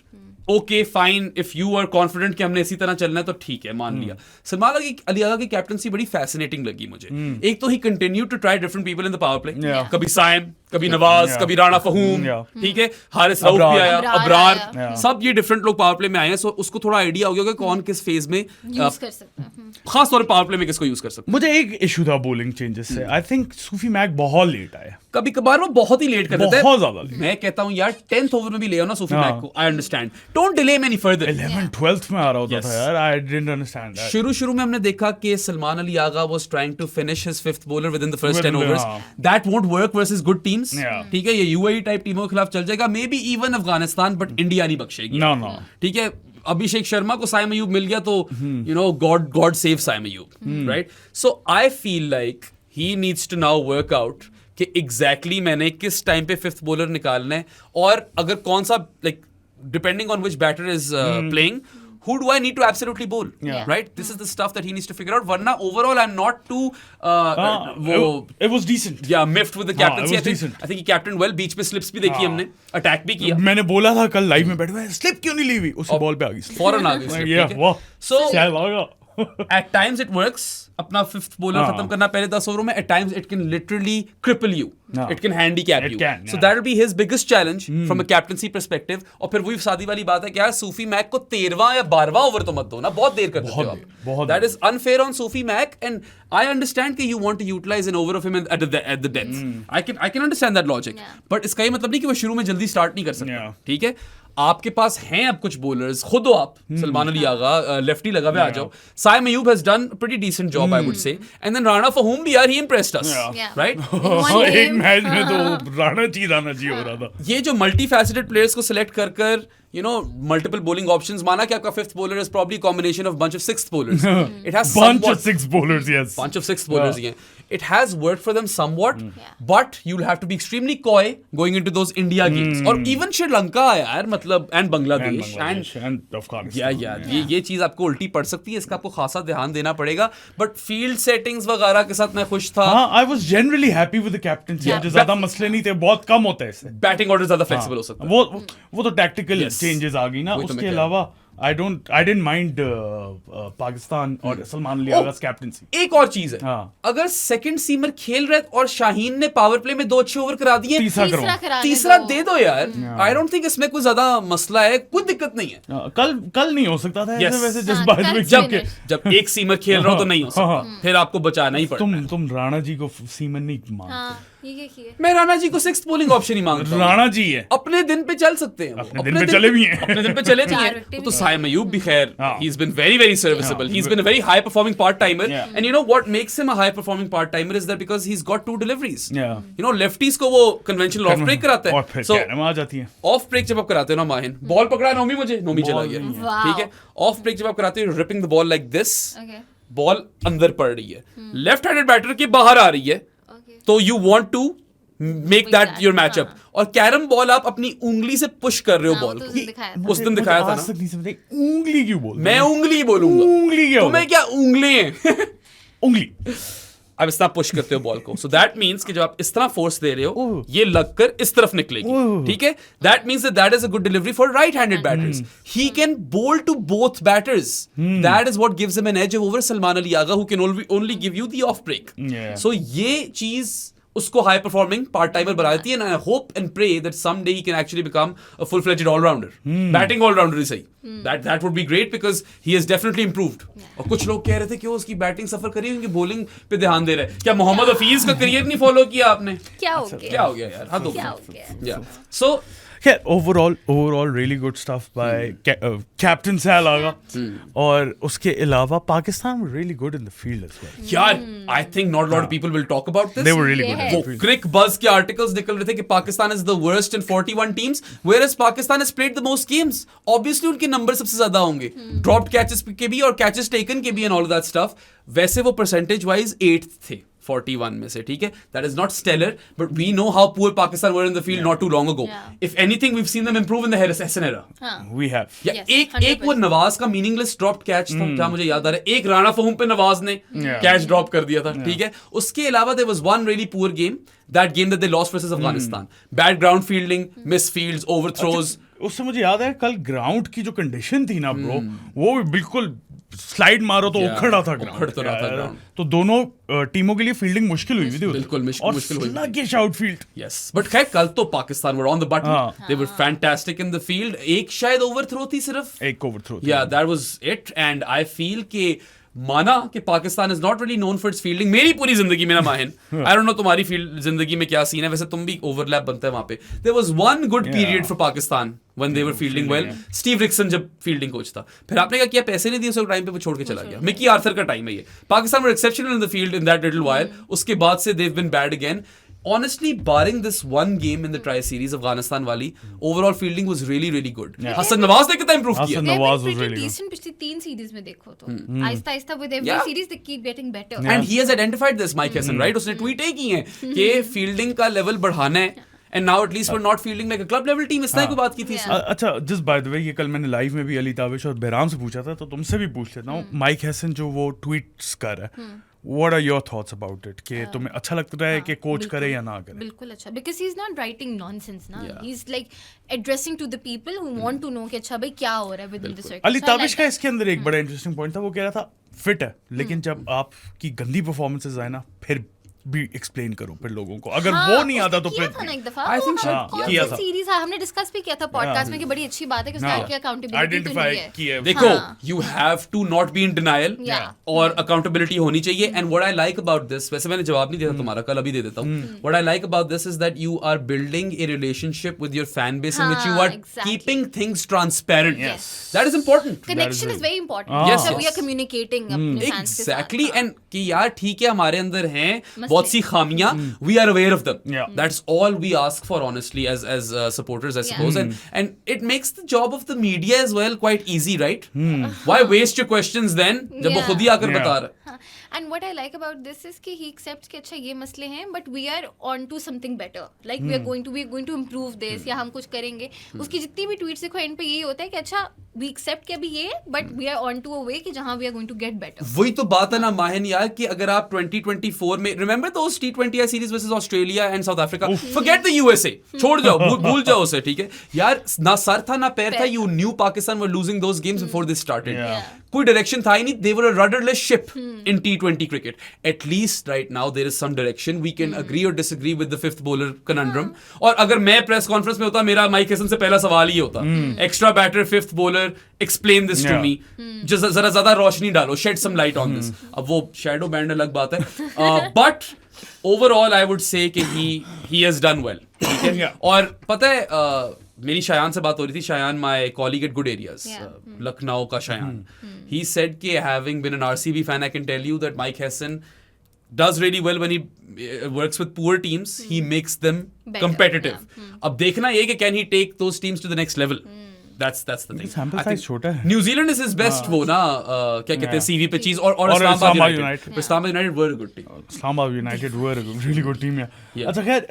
Speaker 2: Okay fine, if you are confident कि हमने इसी तरह चलना है तो ठीक है, मान लिया। सलमान अली आगा की कैप्टनसी बड़ी फैसिनेटिंग लगी मुझे। एक तो he continue to try different people in the power play,
Speaker 1: Yeah.
Speaker 2: कभी साइम, कभी नवाज,
Speaker 1: Yeah.
Speaker 2: कभी राणा फहूम,
Speaker 1: Yeah.
Speaker 2: ठीक है, हारिस रऊफ भी
Speaker 1: अब्रार.
Speaker 2: आया,
Speaker 3: अब्रार
Speaker 2: अब्रार,
Speaker 3: आया.
Speaker 2: सब ये डिफरेंट लोग पावर प्ले में आए हैं, सो उसको थोड़ा आइडिया हो गया कि कौन किस फेज में
Speaker 3: यूज कर सकते हैं।
Speaker 2: खास तौर पर पावर प्ले में किसको यूज कर सकते
Speaker 1: मुझे एक इशू था बॉलिंग चेंजेस से, आई थिंक सूफी मैक बहुत लेट आया,
Speaker 2: हैं। कभी कभार वो बहुत ही लेट कर देते हैं।
Speaker 1: बहुत ज्यादा late.
Speaker 2: मैं कहता हूँ यार 10th ओवर में भी ले आओ ना सूफी
Speaker 1: हाँ.
Speaker 2: मैक को, I understand, don't delay him any further.
Speaker 1: 11th-12th में आ रहा होता
Speaker 2: Yes.
Speaker 1: था यार, आई डिडंट अंडरस्टैंड दैट।
Speaker 2: शुरू में हमने देखा कि सलमान अली आगा was trying to finish his fifth bowler within the first 10
Speaker 1: Within the-
Speaker 2: overs.
Speaker 1: हाँ.
Speaker 2: That won't work versus good teams.
Speaker 1: Yeah.
Speaker 2: ठीक है, ये UAE टाइप टीमों के खिलाफ चल जाएगा, may be even Afghanistan, but India नहीं बख्शेगी।
Speaker 1: No, no.
Speaker 2: ठीक है, अभिषेक शर्मा को साइम अयूब मिल गया तो you know God save Saim Ayub, right? So I feel like he needs to now work out कि एग्जैक्टली मैंने किस टाइम पे फिफ्थ बॉलर निकालना है, और अगर कौन सा, like depending on which batter is playing, who do I need to absolutely bowl?
Speaker 1: Yeah.
Speaker 2: Right? This is the stuff that he needs to figure out. Varna, overall, I'm not too
Speaker 1: It was decent.
Speaker 2: yeah, miffed with the
Speaker 1: हाँ,
Speaker 2: captaincy.
Speaker 1: it was
Speaker 2: I think
Speaker 1: decent.
Speaker 2: I think he captained well. बीच में slips भी देखी
Speaker 1: हाँ.
Speaker 2: हमने, attack भी किया,
Speaker 1: मैंने बोला था कल लाइव में बैठे हुए, स्लिप क्यों नहीं ली हुई, उसी बॉल पे आ गई slip.
Speaker 2: फौरन आ गई slip,
Speaker 1: Yeah,
Speaker 2: ठीक है?
Speaker 1: वाह.
Speaker 2: So
Speaker 1: क्या लगा?
Speaker 2: at times it works, अपना फिफ्थ बॉलर
Speaker 1: हाँ.
Speaker 2: खत्म करना पहले 10 ओवरों में, at times it can literally cripple you,
Speaker 1: हाँ.
Speaker 2: it can handicap
Speaker 1: It
Speaker 2: you,
Speaker 1: can,
Speaker 2: so
Speaker 1: yeah.
Speaker 2: that will be his biggest challenge from a captaincy perspective. और फिर वही शादी वाली बात है कि यार सूफी मैक को 13वां या 12वां ओवर तो मत दो ना, बहुत देर कर देते हो आप,
Speaker 1: बहुत
Speaker 2: that
Speaker 1: there.
Speaker 2: is unfair on Sufi Mac, and I understand कि you want to utilize an over of him at the death. I can understand that logic,
Speaker 3: Yeah.
Speaker 2: but इसका ये मतलब नहीं कि वो शुरू में जल्दी स्टार्ट नहीं कर सकता,
Speaker 1: Yeah.
Speaker 2: ठीक है? आपके पास हैं अब कुछ बॉलर्स, खुद हो आप, सलमान अली आगा लेफ्टी लगा हुआ, आ जाओ। Saim Ayub has done pretty decent job, I would say, and then Rana Faheem भी यार, he impressed us,
Speaker 3: Yeah.
Speaker 2: Right?
Speaker 3: One
Speaker 1: एक
Speaker 3: game,
Speaker 1: मैच में तो राणा जी हो रहा था।
Speaker 2: ये जो मल्टी फैसेटेड प्लेयर्स को सिलेक्ट कर you know multiple bowling options, माना कि आपका fifth bowler is probably a combination of bunch of sixth bowlers, it has
Speaker 1: Bunch
Speaker 2: somewhat,
Speaker 1: of six bowlers, yes.
Speaker 2: bunch of sixth bowlers
Speaker 1: Yeah.
Speaker 2: again. It has worked for them somewhat, but you'll have to be extremely coy going into those India games, or even Sri Lanka यार, मतलब and Bangladesh
Speaker 1: And Afghanistan.
Speaker 2: ये चीज आपको उल्टी पड़ सकती है, इसका आपको खासा ध्यान देना पड़ेगा, बट फील्ड सेटिंग्स वगैरह के साथ मैं खुश था।
Speaker 1: हाँ, I was generally happy with the captaincy.
Speaker 3: Yeah.
Speaker 1: मुझे ज्यादा मसले नहीं थे, बहुत कम होता है इससे।
Speaker 2: बैटिंग ऑर्डर ज्यादा फ्लेक्सिबल हो सकता है।
Speaker 1: वो तो टैक्टिकल
Speaker 2: Yes.
Speaker 1: चेंजेस आ गई ना,
Speaker 2: वही तो
Speaker 1: उसके
Speaker 2: मैं कह
Speaker 1: अलावा I didn't mind पाकिस्तान और सलमान अली आगा's कैप्टनसी।
Speaker 2: एक और चीज है,
Speaker 1: हाँ.
Speaker 2: अगर सेकंड सीमर खेल रहे और शाहीन ने पावर प्ले में 2 अच्छे ओवर करा दिए,
Speaker 1: तीसरा करो।
Speaker 2: तीसरा दे दो यार। आई डोंट थिंक इसमें कोई ज्यादा मसला है, कोई दिक्कत नहीं है।
Speaker 1: कल नहीं हो सकता था
Speaker 2: Yes.
Speaker 1: ऐसे वैसे
Speaker 3: हाँ,
Speaker 1: जज्बात
Speaker 3: कल
Speaker 1: में
Speaker 3: जब-
Speaker 1: क्योंकि
Speaker 2: जब एक सीमर खेल रहा हो तो नहीं हो सकता, फिर आपको बचाना ही पड़ता है।
Speaker 1: तुम राणा जी को सीमन नहीं मानते।
Speaker 3: हाँ. ये क्या किए?
Speaker 2: मैं राणा जी को 6th bowling ऑप्शन ही मांगता हूँ।
Speaker 1: राणा जी है,
Speaker 2: अपने दिन पे चल सकते हैं,
Speaker 1: अपने दिन पे चले भी हैं।
Speaker 2: अपने दिन पे चले भी
Speaker 3: चार
Speaker 2: हैं।
Speaker 3: विकेट
Speaker 2: वो तो
Speaker 3: भी
Speaker 2: साइम अयूब भी खैर,
Speaker 1: हाँ।
Speaker 2: he's been very very serviceable, he's been a very high performing part timer,
Speaker 1: Yeah.
Speaker 2: and you know what makes him a high performing part timer is that because he's got 2 deliveries.
Speaker 1: Yeah.
Speaker 2: You know lefties को वो conventional off break कराता है,
Speaker 1: और फिर
Speaker 2: so
Speaker 1: carrom आ जाती है।
Speaker 2: Of break जब आप कराते हो ना माहिन, बॉल पकड़ा नोमी, मुझे नोमी चला गया,
Speaker 3: Wow.
Speaker 2: ठीक है। ऑफ ब्रेक जब आप कराते हो, ripping the ball like this,
Speaker 3: Okay.
Speaker 2: Ball अंदर पड़ रही है, लेफ्ट हैंडेड बैटर के बाहर आ रही है,
Speaker 3: Okay.
Speaker 2: तो you want to make
Speaker 3: Make
Speaker 2: that
Speaker 3: that,
Speaker 2: your matchup.
Speaker 3: हाँ।
Speaker 2: और कैरम बॉल आप अपनी उंगली से पुश कर रहे हो
Speaker 3: हाँ,
Speaker 2: बॉल
Speaker 3: वो तो
Speaker 2: को।
Speaker 3: उसने दिखाया था।
Speaker 2: उस दिन दिखाया था
Speaker 1: आज
Speaker 2: ना,
Speaker 1: तक नहीं समझे उंगली क्यों बोलते
Speaker 2: मैं
Speaker 1: हैं?
Speaker 2: उंगली बोलूंगा,
Speaker 1: उंगली क्या
Speaker 2: तुम्हें क्या उंगली है?
Speaker 1: उंगली।
Speaker 2: अब इस तरह पुश करते हो बॉल को, सो दैट मीन्स कि जब आप इस तरह फोर्स दे रहे हो,
Speaker 1: ओह।
Speaker 2: ये लगकर इस तरफ निकलेगी,
Speaker 1: ओह।
Speaker 2: ठीक है। That means that is a good delivery for right handed batters. He can bowl to both batters, that is what gives him an edge over Salman Ali Agha, who can only give you the off break.
Speaker 1: Yeah.
Speaker 2: So ये चीज उसको high performing part timer बना देती है, and I hope and pray that someday he can actually become a full fledged allrounder, batting allrounder he सही। That would be great because he has definitely improved. और कुछ लोग कह रहे थे कि वो उसकी बैटिंग सफर करी, उनकी बॉलिंग पे ध्यान दे रहे हैं। क्या मोहम्मद हफीज का करियर नहीं फॉलो किया आपने?
Speaker 3: क्या हो गया?
Speaker 2: क्या हो गया यार, हद हो
Speaker 3: क्या
Speaker 2: गई।
Speaker 3: हो गया?
Speaker 2: Yeah. So
Speaker 1: Yeah, overall really good stuff by Captain Sal Agha. और उसके अलावा Pakistan were really good in the field as well.
Speaker 2: यार, I think not a lot of people will talk about this.
Speaker 1: They were really good in
Speaker 3: Yeah.
Speaker 1: the
Speaker 2: वो
Speaker 1: field.
Speaker 2: क्रिक बज के articles निकल रहे थे कि Pakistan is the worst in 41 teams, whereas Pakistan has played the most games. Obviously उनके number सबसे ज्यादा होंगे, ड्रॉप्ड कैचेस के भी और कैचेस टेकन के भी एंड ऑल दैट स्टफ। वैसे वो परसेंटेज वाइज 8th थे 41 में से, ठीक है। That is not stellar, but we know how poor Pakistan were in the field not too long ago.
Speaker 3: Yeah.
Speaker 2: If anything we have seen them improve in the Hesson era.
Speaker 3: हाँ.
Speaker 1: We have.
Speaker 2: या
Speaker 3: Yes,
Speaker 2: एक वो
Speaker 3: 100%.
Speaker 2: नवाज का meaningless drop catch था, जहां मुझे याद आ रहा है, एक राणा फहूम पे नवाज ने कैच ड्रॉप कर दिया था, ठीक है। उसके अलावा there was one really poor game, that game that they lost versus Afghanistan. Bad ground fielding, miss fields, overthrows.
Speaker 1: उससे मुझे याद है कल ग्राउंड की जो कंडीशन थी ना ब्रो, वो भी बिल्कुल स्लाइड मारो तो
Speaker 2: Yeah,
Speaker 1: उखड़ा था
Speaker 2: उखड़ तो रहा था
Speaker 1: ग्राउंड।
Speaker 2: ground.
Speaker 1: तो दोनों टीमों के लिए फील्डिंग मुश्किल हुई थी
Speaker 2: बिल्कुल मुश्किल हुई।
Speaker 1: sluggish outfield.
Speaker 2: Yes, but खैर कल तो Pakistan were on the button.
Speaker 1: हाँ।
Speaker 2: They were fantastic in the field. एक शायद ओवरथ्रो थी सिर्फ।
Speaker 1: एक overthrow
Speaker 2: Yeah, that was it. And I feel कि माना कि Pakistan is not really known for its fielding. मेरी पूरी जिंदगी में ना माहिन, आई डोंट नो तुम्हारी फील्ड जिंदगी में क्या सीन है, वैसे तुम भी ओवरलैप बनता है वहां पे। There was one good period for Pakistan when they were fielding well. Steve Rixon जब फील्डिंग कोच था, फिर आपने क्या किया, पैसे नहीं दिए उस टाइम पे, वो छोड़ के चला गया। मिकी आर्थर का टाइम है ये। Pakistan were exceptional in the field in that little while, उसके बाद से they've been bad again. Honestly, barring this one game in the tri series, Afghanistan wali, overall fielding was really really good.
Speaker 1: Yeah.
Speaker 2: Hassan Nawaz ने कितना improve किया?
Speaker 1: Hassan
Speaker 3: They've
Speaker 1: Nawaz
Speaker 3: been
Speaker 1: was
Speaker 3: pretty
Speaker 1: really good.
Speaker 3: decent पिछली 3 series में देखो तो आहिस्ता-आहिस्ता with every
Speaker 2: Yeah.
Speaker 3: series they keep getting better.
Speaker 2: And he has identified this, Mike Hassan, right? उसने tweet ही की है कि फील्डिंग का लेवल बढ़ाना है, and now at least we're not fielding like a club level team. इस तरह की बात की थी इसने।
Speaker 1: अच्छा, जस्ट बाय द वे, ये कल मैंने लाइव में भी अली ताबिश और बहराम से पूछा था, तो तुमसे भी पूछ लेता हूँ। माइक हैसन जो वो ट्वीट्स कर रहा है, what are your thoughts about it? कि तुम्हें अच्छा लगता है कि कोच करे या ना करे?
Speaker 3: बिल्कुल अच्छा, because he's not writing nonsense ना,
Speaker 2: Yeah.
Speaker 3: he's like addressing to the people who want to know कि अच्छा भाई क्या हो रहा है within the circle.
Speaker 1: Ali
Speaker 3: So I
Speaker 1: Tabish
Speaker 3: like
Speaker 1: का
Speaker 3: that.
Speaker 1: इसके अंदर एक बड़ा इंटरेस्टिंग पॉइंट था, वो कह रहा था फिट है, लेकिन जब आपकी गंदी परफॉर्मेंसेस आए ना, फिर भी एक्सप्लेन करो फिर लोगों को, अगर
Speaker 3: हाँ,
Speaker 1: वो नहीं
Speaker 3: उसने
Speaker 1: आता तो
Speaker 3: किया
Speaker 1: फिर
Speaker 3: था ना एक दफा।
Speaker 2: I think
Speaker 3: वो
Speaker 2: शायद
Speaker 3: कौन
Speaker 1: किया
Speaker 3: सी
Speaker 1: था।
Speaker 3: सीरीज है, हमने डिस्कस भी किया था पॉडकास्ट में कि बड़ी अच्छी बात है कि उसने आके अकाउंटेबिलिटी
Speaker 1: आइडेंटिफाई
Speaker 3: ली है।
Speaker 1: किया है।
Speaker 2: देखो,
Speaker 3: हाँ.
Speaker 2: you have to not be in denial,
Speaker 3: Yeah.
Speaker 2: और accountability होनी चाहिए। And what I like about this, वैसे मैंने जवाब नहीं दिया था तुम्हारा, कल अभी दे देता हूँ। What I like about this is that you are building a relationship with your fan base in which you
Speaker 3: हाँ,
Speaker 2: are
Speaker 3: exactly.
Speaker 2: keeping things transparent.
Speaker 3: Yes.
Speaker 2: That is important.
Speaker 3: Connection
Speaker 1: That is
Speaker 3: is very important.
Speaker 1: Yes,
Speaker 3: So we
Speaker 2: yes.
Speaker 3: are communicating अपने fans के साथ।
Speaker 2: Exactly.
Speaker 3: हाँ.
Speaker 2: And कि यार ठीक है, हमारे अंदर हैं
Speaker 3: मसले।
Speaker 2: बहुत सी खामियां, we are aware of them.
Speaker 1: Yeah.
Speaker 2: That's all we ask for, honestly, as supporters, I suppose. And it makes the job of the media as well quite easy, right? Why waste your questions then जब वो
Speaker 3: Yeah.
Speaker 2: खुद ही आकर
Speaker 1: Yeah.
Speaker 2: बता रहा है?
Speaker 3: हाँ. And what I like about this is कि he accepts कि अच्छा ये मसले हैं, but we are on to something better. Like we are going to improve this, या हम कुछ करेंगे। उसकी जितनी भी tweets देखो एंड पे यही होता है कि अच्छा we accept कि अभी ये है, but we are on to a way कि जहाँ we are going to get better.
Speaker 2: वही तो बात है ना माहिन यार, कि अगर आप 2024 में remember those T20I series versus Australia and south Africa, forget the USA, छोड़ जाओ, भूल जाओ उसे, ठीक है यार। ना सर था ना पैर था, you new Pakistan were losing those games before this started.
Speaker 1: Yeah.
Speaker 2: कोई डायरेक्शन था ही नहीं, they were a rudderless ship in T20 cricket. At least right now there is some direction. We can agree or disagree with the fifth bowler conundrum. और अगर मैं press conference में होता, मेरा mic Hesson से पहला सवाल ही होता, extra batter, fifth bowler, explain this to
Speaker 1: Yeah.
Speaker 2: Me, जरा ज्यादा रोशनी डालो, shed some light on this. अब वो शैडो बैंड अलग बात है, बट ओवरऑल आई वुड से कि he has done well. ठीक है?
Speaker 1: Yeah.
Speaker 2: और पता है मेरी शायान से बात हो रही थी, Shayan my colleague at good areas, Lucknow का शायान. He said कि having been an RCB fan, I can tell you that Mike Hesson does really well when he works with poor teams. He makes them
Speaker 3: Better,
Speaker 2: competitive.
Speaker 3: yeah.
Speaker 2: अब देखना ये कि can he take those teams to the next level. That's the thing.
Speaker 1: Sample
Speaker 2: I think
Speaker 1: size छोटा है.
Speaker 2: New Zealand is his best वो ना क्या कहते हैं सीवी पे चीज और
Speaker 1: Islamabad
Speaker 2: Islamabad
Speaker 1: United.
Speaker 2: United. Islamabad United were a good team.
Speaker 1: Islamabad United were a really good team.
Speaker 2: Yeah.
Speaker 1: अच्छा खैर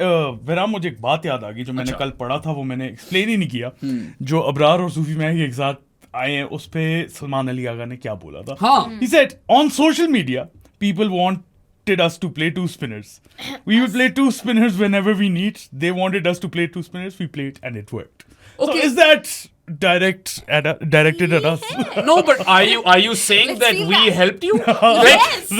Speaker 1: विराम, मुझे एक बात याद आ गई जो मैंने
Speaker 2: अच्छा.
Speaker 1: कल पढ़ा था, वो मैंने एक्सप्लेन ही नहीं किया. जो अबरार और सूफी महंगी एक साथ आए हैं, उस पे सलमान अली आगा ने क्या बोला था.
Speaker 2: हाँ.
Speaker 1: He said on social media people wanted us to play two spinners. We will play two spinners whenever we need. They wanted us to play two spinners. We played and it worked. So
Speaker 2: Okay.
Speaker 1: is that directed at us?
Speaker 2: No, but are you saying
Speaker 3: Let's
Speaker 2: that
Speaker 3: see
Speaker 2: we
Speaker 3: that.
Speaker 2: helped you?
Speaker 3: Yes.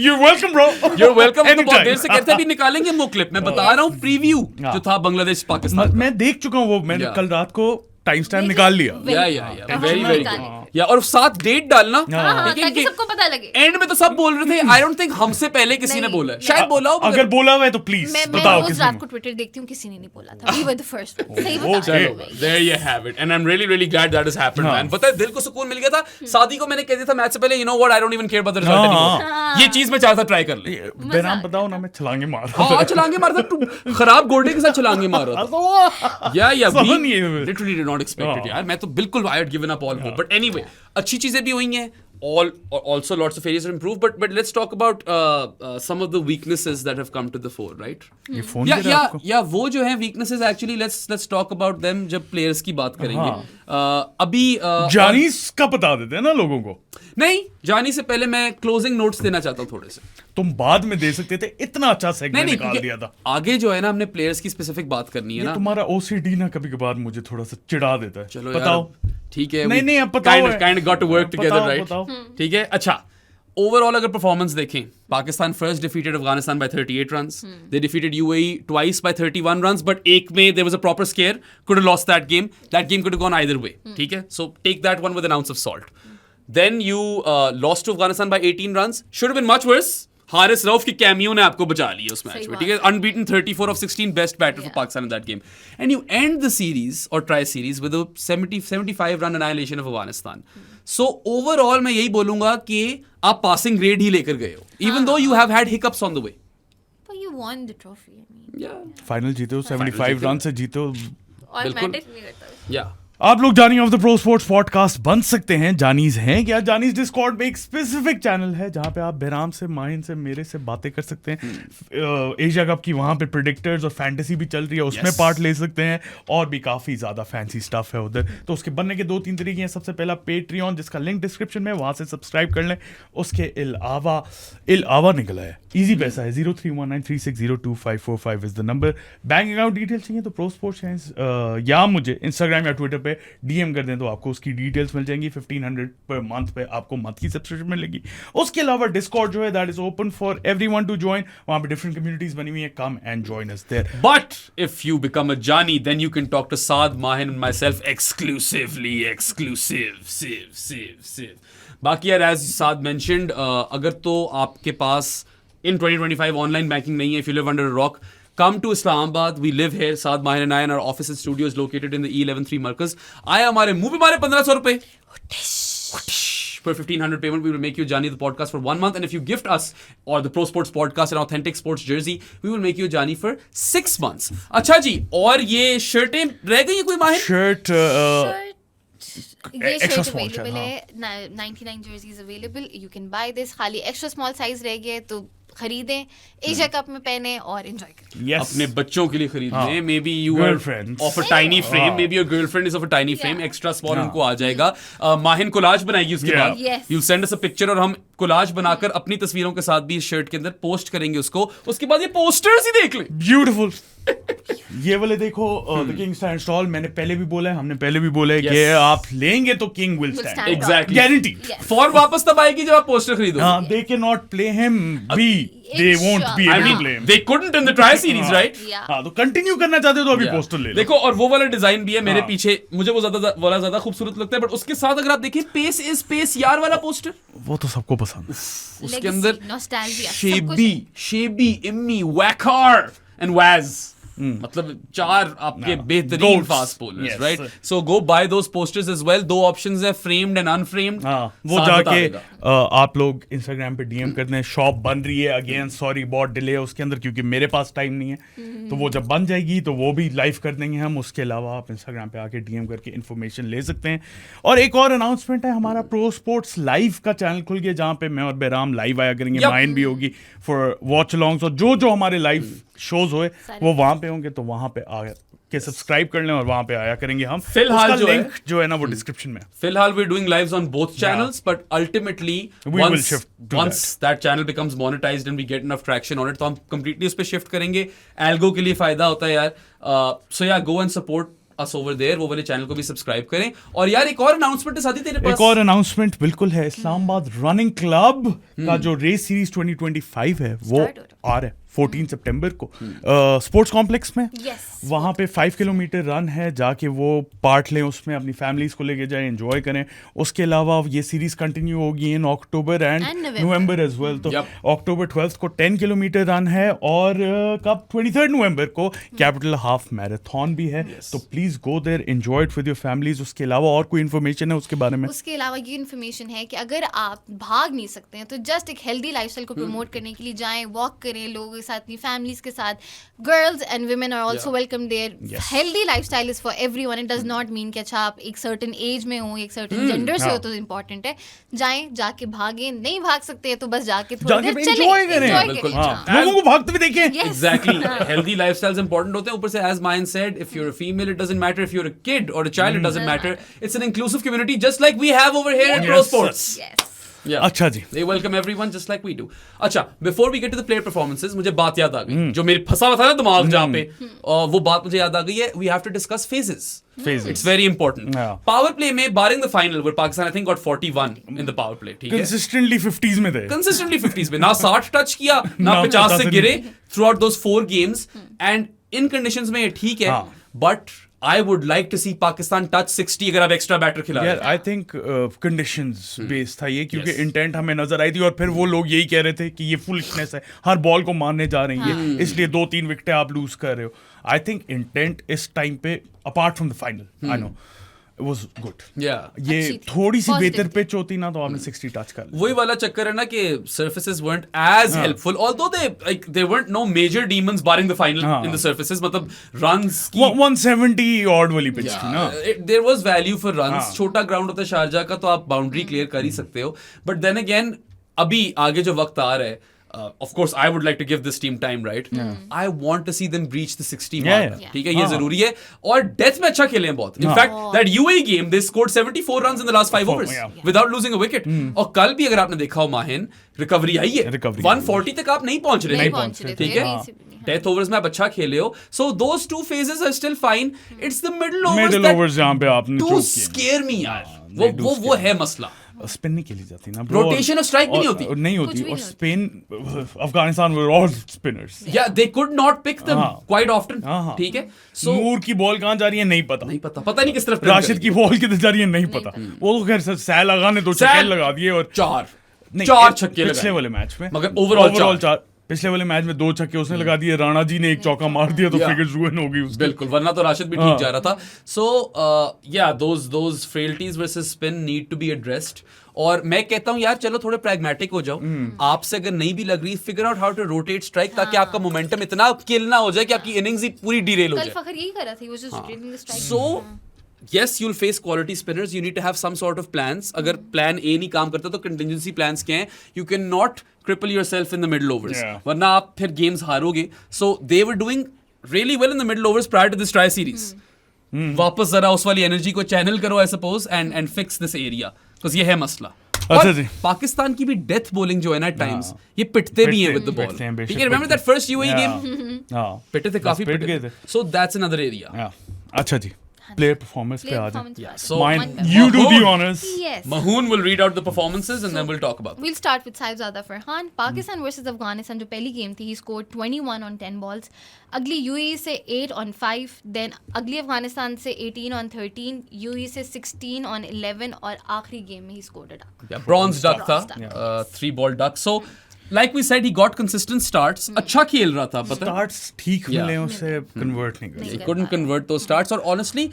Speaker 1: You're welcome, bro.
Speaker 2: You're welcome. तो बहुत
Speaker 1: Anytime.
Speaker 2: देर से कहते हैं, अभी निकालेंगे वो clip. मैं बता रहा हूँ प्रीव्यू
Speaker 1: हाँ.
Speaker 2: जो था बांग्लादेश पाकिस्तान.
Speaker 1: मैं देख चुका हूँ वो. मैंने
Speaker 2: Yeah.
Speaker 1: कल रात को टाइम स्टैम्प निकाल लिया.
Speaker 2: या वेरी
Speaker 3: हाँ,
Speaker 2: वेरी
Speaker 3: निकालें.
Speaker 2: गुड. या और साथ डेट डालना.
Speaker 3: हाँ,
Speaker 2: ठीक है
Speaker 3: ताकि
Speaker 2: कि
Speaker 3: सबको पता लगे.
Speaker 2: एंड में तो सब बोल रहे थे. आई डोंट थिंक हमसे पहले किसी ने
Speaker 3: नहीं.
Speaker 2: बोला है. शायद बोला हो
Speaker 1: अगर बोला हुआ है तो प्लीज
Speaker 3: मैं
Speaker 1: बताओ
Speaker 3: रोज
Speaker 1: किसी
Speaker 3: रात
Speaker 1: ने.
Speaker 3: को ट्विटर देखती हूँ, किसी ने नहीं बोला था. We were the first one. सही
Speaker 1: Okay.
Speaker 3: बता रही हूँ मैं.
Speaker 2: There you have it. And I'm really, really glad that has happened,
Speaker 1: हाँ.
Speaker 2: man. पता है दिल को सुकून मिल गया था. शादी को मैंने कह दिया था मैच से पहले, you know what, I don't even care about the result
Speaker 1: हाँ.
Speaker 2: anymore. ये चीज मैं चाहता था ट्राई कर ले.
Speaker 1: बेराम बताओ ना, मैं छलांगे मार रहा
Speaker 2: हाँ छलांगे मार रहा था. तू खराब गोल्डे के साथ छलांगे मार रहा था.
Speaker 1: था.
Speaker 2: Yeah,
Speaker 1: समझ
Speaker 2: we
Speaker 1: नहीं है.
Speaker 2: literally did not expect it,
Speaker 1: हाँ.
Speaker 2: यार. मैं तो बिल्कुल I had given up all hope. But anyway, अच्छी चीजें भी हुई हैं. Also lots of areas to improve. But let's talk about some of the weaknesses that have come to the fore, right?
Speaker 1: ये फोन दे रहा है आपको.
Speaker 2: या वो जो है weaknesses actually let's talk about them जब players की बात करेंगे.
Speaker 1: हाँ.
Speaker 2: अभी
Speaker 1: जानीस का बता देते हैं ना लोगों को.
Speaker 2: नहीं जाने से पहले मैं क्लोजिंग नोट्स देना चाहता हूँ थोड़े से.
Speaker 1: तुम बाद में दे सकते थे, इतना अच्छा सेगमेंट
Speaker 2: नहीं
Speaker 1: निकाल
Speaker 2: क्योंकि
Speaker 1: दिया था.
Speaker 2: आगे जो है ना हमने प्लेयर्स की स्पेसिफिक बात करनी है
Speaker 1: ये
Speaker 2: ना.
Speaker 1: तुम्हारा OCD ना कभी कभार मुझे थोड़ा सा चिढ़ा देता है.
Speaker 2: चलो
Speaker 1: बताओ.
Speaker 2: यार ठीक है.
Speaker 1: नहीं, नहीं, अब बताओ.
Speaker 2: Kind got to work together
Speaker 1: बताओ,
Speaker 2: राइट.
Speaker 1: बताओ.
Speaker 2: ठीक है. अच्छा ओवरऑल अगर परफॉर्मेंस देखें, Pakistan first defeated Afghanistan by 38 runs. They defeated UAE twice by 31 runs, but एक में there was a proper scare. Could have lost that game. That game could have gone either way. ठीक है. So take that one with an ounce of salt. Then you lost to Afghanistan bye 18 runs. Should have been much worse. Haris Rauf की cameo ने आपको बचा लिया उस match में. ठीक है. Unbeaten 34 of 16 best batter for Pakistan in that game. And you end the series और tri series with 75 run annihilation of Afghanistan. So overall मैं यही बोलूंगा कि आप पासिंग ग्रेड ही लेकर गए हो, even though you have had hiccups on the way.
Speaker 3: But you won the trophy. I mean,
Speaker 1: final जीते हो, 75 रन से जीते हो.
Speaker 3: और
Speaker 2: बिल्कुल.
Speaker 3: मैटर नहीं करता.
Speaker 2: या
Speaker 1: आप लोग जानी of the pro sports podcast बन सकते हैं. जानीज हैं क्या? जानीज डिस्कॉर्ड में एक स्पेसिफिक चैनल है जहां पे आप बेराम से, माहिन से, मेरे से बातें कर सकते हैं. एशिया कप की वहां पे प्रेडिक्टर्स और फैंटेसी भी चल रही है, उसमें
Speaker 2: Yes.
Speaker 1: पार्ट ले सकते हैं. और भी काफी ज्यादा फैंसी स्टफ है उधर. तो उसके बनने के 2-3 तरीके हैं. सबसे पहला पेट्रियन, जिसका लिंक डिस्क्रिप्शन में, वहां से सब्सक्राइब कर लें. उसके अलावा निकला है, इजी पैसा है. 0319360255 is the number. Bank account detail चाहिए तो प्रो स्पोर्ट्स या मुझे इंस्टाग्राम या ट्विटर पे DM कर दें तो आपको उसकी डिटेल्स मिल जाएंगी. 1500 पर मंथ पे आपको मंथ की सब्सक्रिप्शन मिलेगी. उसके अलावा डिस्कॉर्ड जो है that is open for everyone to join. वहां पे डिफरेंट कम्युनिटीज बनी हुई है. Come and join us there.
Speaker 2: But if you become a Jani, then you can talk to Saad, Mahin and myself exclusively. बाकी यार as Saad mentioned, अगर तो आपके पास in 2025 ऑनलाइन बैंकिंग नहीं है, if you live under a rock, come to Islamabad. We live here, Saad, Mahin and I, and our office and studio is located in the E113 Markaz. आए हमारे मुंह पे मारे 1500 रुपए. For 1500 payment, we will make you Jani the podcast for 1 month. And if you gift us or the Pro Sports podcast an authentic sports jersey, we will make you Jani for 6 months. अच्छा जी, और ये शर्टें रह गई हैं कोई माहिर?
Speaker 1: Shirt
Speaker 3: ये
Speaker 1: extra
Speaker 3: shirt
Speaker 1: small
Speaker 3: available
Speaker 1: हाँ.
Speaker 3: है. 99 jerseys available. You can buy this. खाली एक्स्ट्रा स्मॉल साइज रह गया है तो खरीदें, एशिया कप में पहने और एंजॉय करें.
Speaker 1: Yes.
Speaker 2: अपने बच्चों के लिए खरीदने.
Speaker 1: हाँ.
Speaker 2: Maybe you are
Speaker 1: Girlfriends.
Speaker 2: of a tiny frame.
Speaker 1: हाँ.
Speaker 2: Maybe your girlfriend is of a tiny frame.
Speaker 3: Yeah.
Speaker 2: Extra small
Speaker 1: हाँ.
Speaker 2: उनको आ जाएगा. माहिन कोलाज बनाएगी उसके
Speaker 1: Yeah.
Speaker 2: बाद.
Speaker 3: Yes.
Speaker 2: You'll send us a picture और हम कोलाज बनाकर अपनी तस्वीरों के साथ भी इस शर्ट के अंदर पोस्ट करेंगे उसको. उसके बाद ये पोस्टर्स ही देख लें.
Speaker 1: ब्यूटीफुल. ये वाले देखो, द किंग स्टैंड टॉल. मैंने पहले भी बोला है, हमने पहले भी बोला है कि
Speaker 2: Yes.
Speaker 1: आप लेंगे तो king will
Speaker 3: stand
Speaker 1: stand.
Speaker 3: tall.
Speaker 2: Exactly.
Speaker 1: Guarantee.
Speaker 3: Yes.
Speaker 2: Form वापस तब आएगी जब आप पोस्टर खरीदोगे.
Speaker 1: हाँ, they can not play him B they won't be
Speaker 2: I
Speaker 1: able to
Speaker 2: mean,
Speaker 1: play him.
Speaker 2: they couldn't in the try series, right?
Speaker 3: Yeah.
Speaker 1: हाँ तो continue करना चाहते हो तो अभी
Speaker 2: Yeah.
Speaker 1: पोस्टर ले लो.
Speaker 2: देखो और वो वाला डिजाइन भी है मेरे
Speaker 1: हाँ.
Speaker 2: पीछे, मुझे वो ज्यादा खूबसूरत लगता है, बट उसके साथ अगर आप देखें पेस इज पेस यार वाला पोस्टर,
Speaker 1: वो तो सबको पसंद है.
Speaker 2: उसके
Speaker 3: Legacy,
Speaker 2: अंदर
Speaker 3: nostalgia, सब कुछ
Speaker 2: शेबी, इम्मी, वैकार एंड वाज, मतलब 4 आपके बेहतरीन
Speaker 1: Goats.
Speaker 2: Fast bowlers,
Speaker 1: Yes.
Speaker 2: Right? So go buy those posters as well. 2 options है, फ्रेम्ड एंड अनफ्रेम्ड.
Speaker 1: हाँ वो जाके आप लोग इंस्टाग्राम पे डीएम करते हैं, शॉप बन रही है अगेन, सॉरी बहुत डिले है उसके अंदर क्योंकि मेरे पास टाइम नहीं है, तो वो जब बन जाएगी तो वो भी लाइव कर देंगे हम. उसके अलावा आप इंस्टाग्राम पे आके डीएम करके इन्फॉर्मेशन ले सकते हैं. और एक और अनाउंसमेंट है, हमारा प्रो स्पोर्ट्स लाइव का चैनल खुल गया जहाँ पे मैं और बेराम लाइव आया करेंगे.
Speaker 2: Yup.
Speaker 1: माइन भी होगी फॉर वॉच अलॉन्ग्स, और जो हमारे लाइव शोज हुए वो वहाँ पे होंगे, तो वहाँ पे आ के सब्सक्राइब कर लें और वहाँ पे आया करेंगे हम.
Speaker 2: फिलहाल
Speaker 1: उसका
Speaker 2: जो है-
Speaker 1: लिंक जो है ना वो डिस्क्रिप्शन में.
Speaker 2: फिलहाल we're doing lives on both channels, but ultimately
Speaker 1: We will
Speaker 2: once
Speaker 1: shift to
Speaker 2: once that channel becomes monetized and we get enough traction on it, तो हम completely उस पे shift करेंगे. Algo के लिए फायदा होता है यार. So yeah, go and support us over there. वो वाले चैनल को भी सब्सक्राइब करें. और यार एक और अनाउंसमेंट है साथी तेरे पास.
Speaker 1: एक और अनाउंसमेंट बिल्कुल है, इस्लामाबाद रनिंग क्लब का जो रेस सीरीज 2025 है वो
Speaker 3: Start हो रहा
Speaker 1: आ रहा है 14 सितंबर को स्पोर्ट्स कॉम्प्लेक्स में.
Speaker 3: Yes.
Speaker 1: वहाँ पे 5 किलोमीटर रन है, जाके वो पार्ट लें उसमें, अपनी फैमिलीज को लेके जाएं, एंजॉय करें. उसके अलावा ये सीरीज कंटिन्यू होगी in October and
Speaker 3: And
Speaker 1: November as well. तो
Speaker 2: Yup.
Speaker 1: अक्टूबर 12 को 10 किलोमीटर रन है, और कब 23 नवंबर को कैपिटल हाफ मैराथन भी है. तो please go there, enjoy it with your families. उसके अलावा और कोई इन्फॉर्मेशन है उसके बारे में?
Speaker 3: उसके अलावा ये इन्फॉर्मेशन है कि अगर आप भाग नहीं सकते हैं तो जस्ट एक हेल्दी लाइफस्टाइल को प्रमोट करने के लिए जाएं, वॉक करें लोगों के साथ, अपनी फैमिलीज के साथ. Girls and women are also welcome there.
Speaker 1: Yes.
Speaker 3: Healthy lifestyle is for everyone. It does not mean कि अच्छा आप एक सर्टेन एज में हो, एक सर्टेन जेंडर से हो तो इम्पोर्टेंट है. जाएं, जाके भागें. नहीं भाग सकते हैं तो बस जाके थोड़ी
Speaker 1: जाके
Speaker 3: देर चलें,
Speaker 1: enjoy करें.
Speaker 3: enjoy
Speaker 2: बिल्कुल.
Speaker 3: करें.
Speaker 1: हाँ,
Speaker 3: हाँ.
Speaker 1: लोगों को भागते हुए देखें.
Speaker 3: Yes.
Speaker 2: Exactly.
Speaker 3: हाँ.
Speaker 2: Healthy lifestyles important होते हैं. ऊपर से as Mayan said, if you're a female it doesn't matter, if you're a kid or a child it doesn't matter. It's an inclusive community just like we have over here at Pro
Speaker 1: Yes,
Speaker 2: Sports.
Speaker 3: Yes.
Speaker 2: Yeah.
Speaker 1: अच्छा जी.
Speaker 2: They welcome everyone just like we do. अच्छा, before we get to the player performances, मुझे बात याद आ गई जो मेरी फंसा हुआ था ना दिमाग जहाँ पे, वो बात मुझे याद आ गई है. We have to discuss phases.
Speaker 1: Phases.
Speaker 2: It's very important.
Speaker 1: Yeah.
Speaker 2: Power play में barring the final where Pakistan I think got 41 in the power play. ठीक है?
Speaker 1: कंसिस्टेंटली 50s में थे.
Speaker 2: Consistently 50s में ना 60 टच किया ना
Speaker 1: ना
Speaker 2: 50 से
Speaker 1: 50
Speaker 2: गिरे throughout those 4 games. And in conditions में ये ठीक है,
Speaker 1: हाँ.
Speaker 2: but I would like to see Pakistan touch 60 अगर आप एक्स्ट्रा बैटर खिला रहे
Speaker 1: यार
Speaker 2: हैं.
Speaker 1: आई थिंक कंडीशंस बेस्ड था ये, क्योंकि
Speaker 2: Yes.
Speaker 1: इंटेंट हमें नजर आई थी, और फिर वो लोग यही कह रहे थे कि ये फुलिशनेस है, हर बॉल को मारने जा रही है, इसलिए 2-3 विकेटें आप लूज कर रहे हो. आई थिंक इंटेंट इस टाइम पे apart from the final, I know it was good.
Speaker 2: Yeah.
Speaker 1: ये
Speaker 3: अच्छी थी.
Speaker 1: थोड़ी सी
Speaker 3: Positive
Speaker 1: बेहतर
Speaker 3: थी.
Speaker 1: पिच होती ना तो आपने 60 टच कर लिया.
Speaker 2: वही वाला चक्कर है ना कि surfaces weren't as helpful, although there weren't no major demons barring the final
Speaker 1: हाँ.
Speaker 2: in the surfaces. मतलब runs की
Speaker 1: 170 ऑड वाली पिच थी ना.
Speaker 2: there was value for runs.
Speaker 1: हाँ.
Speaker 2: छोटा ग्राउंड होता है शारजा का तो आप बाउंड्री क्लियर कर ही सकते हो. But then again अभी आगे जो वक्त आ रहा है, of course I would like to give this team time, right? I want to see them breach the 60 mark.
Speaker 1: Yeah.
Speaker 2: ठीक है, ये
Speaker 1: हाँ.
Speaker 2: जरूरी है. और डेथ में अच्छा खेले हैं बहुत. In
Speaker 1: हाँ.
Speaker 2: fact, that UAE game they scored 74 runs in the last 5 overs
Speaker 1: Yeah.
Speaker 2: without losing a wicket. और कल भी अगर आपने देखा हो माहिन, रिकवरी आई है.
Speaker 1: Recovery
Speaker 2: 140 तक आप नहीं पहुंच रहे
Speaker 3: नहीं
Speaker 2: थे.
Speaker 3: पहुंच रहे थे,
Speaker 2: ठीक है.
Speaker 3: basically, हाँ.
Speaker 2: डेथ ओवर्स में आप अच्छा खेले हो. So those 2 phases are still fine. It's the middle overs
Speaker 1: middle
Speaker 2: that
Speaker 1: overs जहाँ पे आपने
Speaker 2: do
Speaker 1: चोक किए.
Speaker 2: scare me यार.
Speaker 1: they do
Speaker 2: वो
Speaker 1: scare
Speaker 2: है मसला.
Speaker 1: स्पिन नहीं खेली जाती ना bro.
Speaker 2: Rotation और strike भी नहीं होती.
Speaker 1: नहीं होती.
Speaker 3: कुछ भी
Speaker 1: और
Speaker 3: नहीं होती.
Speaker 1: Spain Afghanistan were all spinners.
Speaker 2: Yeah, they could not pick them
Speaker 1: हाँ.
Speaker 2: quite often.
Speaker 1: हाँ.
Speaker 2: ठीक है. So
Speaker 1: नूर की बॉल कहाँ जा रही है नहीं पता.
Speaker 2: नहीं पता नहीं किस तरफ turn
Speaker 1: राशिद की
Speaker 2: करेगी.
Speaker 1: बॉल किधर जा रही है नहीं पता. वो तो खैर सैल लगा ने 2
Speaker 2: सैल-
Speaker 1: छक्के लगा दिए और
Speaker 2: चार
Speaker 1: नहीं,
Speaker 2: 4 छक्के
Speaker 1: पिछले
Speaker 2: लगाए.
Speaker 1: वाले मैच में,
Speaker 2: मगर overall
Speaker 1: 4. पिछले वाले मैच में 2 छक्के उसने लगा दिए, राणा जी ने 1 चौका मार दिया तो
Speaker 2: Yeah.
Speaker 1: फिगर रुइन हो गई उसकी.
Speaker 2: बिल्कुल, वरना तो राशिद भी ठीक जा रहा था. So yeah, those frailties versus spin need to be addressed. और मैं कहता हूँ यार चलो थोड़े pragmatic हो जाओ. आपसे अगर नहीं भी लग रही, figure out how to rotate strike ताकि आपका momentum इतना kill ना हो जाए कि आपकी innings ही पूरी derail हो
Speaker 3: कल
Speaker 2: जाए.
Speaker 3: फखर यही कर रहा था, he was just rotating the strike.
Speaker 2: So yes, you'll face quality spinners. You need to have some sort of plans. अगर plan A नहीं काम करता तो contingency plans क्या हैं? You cannot cripple yourself in the middle overs.
Speaker 1: Yeah.
Speaker 2: वरना आप फिर games हारोगे. So they were doing really well in the middle overs prior to this try series. वापस जरा उस वाली एनर्जी को चैनल करो I suppose and fix this area because ये है मसला.
Speaker 1: अच्छा
Speaker 2: और
Speaker 1: जी.
Speaker 2: पाकिस्तान की भी डेथ बॉलिंग जो है ना टाइम्स ये पिटते भी हैं विद द
Speaker 1: पिटते हैं,
Speaker 2: बॉल.
Speaker 1: बेशक
Speaker 2: ठीक है, remember that first UAE game
Speaker 1: हां
Speaker 2: पिटे थे, काफी
Speaker 1: पिट
Speaker 2: पिटे
Speaker 1: गए
Speaker 2: थे.
Speaker 1: थे.
Speaker 2: So that's another area.
Speaker 1: हाँ. अच्छा जी. प्लेयर परफॉर्मेंस पे
Speaker 3: Player
Speaker 1: आ जाए.
Speaker 3: performance पे आ
Speaker 2: so-
Speaker 3: जाए.
Speaker 1: Mine,
Speaker 3: One
Speaker 1: you do the
Speaker 2: Mahoon.
Speaker 1: honors.
Speaker 3: Yes.
Speaker 2: Mahoon will read out the performances and then we'll talk about them.
Speaker 3: We'll start with Saibzada Farhan. Pakistan versus Afghanistan जो पहली game थी, he scored 21 on 10 balls. अगली UAE से 8 on 5. Then अगली अफगानिस्तान से 18 on 13. UAE से 16 on 11 और आखिरी गेम में he scored a duck.
Speaker 2: Yeah, bronze duck था,
Speaker 3: Bronze duck,
Speaker 2: 3-ball duck. So, like we said, he got consistent starts. अच्छा खेल रहा था, पता है?
Speaker 1: Starts ठीक
Speaker 2: Yeah.
Speaker 1: मिले उसे convert नहीं कर
Speaker 2: He
Speaker 3: कर
Speaker 2: couldn't
Speaker 3: पा रहा।
Speaker 2: convert those starts. और honestly,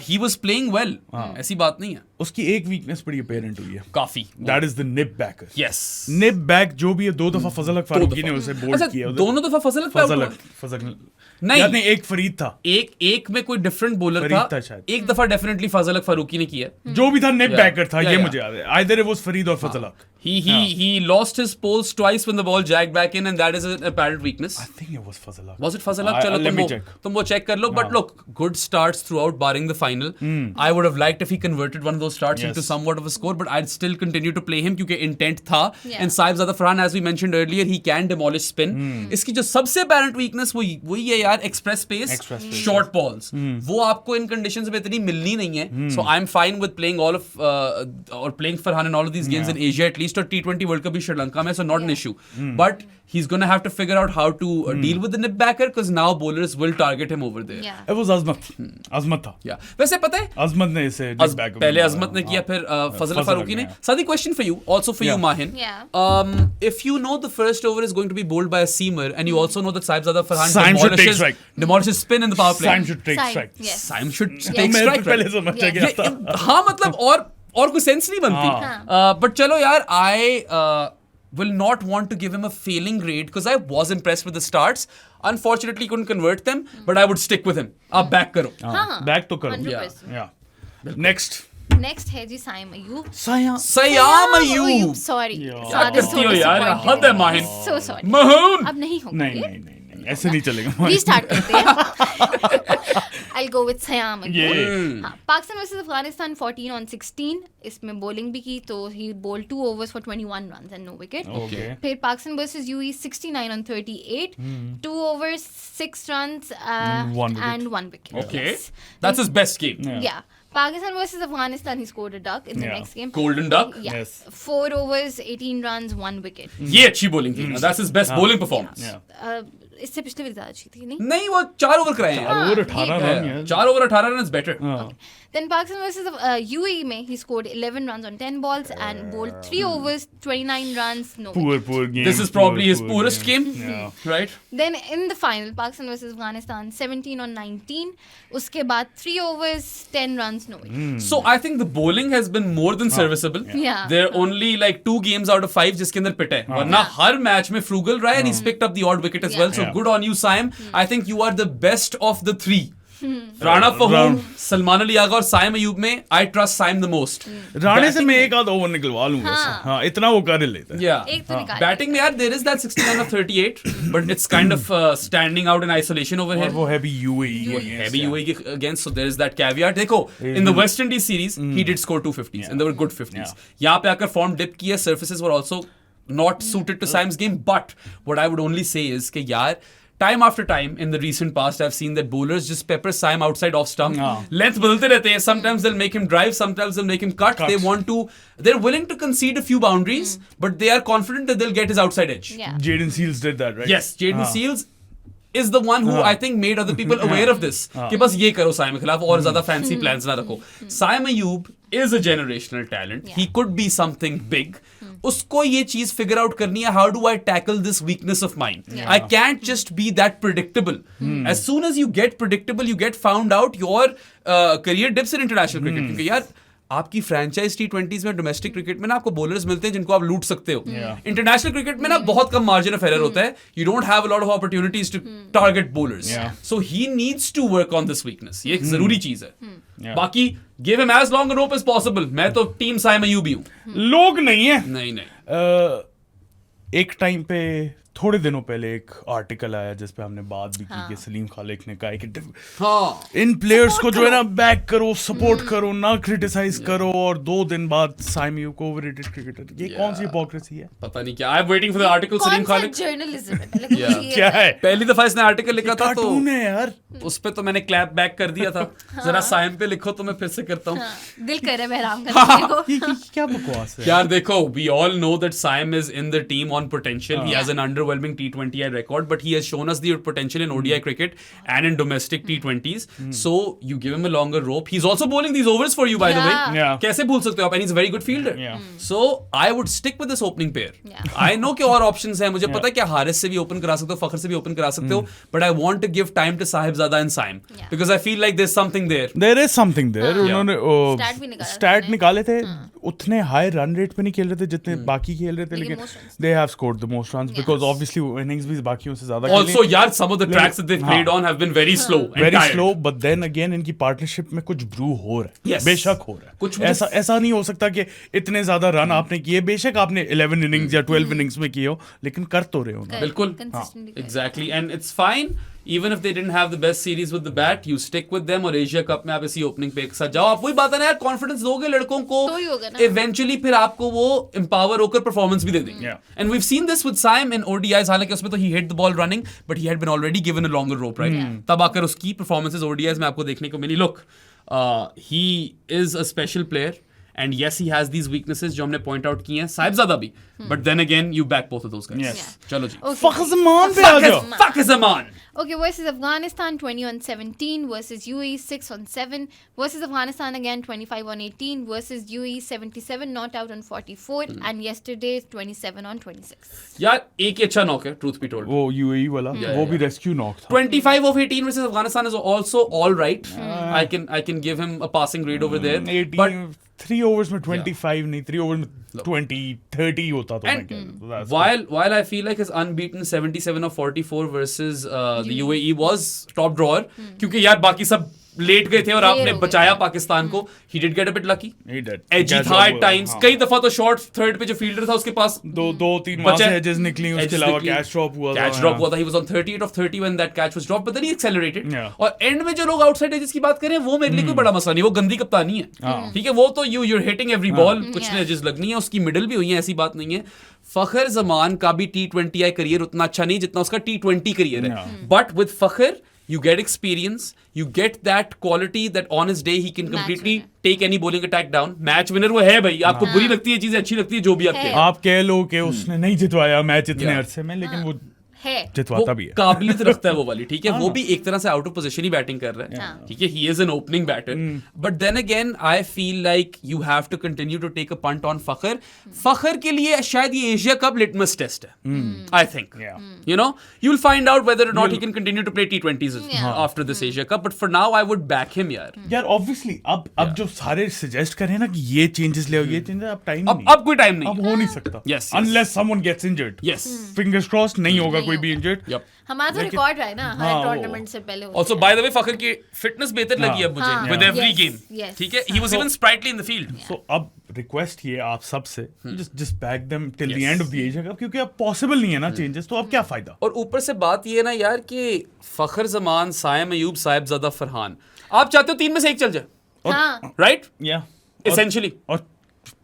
Speaker 2: he was playing well. ऐसी बात नहीं है.
Speaker 1: उसकी एक weakness बड़ी apparent हुई है.
Speaker 2: काफी.
Speaker 1: That is the nip backer.
Speaker 2: Yes.
Speaker 1: Nip back जो भी है 2 दफा फजल हक फारूकी ने उसे बोल्ड
Speaker 2: अच्छा,
Speaker 1: किया.
Speaker 2: दोनों दफा फजल हक
Speaker 1: फजल
Speaker 2: out
Speaker 1: हक फजल
Speaker 2: नहीं।
Speaker 1: याद नहीं, एक फरीद था.
Speaker 2: एक में कोई डिफरेंट बॉलर
Speaker 1: फरीद
Speaker 2: था,
Speaker 1: था शायद।
Speaker 2: एक दफा डेफिनेटली फजल हक फारूकी ने किया.
Speaker 1: जो भी था निप
Speaker 2: Yeah.
Speaker 1: बैकर था,
Speaker 2: Yeah,
Speaker 1: ये
Speaker 2: yeah.
Speaker 1: मुझे याद है. Either it was फरीद और फजल हक.
Speaker 2: He lost his poles twice when the ball jagged back in, and that is an apparent weakness.
Speaker 1: I think it was फजल हक.
Speaker 2: Was it Fazal Haq? चलो
Speaker 1: Let me check.
Speaker 2: तुम वो check कर लो. But look, good starts throughout, barring the final. I would have liked if he converted one of those starts
Speaker 1: Yes.
Speaker 2: into somewhat of a score, but I'd still continue to play him क्योंकि intent था.
Speaker 3: Yeah.
Speaker 2: And Saibzada Farhan, as we mentioned earlier, he can demolish spin. इसकी जो सबसे apparent weakness वही है यार, express pace,
Speaker 1: Express pace.
Speaker 2: short balls. वो आपको इन conditions में इतनी मिलनी नहीं है. So I'm fine with playing all of or playing Farhan in all of these games in Asia at least, or T20 World Cup भी श्रीलंका में, so not an issue. But he's gonna have to figure out how to deal with the nip backer because now bowlers will target him over there.
Speaker 3: Yeah.
Speaker 1: It was अजमत था.
Speaker 2: Yeah. वैसे पता है
Speaker 1: अजमत ने इसे nip back
Speaker 2: पहले
Speaker 1: में
Speaker 2: अजमत ने
Speaker 1: मारा.
Speaker 2: किया, फिर फजल
Speaker 1: फजल
Speaker 2: फारूकी ने.
Speaker 1: ने.
Speaker 2: Sadi, question for you, also for you,
Speaker 1: Yeah.
Speaker 2: Mahin.
Speaker 3: Yeah.
Speaker 2: If you know the first over is going to be bowled by a seamer, and you also know that Saibzada Farhan
Speaker 1: Saim should take strike.
Speaker 2: demolishes spin in the power play.
Speaker 1: Saim should take
Speaker 3: Saim,
Speaker 1: strike.
Speaker 3: yes.
Speaker 2: Saim should
Speaker 3: Yeah.
Speaker 2: take
Speaker 1: मैं
Speaker 2: strike.
Speaker 1: पहले
Speaker 2: right?
Speaker 1: समझ
Speaker 3: Yeah.
Speaker 1: गया था.
Speaker 2: हाँ मतलब और कोई sense नहीं बनती. But चलो यार, I will not want to give him a failing grade because I was impressed with the starts. Unfortunately, couldn't convert them, but I would stick with him. आप back करो.
Speaker 3: हाँ,
Speaker 1: Back तो करो.
Speaker 3: 100%.
Speaker 1: Yeah. Next.
Speaker 3: Next है जी Saim Ayub.
Speaker 2: Sayyam Ayub.
Speaker 3: Sorry.
Speaker 1: Yeah.
Speaker 2: क्या करती हो यार, हद है माहिन.
Speaker 3: So sorry.
Speaker 2: Mahoon.
Speaker 3: अब नहीं होगा
Speaker 1: नहीं
Speaker 3: ये.
Speaker 1: नहीं नहीं नहीं ऐसे नहीं चलेगा.
Speaker 3: Restart करते हैं. I'll go with Sayyam Ayub.
Speaker 1: Yeah.
Speaker 3: हाँ, Pakistan versus Afghanistan 14 on 16. इसमें bowling भी की, तो he bowled 2 overs for 21 runs and no wicket.
Speaker 1: Okay.
Speaker 3: फिर Pakistan versus UAE 69 on 38. 2 overs, 6 runs
Speaker 1: One wicket.
Speaker 3: and 1 wicket.
Speaker 2: Okay.
Speaker 3: Yes.
Speaker 2: That's his best game.
Speaker 3: Yeah. Pakistan versus Afghanistan, he scored a duck in the
Speaker 1: Yeah.
Speaker 3: next game.
Speaker 2: Golden duck.
Speaker 3: Yeah.
Speaker 1: Yes.
Speaker 3: 4 overs, 18 runs, 1 wicket.
Speaker 2: ये अच्छी bowling थी. That's his best bowling performance.
Speaker 1: Yeah.
Speaker 3: इससे पिछले भी ज्यादा अच्छी थी नहीं.
Speaker 2: नहीं, वो 4 ओवर कराए हैं.
Speaker 1: और 18 रन है.
Speaker 2: 4 over 18 run is better.
Speaker 3: Then Pakistan versus UAE में he scored 11 runs on 10 balls and bowled 3 overs, 29 runs, no wicket.
Speaker 1: Poor game.
Speaker 2: This is probably his
Speaker 1: poor
Speaker 2: poorest game.
Speaker 1: Yeah.
Speaker 2: Right?
Speaker 3: Then in the final, Pakistan versus Afghanistan 17 on 19. उसके बाद 3 overs, 10 runs, no wicket.
Speaker 2: So I think the bowling has been more than serviceable.
Speaker 3: Yeah.
Speaker 2: There are only like 2 games out of 5 जिसके अंदर पिट है. वरना हर match में frugal रहा है and he's picked up the odd wicket as
Speaker 3: Yeah.
Speaker 2: well. So
Speaker 1: Yeah.
Speaker 2: good on you, Saim. I think you are the best of the 3. Rana Fahim, Salman Ali Agha और Saim Ayub में I trust Saim the most.
Speaker 1: Rane से मैं एक आध over निकलवा लूंगा.
Speaker 3: हाँ.
Speaker 1: हाँ इतना वो कर लेता है.
Speaker 2: Yeah.
Speaker 3: एक तो निकाल.
Speaker 2: Batting में यार there is that 69 of 38, but it's kind of standing out in isolation over
Speaker 1: और
Speaker 2: here.
Speaker 1: वो heavy UAE.
Speaker 2: Heavy UAE against, so there is that caveat. देखो, in the West Indies series, he did score 250s, and they were good 50s.
Speaker 1: Yeah.
Speaker 2: यहाँ पे आकर form dip किया, surfaces were also not suited to Saim's game. But what I would only say is कि यार, time after time in the recent past, I've seen that bowlers just pepper Saim outside off stump. Length बदलते रहते हैं. Sometimes they'll make him drive, sometimes they'll make him cut. They're willing to concede a few boundaries, but they are confident that they'll get his outside edge.
Speaker 3: Yeah.
Speaker 1: Jaden Seals did that, right?
Speaker 2: Yes, Jaden Seals is the one who I think made other people aware of this. कि बस ये करो साइम के खिलाफ और ज्यादा fancy plans ना रखो. Saim Ayub is a generational talent.
Speaker 3: Yeah.
Speaker 2: He could be something big. उसको ये चीज figure out करनी है. How do I tackle this weakness of mine?
Speaker 3: Yeah.
Speaker 2: I can't just be that predictable. As soon as you get predictable, you get found out, your career dips in international cricket. क्योंकि यार आपकी franchise T20s में, domestic cricket में ना आपको bowlers मिलते हैं जिनको आप लूट सकते हो. इंटरनेशनल क्रिकेट में ना बहुत कम मार्जिन ऑफ एरर होता है. You don't have a lot of opportunities to target bowlers. So he needs to work on this weakness. ये एक जरूरी चीज है. बाकी give him as long a rope as possible. मैं तो टीम साइम अयूब ही हूं.
Speaker 1: लोग नहीं है.
Speaker 2: नहीं
Speaker 1: एक टाइम पे थोड़े दिनों पहले एक आर्टिकल आया जिस पे हमने बात भी की कि सलीम खालिक ने कहा कि
Speaker 2: हाँ
Speaker 1: इन प्लेयर्स को जो है ना बैक करो, सपोर्ट करो, ना क्रिटिसाइज करो, और 2 दिन बाद साइम अयूब को ओवररेटेड क्रिकेटर। ये कौन सी हिपोक्रेसी है?
Speaker 2: पता नहीं क्या। I am waiting for the article Saleem Khaliq.
Speaker 3: Journalism है like,
Speaker 2: Yeah.
Speaker 3: ये
Speaker 1: क्या है?
Speaker 2: पहली दफा इसने आर्टिकल लिखा था तो
Speaker 1: कार्टून है यार।
Speaker 2: उस पे तो मैंने क्लैप बैक कर दिया था। जरा साइम पे लिखो तो मैं फिर से करता हूँ।
Speaker 3: हाँ, दिल कर रहा है बहराम करने को।
Speaker 1: ये क्या बकवास है
Speaker 2: यार देखो, we all know that Saim is in the team on potential. He has an underwhelming T20I record, but he has shown us the potential in ODI cricket and in domestic T20s. So you give him a longer rope. He's also bowling these overs for you, by the way.
Speaker 1: Yeah.
Speaker 2: कैसे भूल सकते हो आप? And he's a very good fielder.
Speaker 1: Yeah.
Speaker 2: So I would stick with this opening pair.
Speaker 3: Yeah.
Speaker 2: I know कि और options हैं. मुझे पता है कि हारिस से भी open करा सकते हो, फखर से भी open करा सकते हो. But I want to give time to Sahibzada and Saim because I feel like there's something there.
Speaker 1: There is something there. उन्होंने
Speaker 3: Stat भी निकाला था
Speaker 1: स्टैट
Speaker 3: उन्होंने।
Speaker 1: निकाले थे, उतने हाई रन रेट पे नहीं खेल रहे थे जितने बाकी खेल रहे थे,
Speaker 3: लेकिन
Speaker 1: लेकिन
Speaker 3: most runs।
Speaker 1: they have scored the most runs because obviously innings भी बाकियों से ज्यादा
Speaker 2: Also,
Speaker 1: खेली।
Speaker 2: यार, some of the tracks that they've played on have been very slow and
Speaker 1: very
Speaker 2: tired.
Speaker 1: Slow, but then again इनकी partnership में कुछ Bru हो रहा है।
Speaker 2: Yes.
Speaker 1: बेशक हो रहा है।
Speaker 2: कुछ मुझे-
Speaker 1: ऐसा नहीं हो सकता कि इतने ज्यादा रन आपने किए, बेशक आपने 11 इनिंग्स या 12 इनिंग्स में किए हो, लेकिन कर तो रहे हो ना।
Speaker 2: बिल्कुल
Speaker 3: Consistently कर।
Speaker 2: Exactly, and it's fine. Even if they didn't have the best series with the bat, you stick with them. और एशिया कप में आप इसी ओपनिंग पे एक साथ जाओ। आप वही बात है ना यार, कॉन्फिडेंस दोगे लड़कों को,
Speaker 3: तो ही होगा ना।
Speaker 2: इवेंचुअली फिर आपको वो एम्पावर होकर परफॉर्मेंस भी दे देंगे।
Speaker 1: Yeah.
Speaker 2: And we seen this with Saim in ODIs। हालांकि उसमें तो he hit the ball running, but he had been already given a longer rope, right? तब आकर उसकी परफॉर्मेंसेस ODIs में आपको देखने को मिली। Look, he is a special player and yes he has these weaknesses जो हमने point out की हैं, साहिबजादा भी, but then again you back both of those guys.
Speaker 1: Yes.
Speaker 3: Yeah.
Speaker 2: चलो जी।
Speaker 3: Okay.
Speaker 1: फखर ज़मान पे आ जाओ।
Speaker 2: Fuck is a man.
Speaker 3: Okay, versus Afghanistan 20-17 versus UAE 6-7 versus Afghanistan again 25-18 versus UAE 77 not out on 44 and yesterday 27-26.
Speaker 2: यार एक ही अच्छा knock है, truth be told.
Speaker 1: वो UAE वाला वो भी रेस्क्यू नॉक था।
Speaker 2: 25 of 18 versus Afghanistan is also all right. I can give him a passing grade over there.
Speaker 1: 18
Speaker 2: But
Speaker 1: 3 overs में 25 नहीं, 3 overs में 20-30 होता तो मैं
Speaker 2: And
Speaker 1: कह रहा हूँ। So that's
Speaker 2: while I feel like his unbeaten 77 of 44 versus the UAE was top drawer, क्योंकि यार बाकी सब लेट गए थे और आपने
Speaker 3: हो गए
Speaker 2: बचाया
Speaker 3: थे।
Speaker 2: पाकिस्तान को। He did get a bit lucky.
Speaker 1: he did.
Speaker 2: Edgy
Speaker 1: Catch
Speaker 2: था
Speaker 1: up
Speaker 2: at
Speaker 1: हुआ,
Speaker 2: times.
Speaker 1: हाँ।
Speaker 2: कई दफा तो शॉर्ट थर्ड पे जो फील्डर था उसके पास
Speaker 1: 2-3 वहां
Speaker 2: बचा-
Speaker 1: से edges निकली, उसके
Speaker 2: edges
Speaker 1: अलावा
Speaker 2: निकली।
Speaker 1: कैच ड्रॉप हुआ था।
Speaker 2: Catch drop हुआ था। He was on 38 of 30 when that catch was dropped, but then he accelerated.
Speaker 1: Yeah.
Speaker 2: और एंड में जो लोग आउटसाइड एजेस की बात करें वो मेरे लिए कोई बड़ा मसला नहीं, वो गंदी कप्तानी है। ठीक है, वो तो you're hitting every ball, कुछ
Speaker 3: Yeah.
Speaker 2: एजेस लगनी है, उसकी मिडल भी हुई है, ऐसी बात नहीं है। फखर जमान का भी T20I करियर उतना अच्छा नहीं जितना उसका T20 करियर है, but with Fakhar you get experience, you get that quality that on his day he can completely take any bowling attack down. Match winner वो है भाई, आपको बुरी लगती है चीजें, अच्छी लगती है जो भी आपके
Speaker 3: है।
Speaker 1: आप कह लो कि उसने नहीं जितवाया मैच इतने
Speaker 2: Yeah.
Speaker 1: अरसे में, लेकिन वो
Speaker 3: है।
Speaker 1: जितवाता
Speaker 2: वो
Speaker 1: भी है।
Speaker 2: काबिलियत रखता है वो वाली, ठीक है, वो भी एक तरह से आउट ऑफ पोजीशन ही बैटिंग कर रहा है,
Speaker 3: हाँ।
Speaker 2: ठीक है, he is an opening batter, but then again I feel like you have to continue to take a punt on Fakhar. Fakhar के लिए शायद ये एशिया कप लिटमस टेस्ट है, I think,
Speaker 1: Yeah.
Speaker 2: you know, you'll find out whether or not he can continue to play T20s
Speaker 3: Yeah.
Speaker 2: after this Asia Cup, but for now I would back him यार।
Speaker 1: यार obviously अब जो सारे suggest करें ना कि ये changes ले आओ, ये चेंजेस अब टाइम
Speaker 2: अब
Speaker 1: नहीं,
Speaker 2: कोई टाइम नहीं
Speaker 1: अब हो नहीं सकता
Speaker 2: Yes, yes.
Speaker 1: Unless someone gets injured.
Speaker 2: Yes.
Speaker 1: Fingers crossed नहीं होगा
Speaker 3: नहीं
Speaker 1: कोई भी
Speaker 3: होगा।
Speaker 1: इंजर्ड।
Speaker 2: Yep.
Speaker 3: हमारा तो
Speaker 1: लेकिन-
Speaker 3: रिकॉर्ड रहा है ना हर
Speaker 1: हाँ, वो-
Speaker 3: टूर्नामेंट से पहले होता
Speaker 2: Also
Speaker 3: है।
Speaker 2: by the way फखर की फिटनेस बेहतर लगी अब मुझे
Speaker 3: हाँ,
Speaker 2: with
Speaker 3: yeah.
Speaker 2: every
Speaker 3: Yes,
Speaker 2: game,
Speaker 3: yes.
Speaker 2: ठीक है, he was even sprightly in the field.
Speaker 1: सो अब रिक्वेस्ट ये आप सबसे just back them till the end of the Asia cup, क्योंकि अब पॉसिबल नहीं है ना चेंजेस, तो अब क्या फायदा।
Speaker 2: और ऊपर से बात ये है ना यार कि फखर जमान, साइम अयूब, साहिबजादा, फरहान, आप चाहते हो 3 में से एक चल जाए,
Speaker 3: हाँ,
Speaker 2: राइट?
Speaker 1: या
Speaker 2: Essentially.
Speaker 1: और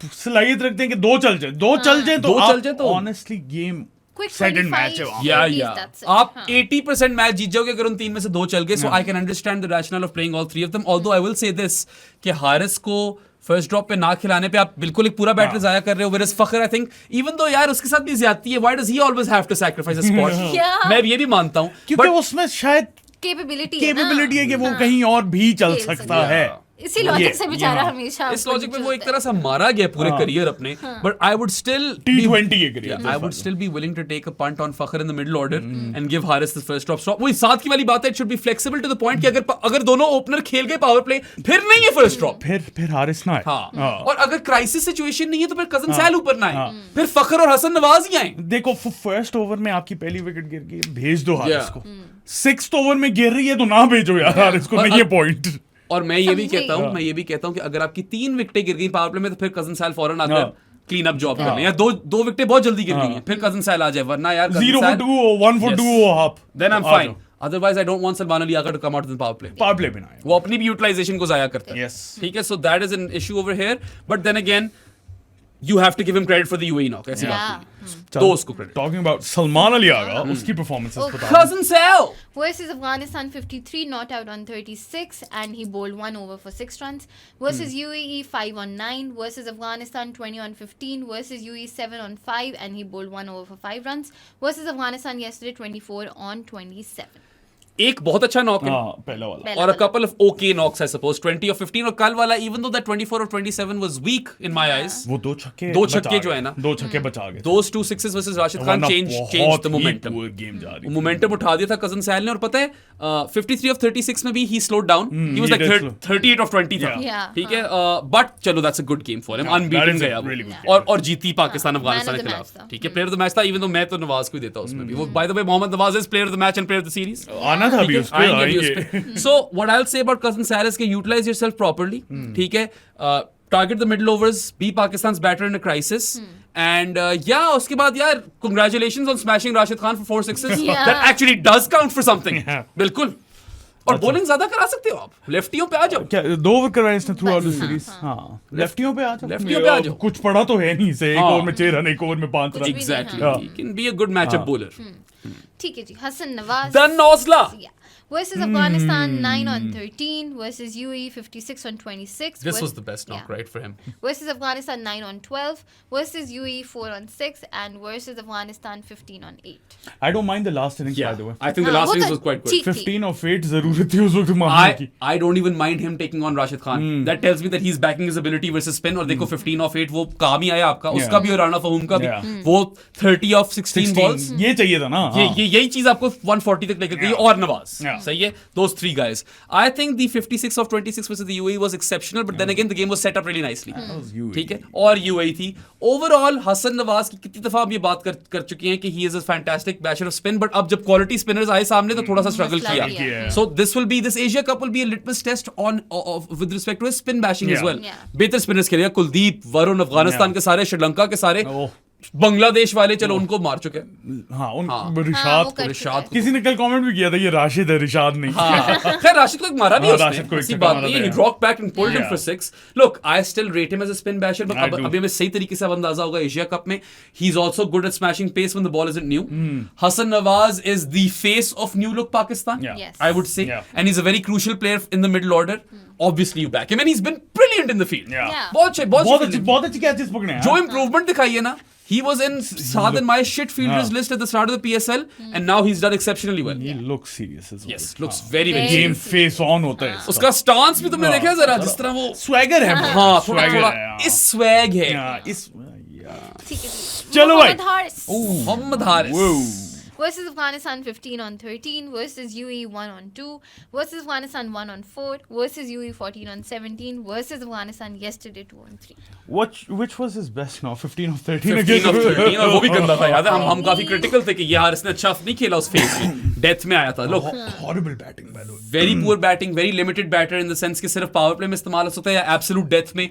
Speaker 1: सलाहियत रखते हैं कि 2 चल जाए, 2 चल जाए तो
Speaker 2: दो चल
Speaker 1: आप
Speaker 2: जाए तो-
Speaker 1: honestly game
Speaker 3: Quick
Speaker 1: second
Speaker 3: 25
Speaker 1: match है वहाँ।
Speaker 2: या
Speaker 3: At least
Speaker 2: या
Speaker 3: that's it.
Speaker 2: आप
Speaker 3: हाँ।
Speaker 2: 80% मैच जीत जाओगे अगर उन 3 में से 2 चल गए, so I can understand the rationale of playing all 3 of them, although I will say this कि हारिस को फर्स्ट ड्रॉप पे ना खिलाने पे आप बिल्कुल एक पूरा बैटर जाया कर रहे हो, whereas Fakhar I think even though यार उसके साथ भी ज्यादती है, why does he always have to sacrifice a spot?
Speaker 3: Yeah.
Speaker 2: मैं ये भी मानता हूं,
Speaker 1: क्योंकि
Speaker 2: बट
Speaker 1: उसमें शायद
Speaker 3: कैपेबिलिटी है ना।
Speaker 1: कैपेबिलिटी है कि वो कहीं और भी चल
Speaker 3: खेल
Speaker 1: सकता
Speaker 3: सकता
Speaker 1: है।
Speaker 3: इसी लॉजिक से
Speaker 1: ये-
Speaker 3: बेचारा
Speaker 1: यहाँ।
Speaker 3: हमेशा
Speaker 2: इस लॉजिक में वो एक
Speaker 3: चलता
Speaker 2: तरह से मारा गया पूरे करियर अपने, but I would still
Speaker 1: T20 के career
Speaker 2: I would still be willing to take a punt on Fakhr in the middle order and give Haris the first drop. So वही साथ की वाली बात है, it should be flexible to the point कि अगर दोनों ओपनर खेल गए पावर प्ले फिर नहीं है फर्स्ट ड्रॉप।
Speaker 1: फिर हारिस ना है।
Speaker 2: हाँ, और अगर क्राइसिस सिचुएशन नहीं है तो फिर कजन सैल ऊपर ना आए, फिर फखर और हसन नवाज ही आए।
Speaker 1: देखो फर्स्ट ओवर में आपकी पहली विकेट गिर गई, भेज दो हारिस
Speaker 2: Yeah.
Speaker 1: को। 6th ओवर में गिर रही है तो ना भेजो यार हारिस को, नहीं ये पॉइंट।
Speaker 2: और मैं ये भी
Speaker 3: समझे।
Speaker 2: कहता हूँ कि अगर आपकी 3 विकेटें गिर गई पावर प्ले में तो फिर कजन सैल फौरन आकर क्लीन अप जॉब करने, या दो विकेटें बहुत जल्दी गिर गई हैं, फिर कजन सैल आ जाए, वरना यार
Speaker 1: 0 for 2 or 1 for 2 or half.
Speaker 2: then I'm
Speaker 1: uh
Speaker 2: fine.
Speaker 1: जाओ।
Speaker 2: Otherwise I don't want Salman Ali Agha to come out in the power play.
Speaker 1: Power play भी ना है।
Speaker 2: वो अपनी भी यूटिलाइजेशन को जाया करता है।
Speaker 1: Yes.
Speaker 2: ठीक है, so that is an issue over here, but then again you have to give him credit for the UAE knock, ऐसी बात नहीं है। दो उसको credit।
Speaker 1: Talking about Salman Ali Agha, उसकी performances
Speaker 3: Oh,
Speaker 1: बता।
Speaker 2: Cousin Sal!
Speaker 3: versus Afghanistan 53 not out on 36 and he bowled 1 over for 6 runs versus UAE 5 on 9 versus Afghanistan 20 on 15 versus UAE 7 on 5 and he bowled 1 over for 5 runs versus Afghanistan yesterday 24 on 27.
Speaker 2: एक बहुत अच्छा knock है
Speaker 1: हाँ, पहला वाला।
Speaker 3: पहला
Speaker 2: और a
Speaker 3: वाला।
Speaker 2: couple of okay knocks I suppose, 20 or 15, और कल वाला even though that 24 or 27 was weak in my eyes,
Speaker 1: वो दो छक्के
Speaker 2: छक्के
Speaker 1: बचा
Speaker 2: जो
Speaker 1: गए।
Speaker 2: है ना,
Speaker 1: दो छक्के बचा गए।
Speaker 2: those 2 sixes versus Rashid Khan
Speaker 1: वरना
Speaker 2: changed
Speaker 1: बहुत
Speaker 2: the
Speaker 1: he
Speaker 2: momentum.
Speaker 1: poor game जा रही थी।
Speaker 2: मोमेंटम उठा दिया था कजन सैल ने, और पता है 53 of 36 में भी he slowed down. He was
Speaker 1: he
Speaker 2: like
Speaker 1: did slow.
Speaker 2: 38 of 20 था।
Speaker 3: Yeah.
Speaker 2: ठीक है, but चलो that's a good game for him.
Speaker 1: Yeah, that
Speaker 2: Unbeaten
Speaker 1: is a
Speaker 2: गया वो।
Speaker 1: really good game.
Speaker 2: और जीती पाकिस्तान अफगानिस्तान
Speaker 3: Man of
Speaker 2: के
Speaker 3: the match
Speaker 2: खिलाफ।
Speaker 3: था।
Speaker 2: ठीक है, प्लेयर ऑफ द मैच था, even though मैं तो नवाज को ही देता उसमें भी। वो by the way Mohammad Nawaz is player of the match and player of the series.
Speaker 1: आना था भी उस पे,
Speaker 2: आएंगे भी उस
Speaker 1: आएंगे।
Speaker 2: पे। So what I'll say about Cousin Sal is कि utilize yourself properly. ठीक है, target the middle overs, be Pakistan's batter in a crisis. And yeah, उसके बाद यार congratulations on smashing Rashid Khan for 4 sixes.
Speaker 3: Yeah.
Speaker 2: That actually does count for something.
Speaker 1: Yeah.
Speaker 2: बिल्कुल। और bowling ज्यादा करा सकते हो आप, लेफ्टियों पे आ जाओ।
Speaker 1: क्या 2 ओवर करवाए इसने through out the
Speaker 3: bus,
Speaker 1: series? हाँ, लेफ्टियों पे आ जाओ।
Speaker 2: लेफ्टियों पे आ जाओ।
Speaker 1: कुछ पड़ा तो है नहीं से, एक
Speaker 2: हाँ।
Speaker 1: ओवर में 6 रन, एक ओवर में 5 रन।
Speaker 3: भी नहीं,
Speaker 2: Exactly.
Speaker 1: हाँ।
Speaker 2: He can be a good matchup bowler.
Speaker 3: ठीक है जी, Hasan Nawaz
Speaker 2: The Nozla.
Speaker 3: Yeah. Versus Afghanistan 9 on 13 versus UAE 56 on 26.
Speaker 2: This was the best knock,
Speaker 3: Yeah.
Speaker 2: right, for him.
Speaker 3: Versus Afghanistan 9 on 12 versus UAE 4 on 6 and versus Afghanistan 15 on 8.
Speaker 1: I don't mind the last innings by the way.
Speaker 2: I think the
Speaker 3: हाँ,
Speaker 2: last
Speaker 3: वो
Speaker 2: innings
Speaker 3: तो
Speaker 2: was quite good.
Speaker 3: ठीक थी।
Speaker 1: 15 of 8 जरूरत थी उस वक्त मारने की।
Speaker 2: I don't even mind him taking on Rashid Khan. That tells me that he's backing his ability versus spin. और देखो 15 of 8 वो काम ही आया आपका, उसका भी और राना फहूम का भी।
Speaker 1: Yeah.
Speaker 2: वो 30 of 16 balls।
Speaker 1: ये चाहिए था ना। हाँ।
Speaker 2: यही चीज आपको 140 तक लेकर गई, और नवाज।
Speaker 1: Yeah.
Speaker 2: सही है, those 3 guys. I think the 56 of 26 versus the UAE was exceptional, but then again the game was set up really nicely.
Speaker 1: was UAE.
Speaker 2: ठीक है, और UAE थी। Overall हसन नवाज की कितनी दफा हम ये बात कर चुके हैं कि he is a fantastic basher of spin, but अब जब quality spinners आए सामने तो थोड़ा सा struggle
Speaker 3: मसला
Speaker 2: किया।
Speaker 3: किया।
Speaker 1: Yeah.
Speaker 2: So this Asia Cup will be a litmus test on with respect to his spin bashing as
Speaker 1: Yeah.
Speaker 2: well.
Speaker 3: Yeah.
Speaker 2: बेहतर spinners खेलेगा, कुलदीप, वरुण, अफगानिस्तान
Speaker 1: Yeah.
Speaker 2: के सारे, श्रीलंका के सारे,
Speaker 1: ओह,
Speaker 2: बांग्लादेश वाले चलो उनको मार चुके हैं।
Speaker 1: हाँ,
Speaker 3: हाँ,
Speaker 1: उन
Speaker 3: वो
Speaker 1: रिशाद
Speaker 3: कर
Speaker 1: को।
Speaker 3: चुका है।
Speaker 1: किसी ने कल कमेंट भी किया था ये राशिद है, रिशाद नहीं।
Speaker 2: हाँ, खैर राशिद को एक मारा भी
Speaker 1: हाँ,
Speaker 2: उसने,
Speaker 1: राशिद को एक
Speaker 2: ऐसी
Speaker 1: चक्कर
Speaker 2: बात
Speaker 1: मारा
Speaker 2: नहीं
Speaker 1: था,
Speaker 2: है, he
Speaker 1: yeah.
Speaker 2: dropped back and pulled him
Speaker 1: Yeah.
Speaker 2: for 6. Look, I still rate him as a spin basher, but
Speaker 1: I do.
Speaker 2: अभी हमें सही तरीके से अब अंदाजा होगा एशिया कप में, he's also good at smashing pace when the ball isn't new. Hassan Nawaz is the face of new look Pakistan,
Speaker 1: Yeah.
Speaker 3: Yes.
Speaker 2: I would say,
Speaker 1: Yeah.
Speaker 2: and he's a very crucial player in the middle order. Obviously you back him, and he's been brilliant in the field.
Speaker 1: Yeah.
Speaker 3: Yeah.
Speaker 2: बहुत
Speaker 1: अच्छी catches पकड़े हैं।
Speaker 2: जो improvement दिखाई है ना, he was in Saad and my shit fielders
Speaker 1: हाँ.
Speaker 2: list at the start of the PSL, and now he's done exceptionally well.
Speaker 1: He looks serious as well।
Speaker 2: Yes, looks very very.
Speaker 3: Very
Speaker 1: game face on होता है।
Speaker 2: उसका stance भी तुमने
Speaker 1: हाँ.
Speaker 2: देखा है जरा, जिस तरह वो
Speaker 1: स्वैगर है।
Speaker 2: हाँ थोड़ा
Speaker 1: swagger
Speaker 2: थोड़ा
Speaker 1: है, हाँ।
Speaker 2: इस स्वैग है।
Speaker 1: हाँ, इस यार।
Speaker 3: ठीक है जी।
Speaker 1: चलो भाई।
Speaker 3: Mohammad Haris
Speaker 2: Mohammad Haris
Speaker 3: versus Afghanistan 15 on 13 versus UAE 1 on 2 versus Afghanistan 1 on 4 versus UAE 14 on 17 versus Afghanistan yesterday 2 on 3.
Speaker 1: Which was his best now? 15 of 13
Speaker 2: 15 of 13, और वो भी गंदा था, याद है हम काफी
Speaker 3: नहीं।
Speaker 2: क्रिटिकल थे कि ये हारिस ने अच्छा नहीं खेला उस फेज में, डेथ में आया था। लोग
Speaker 1: Horrible batting by the way।
Speaker 2: Very poor batting, very limited batter in the sense कि सिर्फ पावर प्ले में इस्तेमाल हो सकता है, या एब्सोल्यूट डेथ में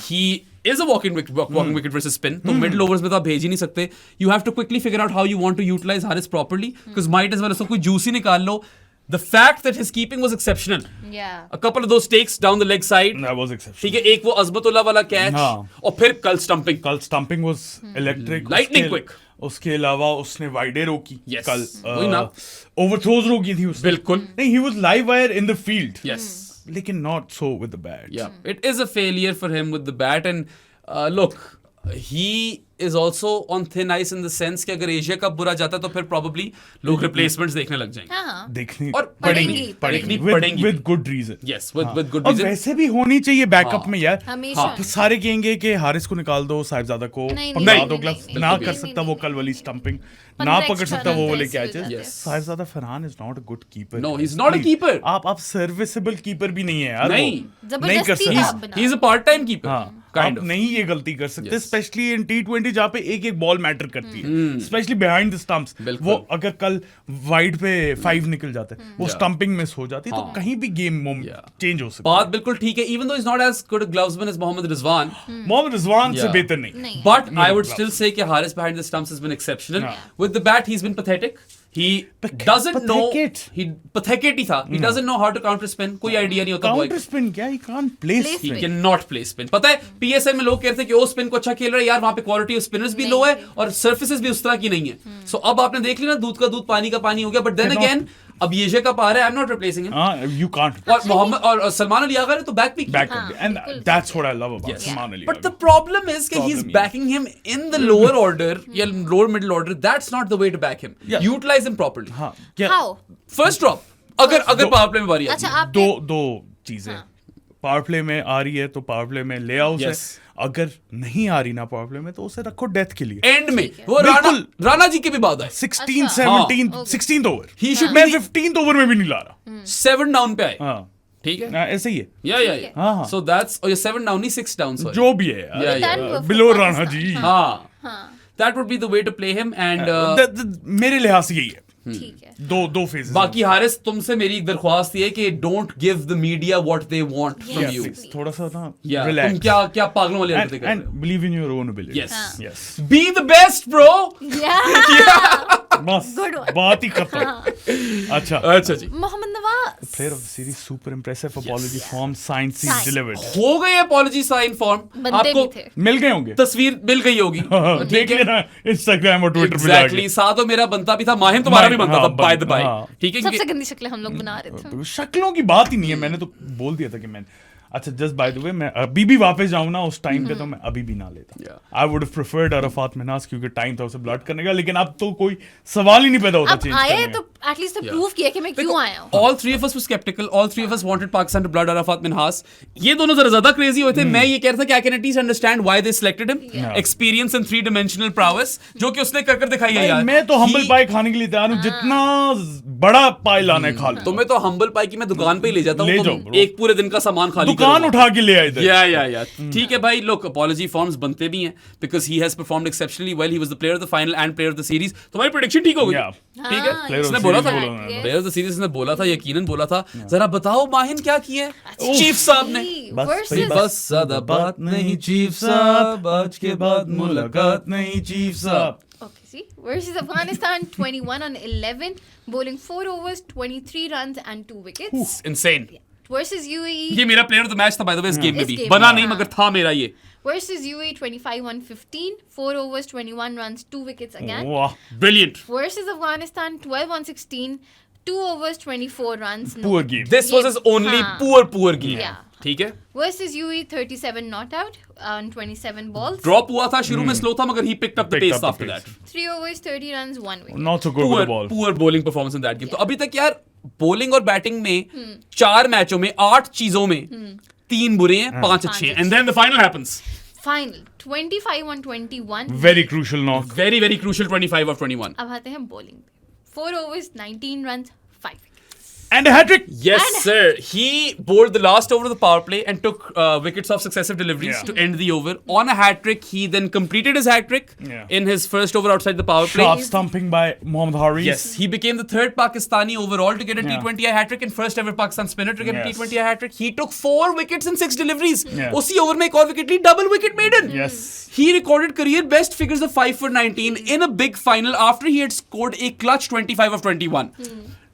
Speaker 2: he is a walking wicket versus spin. तो मिडिल ओवर्स में तो आप भेज ही नहीं सकते। You have to quickly figure out how you want to utilise Haris properly, because might as well उसको कोई जूस ही निकाल लो। The fact that his keeping was exceptional.
Speaker 3: Yeah.
Speaker 2: A couple of those takes down the leg side.
Speaker 1: That was exceptional।
Speaker 2: ठीक है, एक वो Azmatullah वाला catch,
Speaker 1: हाँ.
Speaker 2: और फिर कल स्टंपिंग।
Speaker 1: कल stumping was electric.
Speaker 2: Lightning quick.
Speaker 1: उसके अलावा उसने वाइडे रोकी।
Speaker 2: Yes.
Speaker 1: कल
Speaker 2: वही ना।
Speaker 1: ओवरथ्रोज रोकी थी उसने।
Speaker 2: बिल्कुल।
Speaker 1: नहीं, he was live wire in the field।
Speaker 2: Yes.
Speaker 1: लेकिन not so with the bat।
Speaker 2: Yeah, it is a failure for him with the bat, and look, he is also on thin ice in the sense कि अगर Asia cup बुरा जाता तो फिर probably लोग replacements देखने लग जाएंगे।
Speaker 3: हाँ हाँ।
Speaker 1: देखनी
Speaker 2: और
Speaker 3: पड़ेंगी।
Speaker 1: with good reason।
Speaker 2: Yes, with good
Speaker 1: और
Speaker 2: reason.
Speaker 1: वैसे भी होनी चाहिए बैकअप
Speaker 2: हाँ.
Speaker 1: में यार।
Speaker 3: हमेशा।
Speaker 2: हाँ.
Speaker 1: सारे कहेंगे कि हारिस को निकाल दो, साहिबजादा को
Speaker 3: नहीं,
Speaker 1: पकड़ा
Speaker 3: नहीं,
Speaker 1: दो
Speaker 3: नहीं,
Speaker 1: ग्लव्स,
Speaker 3: नहीं,
Speaker 1: ना
Speaker 3: नहीं,
Speaker 1: कर
Speaker 3: नहीं,
Speaker 1: सकता
Speaker 3: नहीं,
Speaker 1: वो
Speaker 3: नहीं,
Speaker 1: कल वाली स्टंपिंग,
Speaker 3: 15
Speaker 1: ना पकड़
Speaker 3: extra
Speaker 1: सकता वो
Speaker 3: runs
Speaker 1: वाले
Speaker 3: ऐसे हो
Speaker 1: कैचेस।
Speaker 3: जाते
Speaker 2: हैं।
Speaker 1: Sahibzada Farhan is not a good keeper.
Speaker 2: No, he's not a keeper.
Speaker 1: आप सर्विसेबल कीपर भी नहीं है यार।
Speaker 2: नहीं।
Speaker 1: वो नहीं कर
Speaker 3: जबरदस्ती
Speaker 1: सकता।
Speaker 3: आप बना।
Speaker 2: He's a part-time keeper.
Speaker 1: हाँ,
Speaker 2: Kind
Speaker 1: आप
Speaker 2: of.
Speaker 1: नहीं ये गलती कर सकते,
Speaker 2: Yes.
Speaker 1: स्पेशली इन T20 जहाँ पे एक एक बॉल मैटर करती है, स्पेशली बिहाइंड द स्टंप्स.
Speaker 2: बिल्कुल.
Speaker 1: वो अगर कल वाइड पे 5 निकल जाता है, वो
Speaker 2: Yeah.
Speaker 1: स्टंपिंग मिस हो जाती है, तो
Speaker 2: हाँ.
Speaker 1: कहीं भी गेम
Speaker 2: Yeah.
Speaker 1: चेंज हो सकता
Speaker 2: बात बिल्कुल ठीक है. Even though he's not as good a glovesman as Mohammad Rizwan,
Speaker 1: है. मोहम्मद रिजवान से
Speaker 2: Yeah.
Speaker 1: बेहतर नहीं.
Speaker 3: नहीं.
Speaker 2: but I would
Speaker 1: gloves.
Speaker 2: still say कि Haris behind the stumps has been exceptional.
Speaker 1: Yeah.
Speaker 2: With the bat, he's been pathetic. He doesn't know.
Speaker 1: pathetic.
Speaker 2: He pathetic ही था. He doesn't know how to counter spin. कोई idea नहीं होता boy
Speaker 1: counter
Speaker 2: को.
Speaker 1: Spin क्या, he can't place
Speaker 3: Place
Speaker 2: He
Speaker 3: spin.
Speaker 2: cannot play spin. पता है PSL में लोग कहते हैं कि ओ स्पिन को अच्छा खेल रहा है यार, वहां पे क्वालिटी ऑफ स्पिनर्स भी
Speaker 3: नहीं,
Speaker 2: लो है
Speaker 3: नहीं।
Speaker 2: और सर्फेसेस भी उस तरह की नहीं है. सो अब आपने देख लिया ना, दूध का दूध पानी का पानी हो गया. But then
Speaker 1: Cannot.
Speaker 2: अगेन अब ये का पा रहा है. I am not replacing him.
Speaker 1: You can't
Speaker 2: और मोहम्मद और सलमान अली आगा ने तो बैक भी
Speaker 1: बैक
Speaker 2: किया.
Speaker 1: कर दिया, एंड
Speaker 3: बिल्कुल.
Speaker 1: That's what I love about
Speaker 2: Yes.
Speaker 1: Salman Ali.
Speaker 2: But the problem is that he's
Speaker 1: Problem,
Speaker 2: backing him in the lower order, yeah, lower middle order. That's not the way to back him.
Speaker 1: Yeah.
Speaker 2: Utilize him properly.
Speaker 1: हाँ क्या,
Speaker 3: How?
Speaker 2: First drop. अगर power play में बारी आती
Speaker 3: अच्छा
Speaker 2: है.
Speaker 3: आप
Speaker 1: दो चीजें. पावर प्ले में आ रही है तो पावर प्ले में ले आओ उसे.
Speaker 2: Yes.
Speaker 1: अगर नहीं आ रही ना पावर प्ले में तो उसे रखो डेथ के लिए.
Speaker 2: एंड में
Speaker 3: ठीक है.
Speaker 2: वो
Speaker 1: बिल्कुल.
Speaker 2: राणा जी के भी बाद आए.
Speaker 1: 16
Speaker 3: अच्छा.
Speaker 1: 17
Speaker 3: हाँ.
Speaker 1: 16th over.
Speaker 2: He should
Speaker 1: मैं
Speaker 2: be the-
Speaker 1: 15th ओवर में भी नहीं ला रहा.
Speaker 2: 7 डाउन पे आए.
Speaker 1: हाँ
Speaker 2: ठीक है.
Speaker 1: हाँ, ऐसे ही है.
Speaker 2: या
Speaker 3: ठीक है.
Speaker 1: हाँ, हाँ.
Speaker 2: So that's or 7 down, 6 down. Sorry.
Speaker 1: जो भी है
Speaker 2: Yeah, yeah.
Speaker 3: Done for
Speaker 1: below
Speaker 3: Pakistan.
Speaker 1: Rana ji.
Speaker 2: हाँ.
Speaker 3: हाँ
Speaker 2: That would be the way to play him and.
Speaker 1: मेरे लिहाज से यही है.
Speaker 3: ठीक है.
Speaker 1: दो फेजेस.
Speaker 2: बाकी हारिस तुमसे मेरी एक दरख्वास्त ये है कि don't give the media what they want from
Speaker 3: Yes.
Speaker 2: You.
Speaker 1: थोड़ा सा ना
Speaker 2: तुम
Speaker 1: रिलैक्स.
Speaker 2: क्या पागलों वाली हरकतें कर रहे
Speaker 1: एंड
Speaker 2: हो.
Speaker 1: Believe in your own ability.
Speaker 2: Yes.
Speaker 1: Yes.
Speaker 2: Be the best, bro.
Speaker 3: Yeah.
Speaker 1: बस
Speaker 3: Good one.
Speaker 1: बात ही खत्म. अच्छा.
Speaker 2: अच्छा जी.
Speaker 3: Mohammad Nawaz.
Speaker 1: Player of the series, super impressive apology form, signed, sealed,
Speaker 3: Signed.
Speaker 1: delivered.
Speaker 2: हो गई अपॉलॉजी साइन फॉर्म.
Speaker 3: बनते भी
Speaker 2: आपको
Speaker 3: थे.
Speaker 1: मिल गए होंगे.
Speaker 2: तस्वीर मिल गई होगी.
Speaker 1: देख लेना इंस्टाग्राम और ट्विटर पे
Speaker 2: एग्जैक्टली. साथ तो मेरा बनता भी था. माहिम तुम्हारा भी
Speaker 1: माहिम,
Speaker 2: बनता था.
Speaker 1: हाँ,
Speaker 2: बाय द बाय.
Speaker 1: हाँ.
Speaker 2: ठीक है.
Speaker 3: सबसे गंदी शक्लें हम लोग बना रहे थे.
Speaker 1: जाके. शक्लों की बात ही नहीं है. मैंने तो बोल दिया था कि मैं अच्छा जस्ट बाय द वे मैं अभी भी वापस जाऊं ना उस टाइम पे तो मैं अभी भी ना लेता.
Speaker 2: Yeah.
Speaker 1: I would have preferred Arafat Minhas क्योंकि टाइम था उसे ब्लड करने का. लेकिन अब तो कोई सवाल ही नहीं पैदा होता
Speaker 3: अब
Speaker 1: चेंज
Speaker 3: आए
Speaker 1: करने
Speaker 3: तो
Speaker 1: का.
Speaker 3: एटलीस्ट प्रूव किया कि मैं क्यों आया हूँ.
Speaker 2: All three of us were skeptical. All three of us wanted Pakistan to blood Arafat Minhas. ये दोनों जरा ज्यादा crazy हुए थे. मैं ये कह रहा था कि I can at least understand why they selected him.
Speaker 1: Yeah.
Speaker 2: Experience and three-dimensional prowess, जो कि उसने कर दिखाई है यार.
Speaker 1: मैं तो हम्बल
Speaker 2: He-
Speaker 1: पाई खाने के लिए तैयार हूँ. जितना बड़ा पाई लाना है खा लो.
Speaker 2: तुम्हें तो हम्बल पाई की मैं दुकान पे ही ले जाता
Speaker 1: ले
Speaker 2: हूँ.
Speaker 1: जाओ,
Speaker 2: तुम
Speaker 1: bro.
Speaker 2: एक पूरे दिन का सामान खाली
Speaker 1: दुकान
Speaker 2: करो.
Speaker 1: उठा के ले आए इधर.
Speaker 2: या ठीक है भाई. लोग अपॉलॉजी फॉर्म्स बनते भी हैं because he has performed exceptionally well. He was the player of the final and player of the series. तुम्हारी प्रेडिक्शन ठीक हो गई.
Speaker 1: Yeah.
Speaker 2: ठीक है.
Speaker 3: हाँ,
Speaker 1: Player of
Speaker 2: उसने
Speaker 1: the
Speaker 2: बोला
Speaker 1: series
Speaker 2: था.
Speaker 1: बोला उन्होंने.
Speaker 2: प्लेयर ऑफ द सीरीज ने बोला था. यकीनन बोला था. जरा बताओ माहिन क्या किए चीफ साहब ने.
Speaker 3: Versus
Speaker 2: बस ज्यादा बात नहीं चीफ साहब. आज के बाद मुलाकात
Speaker 1: नहीं चीफ साहब.
Speaker 3: Okay, see. Versus Afghanistan, 21 on 11, bowling 4 overs, 23 runs and 2 wickets.
Speaker 2: insane.
Speaker 3: Versus UAE.
Speaker 2: ये मेरा प्लेयर ऑफ द मैच था बाय द वे इस गेम में
Speaker 3: इस
Speaker 2: भी.
Speaker 3: game
Speaker 2: बना
Speaker 3: में,
Speaker 2: नहीं
Speaker 3: हाँ.
Speaker 2: मगर था मेरा ये.
Speaker 3: Versus UAE, 25 on 15, 4 overs, 21 runs, 2 wickets again.
Speaker 1: वाह.
Speaker 2: Brilliant.
Speaker 3: Versus Afghanistan, 12 on 16, 2 overs, 24 runs. No.
Speaker 1: Poor game.
Speaker 2: This was his only
Speaker 3: हाँ.
Speaker 2: poor game.
Speaker 3: Yeah.
Speaker 2: ठीक है.
Speaker 3: Versus UAE, 37 not out on 27 balls.
Speaker 2: Drop हुआ था शुरू में स्लो था मगर he picked up the
Speaker 1: Picked
Speaker 2: pace
Speaker 1: up the
Speaker 2: after
Speaker 1: pace.
Speaker 2: that.
Speaker 3: 3 overs, 30 runs, 1 wicket.
Speaker 1: Not so good with the ball.
Speaker 2: Poor bowling performance in that game. तो अभी तक यार bowling और batting में 4 मैचों में 8 चीजों में 3 बुरे हैं 5 अच्छे हैं. And then the final happens.
Speaker 3: Final, 25 on 21.
Speaker 1: Very crucial knock.
Speaker 2: Very very crucial 25 of 21.
Speaker 3: अब आते हैं bowling पे. 4 overs, 19 runs, 5 wickets.
Speaker 1: And a hat trick.
Speaker 2: Yes, sir. He bowled the last over of the power play and took wickets off successive deliveries
Speaker 1: Yeah.
Speaker 2: to end the over. On a hat trick, he then completed his hat trick
Speaker 1: Yeah.
Speaker 2: in his first over outside the power play.
Speaker 1: Sharp stumping by Mohammad Haris.
Speaker 2: Yes, he became the third Pakistani overall to get a
Speaker 1: Yeah.
Speaker 2: T20I hat trick and first ever Pakistan spinner to get
Speaker 1: Yes.
Speaker 2: a T20I hat trick. He took 4 wickets in 6 deliveries.
Speaker 1: Yeah.
Speaker 2: उसी over में एक और wicket Lee, double wicket maiden.
Speaker 1: Yes.
Speaker 2: He recorded career best figures of 5 for 19 in a big final after he had scored a clutch 25 of 21.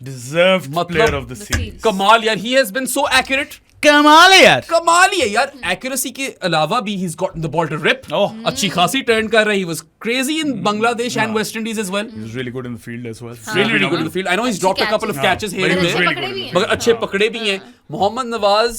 Speaker 1: Deserved
Speaker 2: मतलब-
Speaker 1: player of the
Speaker 3: The
Speaker 1: series.
Speaker 3: series.
Speaker 2: कमाल यार, he has been so accurate.
Speaker 1: कमाल है यार.
Speaker 2: कमाल ही है यार. Accuracy के अलावा भी he's gotten the ball to rip.
Speaker 1: Oh.
Speaker 2: अच्छी खासी टर्न कर रहा है. He was crazy in Bangladesh and West Indies as well.
Speaker 1: He was really good in the field as well.
Speaker 2: Really good in the field. I know he's dropped a couple of catches here
Speaker 1: But
Speaker 2: and
Speaker 1: he was
Speaker 2: there.
Speaker 1: really
Speaker 3: पकड़े
Speaker 1: good
Speaker 3: भी
Speaker 1: in
Speaker 3: हैं.
Speaker 1: the
Speaker 2: मगर अच्छे पकड़े भी हैं. Mohammad Nawaz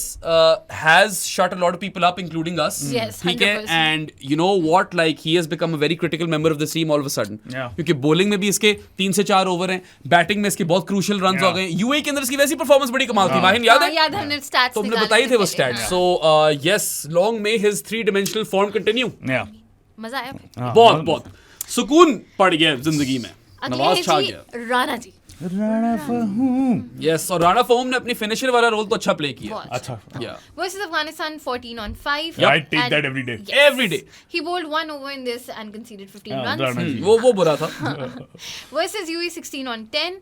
Speaker 2: has shut a lot of people up including us.
Speaker 3: Yes,
Speaker 2: ठीक है.
Speaker 3: 100%.
Speaker 2: And you know what, like he has become a very critical member of the team all of a sudden.
Speaker 1: Yeah.
Speaker 2: क्योंकि bowling में भी इसके 3 से 4 over हैं. Batting में इसके बहुत क्रूशियल रन्स
Speaker 1: Yeah.
Speaker 2: हो गए. यूएई के अंदर इसकी वैसी परफॉर्मेंस बड़ी कमाल थी. माहिन याद
Speaker 3: हाँ,
Speaker 2: है?
Speaker 3: याद है, हमने stats
Speaker 2: तुमने
Speaker 3: निकाले
Speaker 2: बताई थे वो
Speaker 3: पहले.
Speaker 2: stats.
Speaker 3: हाँ.
Speaker 2: So yes, long may his 3-dimensional form continue.
Speaker 1: Yeah.
Speaker 3: मजा आया.
Speaker 1: हाँ,
Speaker 2: बहुत सुकून पड़ गया जिंदगी में.
Speaker 3: अगले
Speaker 2: नवाज
Speaker 3: हैं
Speaker 2: छा
Speaker 3: जी
Speaker 2: गया.
Speaker 3: राणा जी.
Speaker 1: राणा फहूम।
Speaker 2: यस, और राणा फहूम ने अपनी फिनिशर वाला रोल तो अच्छा प्ले किया.
Speaker 3: बहुत।
Speaker 1: अच्छा,
Speaker 2: Yeah.
Speaker 3: Versus Afghanistan 14 on 5.
Speaker 1: I take
Speaker 3: And-
Speaker 1: that every day.
Speaker 3: Yes.
Speaker 2: Every day.
Speaker 3: He bowled 1 over in this and conceded 15 runs.
Speaker 1: Rana ji.
Speaker 2: वो बुरा था.
Speaker 3: Versus UAE 16 on 10.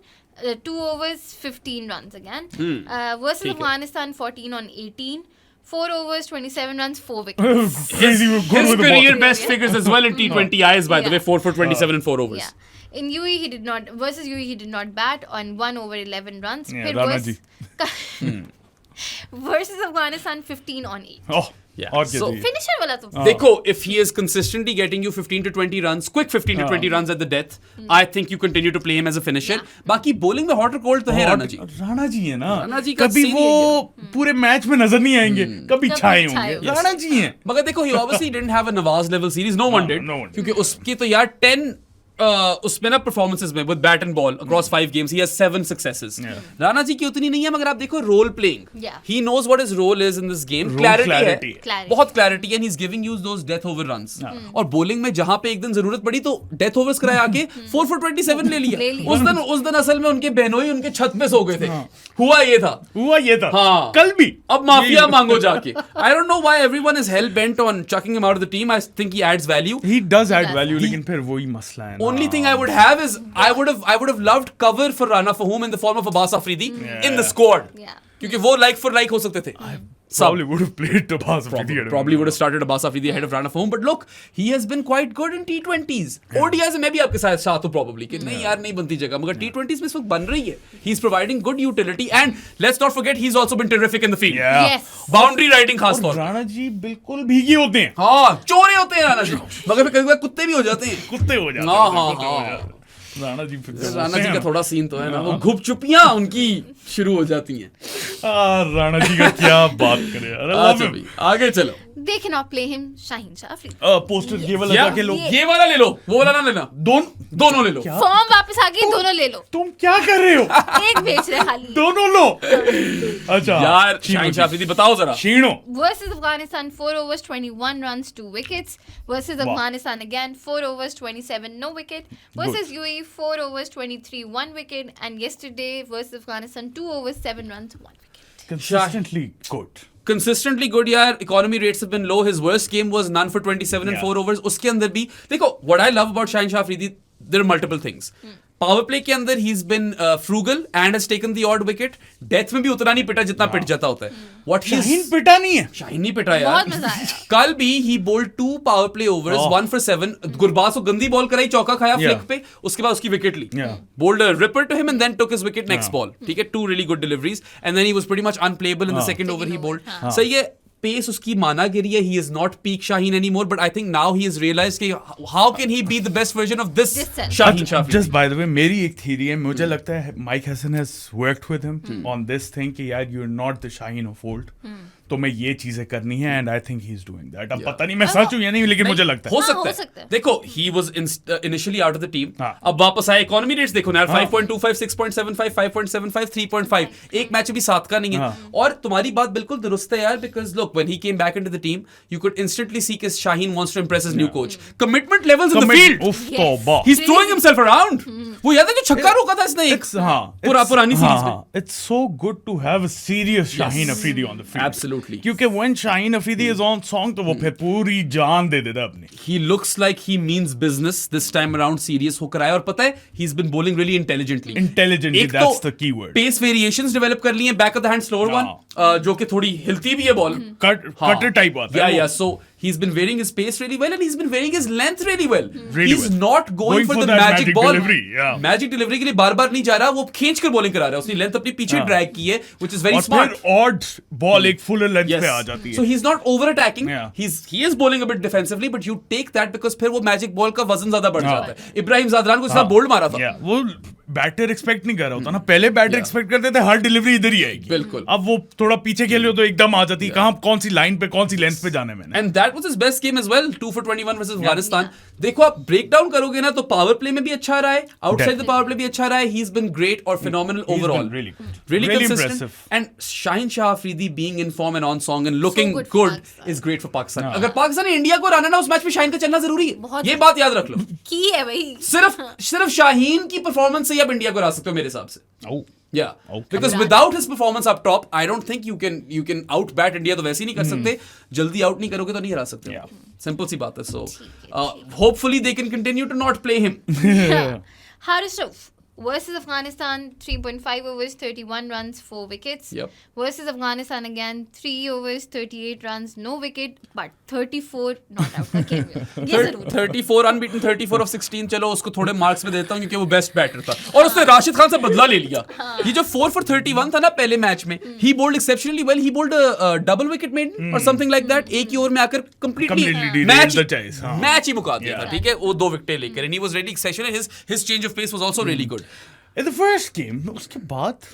Speaker 3: 2 overs, 15 runs again. Versus
Speaker 2: ठीक है.
Speaker 3: Afghanistan 14 on 18. 4 overs, 27 runs, 4 wickets.
Speaker 1: Crazy good
Speaker 2: His
Speaker 1: with the
Speaker 2: career
Speaker 1: ball.
Speaker 2: best figures as well in T20 Is, by the
Speaker 3: Yeah.
Speaker 2: way, 4 for 27 and 4 overs.
Speaker 3: Yeah. In UAE, he did not. Versus UAE, he did not bat on 1 over 11 runs.
Speaker 1: Yeah,
Speaker 3: फिर
Speaker 1: Rana
Speaker 3: versus Afghanistan 15 on 8.
Speaker 1: Oh,
Speaker 2: Yeah.
Speaker 1: और क्या
Speaker 2: So-
Speaker 1: चाहिए?
Speaker 3: Finisher वाला तो.
Speaker 2: देखो, if he is consistently getting you 15 to 20 runs, quick 15 to 20 runs at the death, I think you continue to play him as a finisher. बाकी bowling में hot or cold तो है राणा जी.
Speaker 1: राणा जी है ना,
Speaker 2: राणा जी का
Speaker 1: कभी
Speaker 2: scene
Speaker 1: वो
Speaker 2: ही
Speaker 1: पूरे मैच में नजर नहीं आएंगे, कभी
Speaker 3: कभी
Speaker 1: छाए
Speaker 3: छाए
Speaker 1: होंगे,
Speaker 3: होंगे।
Speaker 1: राणा जी हैं।
Speaker 2: मगर देखो, he obviously didn't have a Nawaz level series. No one did.
Speaker 1: no one did.
Speaker 2: क्योंकि उसकी तो यार 10 उसमें ना परफॉर्मेंसेस में with bat and ball across 5 games he has 7 successes. Rana ji की उतनी नहीं है, मगर आप देखो role playing,
Speaker 3: Yeah.
Speaker 2: He knows what his role is in this game.
Speaker 1: Role
Speaker 2: clarity है,
Speaker 1: clarity.
Speaker 3: Clarity.
Speaker 2: बहुत clarity, and he is giving you those death over runs. और बॉलिंग में जहां पे एक दिन जरूरत पड़ी तो डेथ ओवर्स कराए आके 4 for 27 ले
Speaker 3: ले
Speaker 2: लिया.
Speaker 3: लिया।
Speaker 2: उस दिन असल में उनके बहनोई उनके छत पे सो गए थे. हुआ ये था.
Speaker 1: हुआ ये था,
Speaker 2: हाँ.
Speaker 1: कल भी।
Speaker 2: अब माफिया मांगो जाके. I don't know why everyone is hell bent on chucking him out of the team. I think he adds value.
Speaker 1: He does add value,
Speaker 2: He-
Speaker 1: लेकिन फिर वही मसला है ना।
Speaker 2: Only thing I would have is I would have loved cover for Rana Fahum in the form of Abbas Afridi in the squad.
Speaker 3: Yeah.
Speaker 2: क्योंकि वो like for like हो सकते थे.
Speaker 1: Probably would have played Abbas Afridi.
Speaker 2: Probably would have started Abbas Afridi ahead of Rana Fahum. But look, he has been quite good in T20s. ODIs में मैं भी आपके साथ हूँ probably कि नहीं यार नहीं बनती जगह, मगर T20s में इस वक्त बन रही है. He's providing good utility, and let's not forget he's also been terrific in the field.
Speaker 1: Yeah.
Speaker 3: Yes.
Speaker 2: Boundary riding खास तौर पे.
Speaker 1: राणा जी बिल्कुल भीगे होते हैं,
Speaker 2: हाँ, चोरे होते हैं राणा जी, मगर फिर कभी कुत्ते भी हो जाते हैं.
Speaker 1: कुत्ते हो जाते
Speaker 2: हाँ,
Speaker 1: हैं,
Speaker 2: हाँ,
Speaker 1: कुत्ते हो
Speaker 2: हाँ.
Speaker 1: जाते हैं। राणा जी फिर
Speaker 2: राणा जी का थोड़ा सीन तो है ना, वो घुप चुपियां उनकी शुरू हो जाती हैं.
Speaker 1: राणा जी का क्या बात करें यार, I love
Speaker 2: अच्छा
Speaker 1: him.
Speaker 2: भाई, आगे चलो.
Speaker 3: They cannot play him, Shaheen Shah Afridi.
Speaker 1: Poster ये वाला
Speaker 2: या-
Speaker 1: जाके लो,
Speaker 2: ये वाला ले लो, वो वाला ना लेना. दोनों ले लो.
Speaker 3: फॉर्म वापस आ गई, दोनों ले लो.
Speaker 1: तुम क्या कर रहे हो?
Speaker 3: एक बेच रहे खाली.
Speaker 1: दोनों लो। अच्छा
Speaker 2: यार शाहीन शाह अफरीदी बताओ जरा.
Speaker 1: शीणो
Speaker 3: Versus Afghanistan 4 overs 21 runs 2 wickets. Versus Afghanistan again 4 overs 27 no wicket. Versus UAE 4 overs 23 1 wicket. And yesterday versus Afghanistan 2 overs 7 runs 1 wicket.
Speaker 1: consistently good.
Speaker 2: Consistently good यार. Economy rates have been low. His worst game was none for 27 and
Speaker 1: Yeah.
Speaker 2: 4 overs. उसके अंदर भी देखो, what I love about Shaheen Shah Afridi, there are multiple things. Power play के अंदर he's been frugal and has taken the odd wicket. Death में भी उतना नहीं पिटा जितना पिट जाता होता है. What he's
Speaker 1: शाहीन पिटा नहीं है,
Speaker 2: शाहीन नहीं पिटा यार.
Speaker 3: बहुत मजा आया.
Speaker 2: कल भी he bowled 2 power play overs, 1 for 7. Gurbaz को गंदी बॉल कराई, चौका खाया
Speaker 1: Yeah.
Speaker 2: फ्लिक पे, उसके बाद उसकी विकेट ली.
Speaker 1: Yeah.
Speaker 2: Bowled a ripper to him and then took his wicket next ball. ठीक है, 2 really good deliveries and then he was pretty much unplayable in the second over he bowled.
Speaker 3: हाँ.
Speaker 2: सही है, पेस उसकी माना गिरी है. He is not peak Shaheen anymore, but I think now he has realized कि how can he be the best version of this
Speaker 3: This self.
Speaker 2: Shaheen Shah Afridi.
Speaker 1: Just by the way, मेरी एक theory है, मुझे लगता है Mike Hassan has worked with him on this thing कि यार you're not the Shaheen of old, तो मैं ये चीजें करनी है and I think he's doing that. अब पता नहीं मैं सच हूँ या नहीं, लेकिन मुझे लगता है
Speaker 2: हो
Speaker 3: हाँ,
Speaker 2: सकता
Speaker 3: हो
Speaker 2: है.
Speaker 3: सकता है.
Speaker 2: देखो, he was initially out of the team.
Speaker 1: हाँ.
Speaker 2: अब वापस आए. इकोनॉमी रेट्स देखो ना यार, 5.25, 6.75, 5.75, 3.5. एक मैच अभी 7 का नहीं है.
Speaker 1: हाँ.
Speaker 2: और तुम्हारी बात बिल्कुल दुरुस्त है यार, because look, when he came back into the team, you could instantly see कि Shaheen wants to impress his new coach. Commitment levels in the field.
Speaker 1: उफ
Speaker 3: Yes.
Speaker 1: तौबा,
Speaker 2: He's throwing himself around. वो याद है जो छक्का रोका था इसने एक
Speaker 1: it's हाँ
Speaker 2: पुरानी सीरीज में.
Speaker 1: it's so good to have a serious Shaheen Afridi on the field.
Speaker 2: Absolutely.
Speaker 1: क्योंकि when Shaheen Afridi is on song तो वो फिर पूरी जान दे देता अपनी.
Speaker 2: He looks like he means business this time around. Serious होकर आया, और पता है he's been bowling really intelligently.
Speaker 1: Intelligently,
Speaker 2: एक
Speaker 1: that's
Speaker 2: तो
Speaker 1: the key word.
Speaker 2: Pace variations develop कर लिए, back of the hand slower one, जो कि थोड़ी हिलती भी है बॉल.
Speaker 1: Cutter type आता है
Speaker 2: Yeah,
Speaker 1: वो.
Speaker 2: yeah. So he's been varying his pace really well and he's been varying his length really well.
Speaker 1: Really
Speaker 2: He's
Speaker 1: well.
Speaker 2: not going for the
Speaker 1: that
Speaker 2: magic ball.
Speaker 1: delivery, yeah.
Speaker 2: Magic delivery के लिए बार-बार नहीं जा रहा, वो खींच कर bowling करा रहा है. उसने length अपनी पीछे drag की है, which is very
Speaker 1: और
Speaker 2: smart.
Speaker 1: फिर odd ball एक fuller length
Speaker 2: Yes.
Speaker 1: पे आ जाती
Speaker 2: So
Speaker 1: है.
Speaker 2: he's not over attacking.
Speaker 1: Yeah.
Speaker 2: He is bowling a bit defensively, but you take that because फिर वो magic ball का वजन ज्यादा बढ़
Speaker 1: हाँ.
Speaker 2: जाता है. इब्राहिम जादरान को इस बार बोल्ड मारा था.
Speaker 1: Yeah, वो बैटर एक्सपेक्ट नहीं कर रहा होता ना. पहले बैटर
Speaker 2: Yeah.
Speaker 1: एक्सपेक्ट करते थे हर डिलीवरी इधर ही आएगी.
Speaker 2: बिल्कुल.
Speaker 1: अब वो थोड़ा पीछे खेले हो तो एकदम आ जाती है. कहाँ कौन सी लाइन पे कौन सी लेंथ पे जाने में.
Speaker 2: And that was his best game as well. 2 for 21 versus Afghanistan. देखो आप ब्रेक डाउन करोगे ना तो पावर प्ले में भी अच्छा रहा है, आउटसाइड द पावर प्ले भी अच्छा रहा है. He's been great or phenomenal
Speaker 1: He's
Speaker 2: overall.
Speaker 1: been really good.
Speaker 2: Really
Speaker 1: Really
Speaker 2: consistent.
Speaker 1: impressive.
Speaker 2: And Shaheen Shah Afridi being in form and on song and looking
Speaker 3: good for
Speaker 2: good
Speaker 3: Pakistan.
Speaker 2: is great for Pakistan.
Speaker 1: हाँ.
Speaker 2: अगर पाकिस्तान ने India को हराना ना, उस match में शाहीन का चलना जरूरी है.
Speaker 3: बहुत
Speaker 2: ये बात याद रख लो.
Speaker 3: की है भाई.
Speaker 2: सिर्फ शाहीन की परफॉर्मेंस से आप इंडिया को हरा सकते हो मेरे हिसाब से.
Speaker 1: Oh.
Speaker 2: Yeah,
Speaker 1: Okay.
Speaker 2: because
Speaker 3: Abrar.
Speaker 2: without his performance up top, I don't think you can out bat India. तो वैसे ही नहीं कर सकते. जल्दी out नहीं करोगे तो नहीं हरा सकते.
Speaker 1: Yeah.
Speaker 2: Simple सी बात है. So hopefully they can continue to not play him.
Speaker 3: Haris Rauf versus Afghanistan, 3.5 overs, 31 runs, 4 wickets.
Speaker 2: Yep.
Speaker 3: Versus Afghanistan again, 3 overs, 38 runs, no wicket, but 34 not out. Okay, ये जरूर.
Speaker 2: 34 unbeaten, 34 of 16. चलो उसको थोड़े marks में देता हूँ क्योंकि वो बेस्ट बैटर था और उसने राशिद खान से बदला ले लिया. ये जो 4 for 31 था ना पहले मैच में, he bowled exceptionally well. He bowled a double wicket maiden or something like that. एक ही ओवर में आकर completely
Speaker 1: derailed the chase, हाँ.
Speaker 2: मैच ही मुका दिया था. ठीक है, वो 2 विकेटें लेकर, and he was really exceptional. His change of pace was also really good.
Speaker 1: In the first game, उसके बाद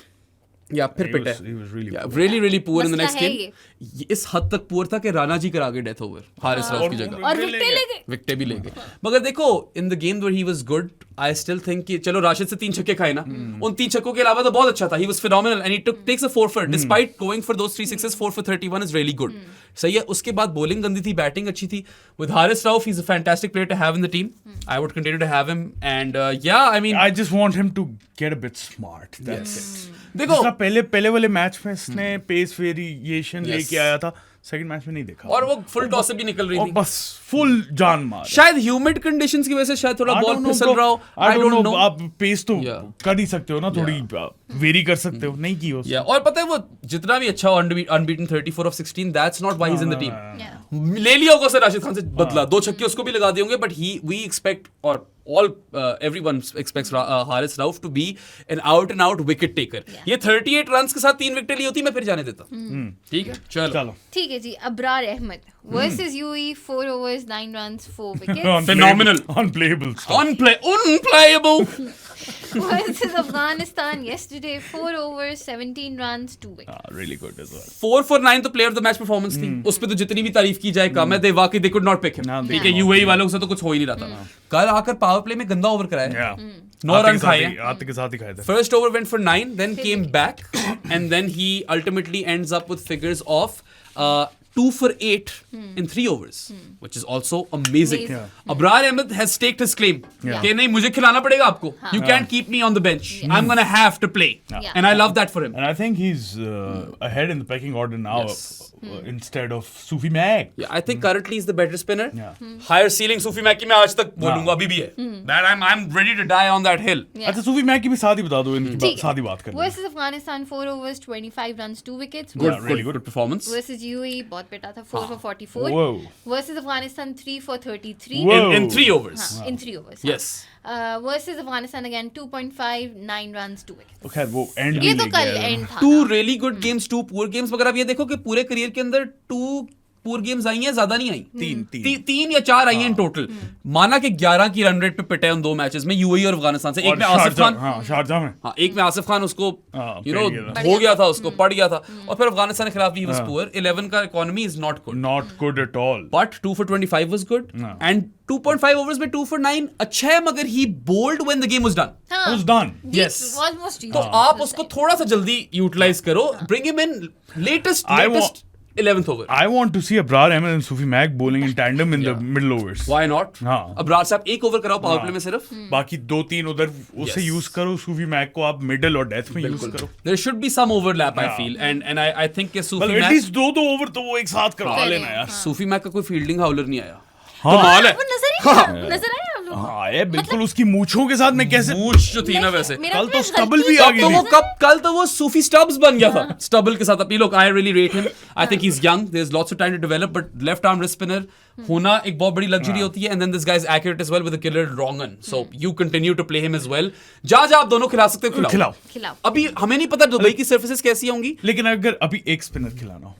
Speaker 2: Yeah, फिर
Speaker 1: he
Speaker 2: पिटे.
Speaker 1: was really
Speaker 2: Yeah,
Speaker 1: poor.
Speaker 2: really poor in the
Speaker 3: मसला
Speaker 2: next
Speaker 3: है
Speaker 2: game. ये इस हद तक पुअर था कि राणा जी करा गए डेथ ओवर हारिस रऊफ की जगह.
Speaker 3: और विकेट ले गए.
Speaker 2: विकेट भी ले गए. मगर देखो in the game where he was good, I still think कि चलो राशिद से 3 छक्के खाए ना, उन 3 छक्कों के अलावा तो बहुत अच्छा था. He was phenomenal and he takes a 4 for despite going for those 3 sixes. 4 for 31 is really good. सही है. उसके बाद बॉलिंग गंदी थी, बैटिंग अच्छी थी. With Haris Rauf he is a fantastic player to have in the team. I would continue to have him and yeah I mean
Speaker 1: I just want him to get a bit smart. That's it.
Speaker 2: देखो
Speaker 1: जिस तरह पहले वाले match में इसने pace variation
Speaker 2: Yes.
Speaker 1: लेके आया था, सेकंड मैच में नहीं देखा.
Speaker 2: और वो फुल टॉस से भी निकल रही
Speaker 1: और
Speaker 2: थी.
Speaker 1: बस फुल जान मार.
Speaker 2: शायद ह्यूमिड कंडीशंस की वजह से शायद थोड़ा
Speaker 1: I
Speaker 2: बॉल
Speaker 1: don't know,
Speaker 2: फिसल
Speaker 1: bro.
Speaker 2: रहा हो.
Speaker 1: I don't know.
Speaker 2: know.
Speaker 1: आप पेस तो
Speaker 2: Yeah.
Speaker 1: कर ही सकते हो ना, थोड़ी वेरी कर सकते हो. नहीं की हो.
Speaker 2: Yeah, और पता है वो जितना भी अच्छा unbeaten 34 of 16, that's not why he's in the team.
Speaker 3: Yeah.
Speaker 2: ले लिया होगा उसे राशिद खान से बदला, 2 छक्के उसको भी लगा दिए होंगे, बट वी एक्सपेक्ट और all everyone expects Haris Rauf to be an out and out wicket taker. ये 38 runs के साथ 3 विकेट ली होती मैं फिर जाने देता. ठीक है, चलो.
Speaker 3: ठीक है जी. Abrar Ahmad versus UAE, 4 overs, 9 runs, 4 wickets.
Speaker 2: Phenomenal.
Speaker 1: Unplayable stuff.
Speaker 2: Unplayable.
Speaker 3: Versus Afghanistan yesterday, 4 overs, 17 runs, 2 wickets.
Speaker 1: Really good as well.
Speaker 2: 4 for 9 तो player of the match performance थी. उस पे तो जितनी भी तारीफ की जाए कम है. दे वाकई they could not pick him. ठीक है, यूएई वालों से तो कुछ हो ही नहीं रहा था. कल आकर पावर प्ले में गंदा ओवर कराया.
Speaker 1: Yeah.
Speaker 2: 9 रन खाए.
Speaker 1: आते के साथ ही खाए थे.
Speaker 2: First over went for 9, then came back, and then he ultimately ends up with figures of 2 for 8 in 3 overs, which is also amazing.
Speaker 3: Amazing.
Speaker 1: Yeah.
Speaker 2: Abrar Ahmed has staked his claim.
Speaker 1: Yeah.
Speaker 2: कि नहीं मुझे खिलाना पड़ेगा आपको. You can't keep me on the bench. I'm gonna have to play.
Speaker 3: Yeah.
Speaker 2: And I love that for him.
Speaker 1: And I think he's ahead in the pecking order now.
Speaker 2: Yes.
Speaker 1: Instead of Sufi Mag.
Speaker 2: Yeah, I think currently he's the better spinner.
Speaker 1: Yeah.
Speaker 2: Higher ceiling Sufi Mac की मैं आज तक बोलूंगा अभी भी है. That I'm ready to die on that hill.
Speaker 3: Yeah.
Speaker 1: अच्छा, सूफी Mac की भी साथ ही बता दो, इनकी
Speaker 3: ठीक है.
Speaker 1: साथ ही बात कर लेंगे.
Speaker 3: Versus Afghanistan, 4 overs, 25 runs, 2 wickets.
Speaker 2: Good,
Speaker 1: Yeah, really
Speaker 2: good performance.
Speaker 3: Versus UAE, बहुत बेटा था, 4 for 44.
Speaker 1: Whoa.
Speaker 3: Versus Afghanistan, 3 for 33.
Speaker 1: Whoa.
Speaker 2: In 3 overs.
Speaker 3: हाँ, in 3 overs.
Speaker 2: Yes.
Speaker 3: Versus Afghanistan again, 2.5, 9 runs, 2 wickets.
Speaker 1: तो खैर वो एंड
Speaker 3: ये तो कल एंड था.
Speaker 2: 2 really good games, 2 poor games. मगर आप ये देखो कि पूरे करियर के अंदर 2 poor games आई हैं, ज्यादा नहीं आई. 3 या 4 आई हैं इन टोटल. माना कि 11 की रन रेट पे पिटे उन 2 मैचेस में यूएई और अफगानिस्तान से. एक में आसिफ खान,
Speaker 1: हाँ, शारजाह में.
Speaker 2: हाँ, एक में आसिफ खान उसको
Speaker 1: पड़ गया था.
Speaker 2: हो गया था, उसको पड़ गया था. और फिर अफगानिस्तान के खिलाफ भी was poor. 11 का economy is not good.
Speaker 1: Not good at all.
Speaker 2: But 2 for 25 was good. And 2.5 overs में 2 for 9 अच्छा है, मगर he bowled when the game was done.
Speaker 3: हाँ.
Speaker 1: It was done.
Speaker 2: Yes.
Speaker 3: Almost.
Speaker 2: तो आप उसको थोड़ा सा जल्दी यूटिलाइज करो. Bring him in latest 11th over.
Speaker 1: I want to see Abrar Ahmed and Sufi Mag bowling in tandem in the middle overs.
Speaker 2: Why not?
Speaker 1: हाँ.
Speaker 2: अब्रार साहब 1 ओवर कराओ पावर प्ले में सिर्फ.
Speaker 1: बाकी 2-3 उधर उसे
Speaker 2: Yes.
Speaker 1: यूज करो. सूफी मैग को आप मिडल और डेथ में यूज करो.
Speaker 2: There should be some overlap, I
Speaker 1: Yeah.
Speaker 2: feel, and I think कि
Speaker 1: Well,
Speaker 2: सूफी
Speaker 1: at
Speaker 2: मैक
Speaker 1: least 2 ओवर तो वो एक साथ करवा
Speaker 3: करें.
Speaker 1: लेना यार.
Speaker 2: सूफी मैक का कोई फील्डिंग हाउलर नहीं आया.
Speaker 1: हाँ.
Speaker 2: कमाल है.
Speaker 3: वो नजर आया आप लोग.
Speaker 1: हाँ, ये बिल्कुल उसकी मूंछों के साथ मैं कैसे.
Speaker 2: मूछ जो थी ना वैसे.
Speaker 3: मेरा
Speaker 1: कल तो
Speaker 3: गलती
Speaker 1: stubble भी
Speaker 3: से-
Speaker 1: आ गई
Speaker 2: तो
Speaker 1: थी.
Speaker 2: वो कल तो वो सूफी स्टब्स बन गया था स्टबल के साथ. अपनी लोग I really rate him. I think he is young, there is lots of time to develop, but left arm wrist spinner होना एक बहुत बड़ी लग्जरी होती है. And then this guy's accurate as well with a killer wrong'un. So you continue to play him as well. जा आप दोनों खिला सकते हो, खिलाओ.
Speaker 3: खिलाओ.
Speaker 2: अभी हमें नहीं पता दुबई की सर्फेसेस कैसी होंगी.
Speaker 1: लेकिन अगर अभी एक स्पिनर खिलाना हो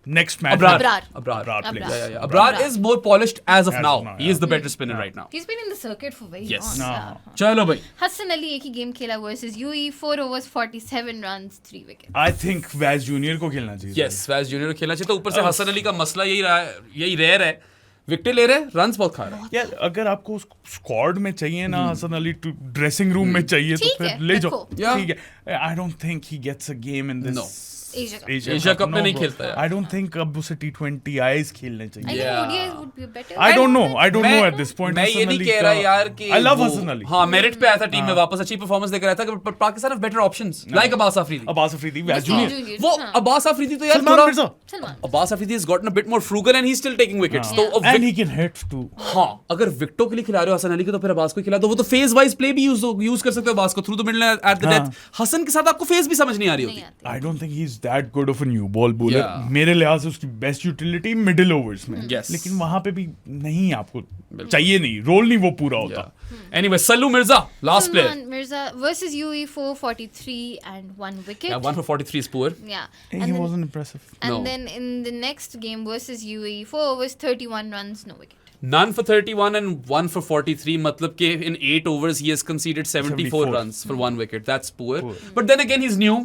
Speaker 1: next match.
Speaker 2: Abrar.
Speaker 3: Abrar.
Speaker 2: Abrar.
Speaker 1: Abrar plays.
Speaker 3: Abrar.
Speaker 2: Yeah. Abrar is more polished as of
Speaker 1: As
Speaker 2: now.
Speaker 1: of now,
Speaker 2: He is the better spinner right now.
Speaker 3: He's been in the circuit for very
Speaker 2: Yes.
Speaker 3: long.
Speaker 1: हाँ.
Speaker 3: हाँ.
Speaker 2: चलो भाई.
Speaker 3: हसन अली एक ही game खेला versus UAE, 4 overs, 47 runs, 3 wickets.
Speaker 1: I think वैज junior को खेलना चाहिए.
Speaker 2: Yes, वैज जूनियर खेलना चाहिए. तो ऊपर से हसन अली का मसला यही रह रहा है. विकेट ले रहे, रन्स बहुत खा रहे हैं.
Speaker 1: यार अगर आपको स्क्वाड में चाहिए ना हसन अली, ड्रेसिंग रूम में चाहिए तो
Speaker 3: ठीक
Speaker 1: फिर
Speaker 3: है,
Speaker 1: ले जाओ.
Speaker 3: रखो.
Speaker 2: Yeah.
Speaker 1: ठीक है. I don't think he gets a game in this
Speaker 2: No. Asia Cup में नहीं खेलता है।
Speaker 1: I don't think अब उसे T20 आईज खेलने
Speaker 3: I
Speaker 1: चाहिए।
Speaker 3: think ODIs would be better.
Speaker 1: I don't know at this point.
Speaker 2: मैं ये नहीं
Speaker 1: Hassan
Speaker 2: कह
Speaker 1: Ali
Speaker 2: रहा
Speaker 1: का-
Speaker 2: यार कि
Speaker 1: I love
Speaker 2: वो-
Speaker 1: Hassan Ali.
Speaker 2: हाँ, मेरिट पे आया था टीम में वापस, अच्छी परफॉर्मेंस देकर आया था, but Pakistan have better options like Abbas Afridi।
Speaker 1: Abbas Afridi, Vaz
Speaker 3: Junior.
Speaker 1: Junior,
Speaker 2: वो
Speaker 3: हाँ।
Speaker 2: अब्बास अफरीदी तो यार
Speaker 1: Salman
Speaker 2: थोड़ा
Speaker 1: Mirza.
Speaker 3: Salman.
Speaker 2: Abbas Afridi has gotten a bit more frugal and he's still taking wickets। तो अब
Speaker 1: and he can hit too.
Speaker 2: हाँ, अगर विकेटों के लिए खिला रहे हो हसन अली को तो फिर अब्बास को खिला दो, वो तो फेज वाइज प्ले भी यूज कर सकते हो अब्बास को through the middle at the death. Hasan के साथ आपको फेज भी समझ नहीं आ रही
Speaker 3: नहीं
Speaker 2: होगी।
Speaker 3: आती।
Speaker 1: I don't think he's that good of a new ball bowler.
Speaker 2: Yeah.
Speaker 1: मेरे लिहाज से उसकी बेस्ट यूटिलिटी मिडिल ओवर्स में।
Speaker 2: Yes.
Speaker 1: लेकिन वहां पे भी नहीं, आपको चाहिए नहीं, रोल नहीं वो पूरा होता।
Speaker 2: Anyway, Sallu Mirza, last player।
Speaker 3: Salman Mirza versus UAE for 43 and 1 wicket.
Speaker 2: Yeah, 1 for 43 is poor।
Speaker 3: Yeah.
Speaker 1: He
Speaker 3: And then,
Speaker 1: wasn't impressive.
Speaker 3: and
Speaker 2: No.
Speaker 3: then in the next game versus UAE, 4 overs, 31 runs, no wicket.
Speaker 2: None for 31 and 1 for 43, मतलब कि in 8 overs he has conceded 74 runs for 1 wicket. That's poor. But then again he's new।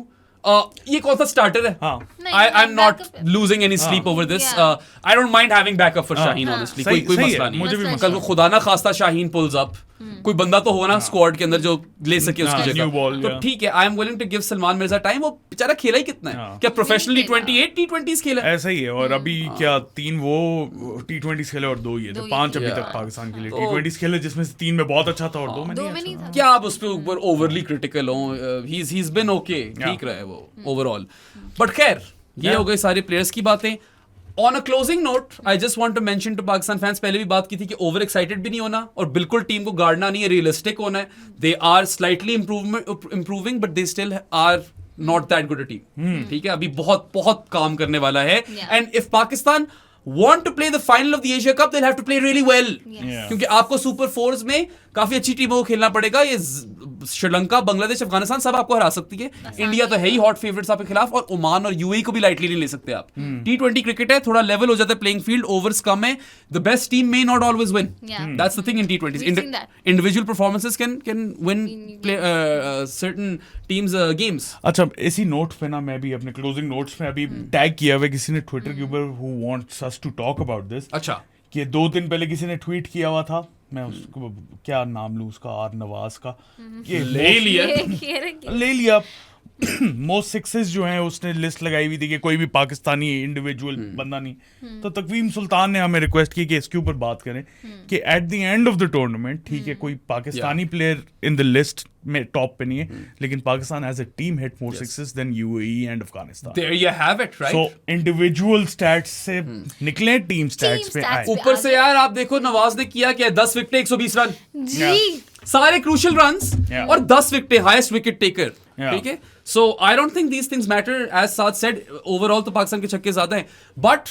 Speaker 2: ये कौन सा starter है?
Speaker 1: हाँ।
Speaker 2: I'm not
Speaker 3: backup है।
Speaker 2: losing any sleep over this।
Speaker 3: Yeah.
Speaker 2: I don't mind having backup for Shaheen honestly।
Speaker 1: सही-
Speaker 2: कोई
Speaker 1: सही
Speaker 2: मसला
Speaker 1: है,
Speaker 2: नहीं।
Speaker 1: मुझे भी
Speaker 3: मसला
Speaker 1: मसला
Speaker 2: कल को खुदा ना खास्ता शाहीन पुल्स अप, कोई बंदा तो हो ना स्क्वाड के अंदर जो ले सके उसकी
Speaker 1: हाँ,
Speaker 2: जगह।
Speaker 1: new ball,
Speaker 2: तो
Speaker 1: yeah.
Speaker 2: ठीक है, I am willing to give Salman Mirza time. वो बेचारा खेला ही कितना है?
Speaker 1: हाँ।
Speaker 2: क्या प्रोफेशनली
Speaker 3: नहीं खेला।
Speaker 2: 28 T20s खेला है?
Speaker 1: ऐसा ही है। और अभी क्या 3 वो T20s खेले और 2 ये थे, 5 अभी
Speaker 2: Yeah.
Speaker 1: तक पाकिस्तान के लिए
Speaker 2: तो-
Speaker 1: T20s खेले, जिसमें से 3 में बहुत अच्छा था और 2 में
Speaker 3: दो
Speaker 1: नहीं
Speaker 3: में
Speaker 1: अच्छा
Speaker 3: नहीं था।
Speaker 2: क्या आप उस पे ऊपर ओवरली क्रिटिकल हो? he's been okay, ठीक रहा है वो ओवरऑल। बट खैर, ये
Speaker 1: Yeah.
Speaker 2: हो गई सारे प्लेयर्स की बातें। On a closing note, I just want to mention to Pakistan fans, पहले भी बात की थी कि ओवर एक्साइटेड भी नहीं होना और बिल्कुल टीम को गाड़ना नहीं है, रियलिस्टिक होना है। They are slightly improving but they still are not that good a team. ठीक है, अभी बहुत बहुत काम करने वाला है।
Speaker 3: Yeah.
Speaker 2: And if Pakistan want to play the final of the Asia Cup, they'll have to play really well।
Speaker 3: Yes.
Speaker 1: Yeah.
Speaker 2: क्योंकि आपको सुपर फोर्स में काफी अच्छी टीमों को खेलना पड़ेगा। ये श्रीलंका, बांग्लादेश, अफगानिस्तान सब आपको हरा सकती है। इंडिया तो है ही हॉट फेवरेट्स आपके खिलाफ, और ओमान और यूएई को भी लाइटली नहीं ले सकते आप। T20 क्रिकेट है, थोड़ा लेवल हो जाता है प्लेइंग फील्ड, ओवर्स कम है, the best team may not always win।
Speaker 3: Yeah.
Speaker 2: That's the thing in T20s।
Speaker 3: We've seen that.
Speaker 2: Individual performances can win certain teams games।
Speaker 1: अच्छा, इसी नोट पे ना मैं भी अपने क्लोजिंग नोट्स में अभी टैग किया हुआ है किसी ने ट्विटर के ऊपर, who wants us to talk about this।
Speaker 2: अच्छा,
Speaker 1: कि 2 दिन पहले किसी ने ट्वीट किया हुआ था, मैं उसको क्या नाम लूँ उसका, आर नवाज का, ये
Speaker 2: ले लिया।
Speaker 1: ले लिया। मोस्ट सिक्सेस जो हैं उसने लिस्ट लगाई हुई थी कि कोई भी पाकिस्तानी इंडिविजुअल बंदा नहीं। तो तकवीम सुल्तान ने हमें रिक्वेस्ट की कि इसके ऊपर बात करें कि at the end of the tournament, ठीक है, कोई Pakistani player in the list में टॉप पे नहीं है, लेकिन Pakistan as a team hit more sixes than UAE and Afghanistan.
Speaker 2: There you have it, right?
Speaker 1: So individual stats से निकले टीम स्टैट्स पे
Speaker 3: stats
Speaker 1: आए।
Speaker 2: ऊपर से यार आप देखो, नवाज ने किया क्या, 10 विकेट 120 रन,
Speaker 3: जी।
Speaker 2: सारे क्रूशियल रन्स
Speaker 1: Yeah.
Speaker 2: और 10 wicket, highest wicket taker.
Speaker 1: Yeah.
Speaker 2: ठीक है, so I don't think these things matter. As साथ सेड, ओवरऑल तो पाकिस्तान के छक्के ज्यादा हैं, but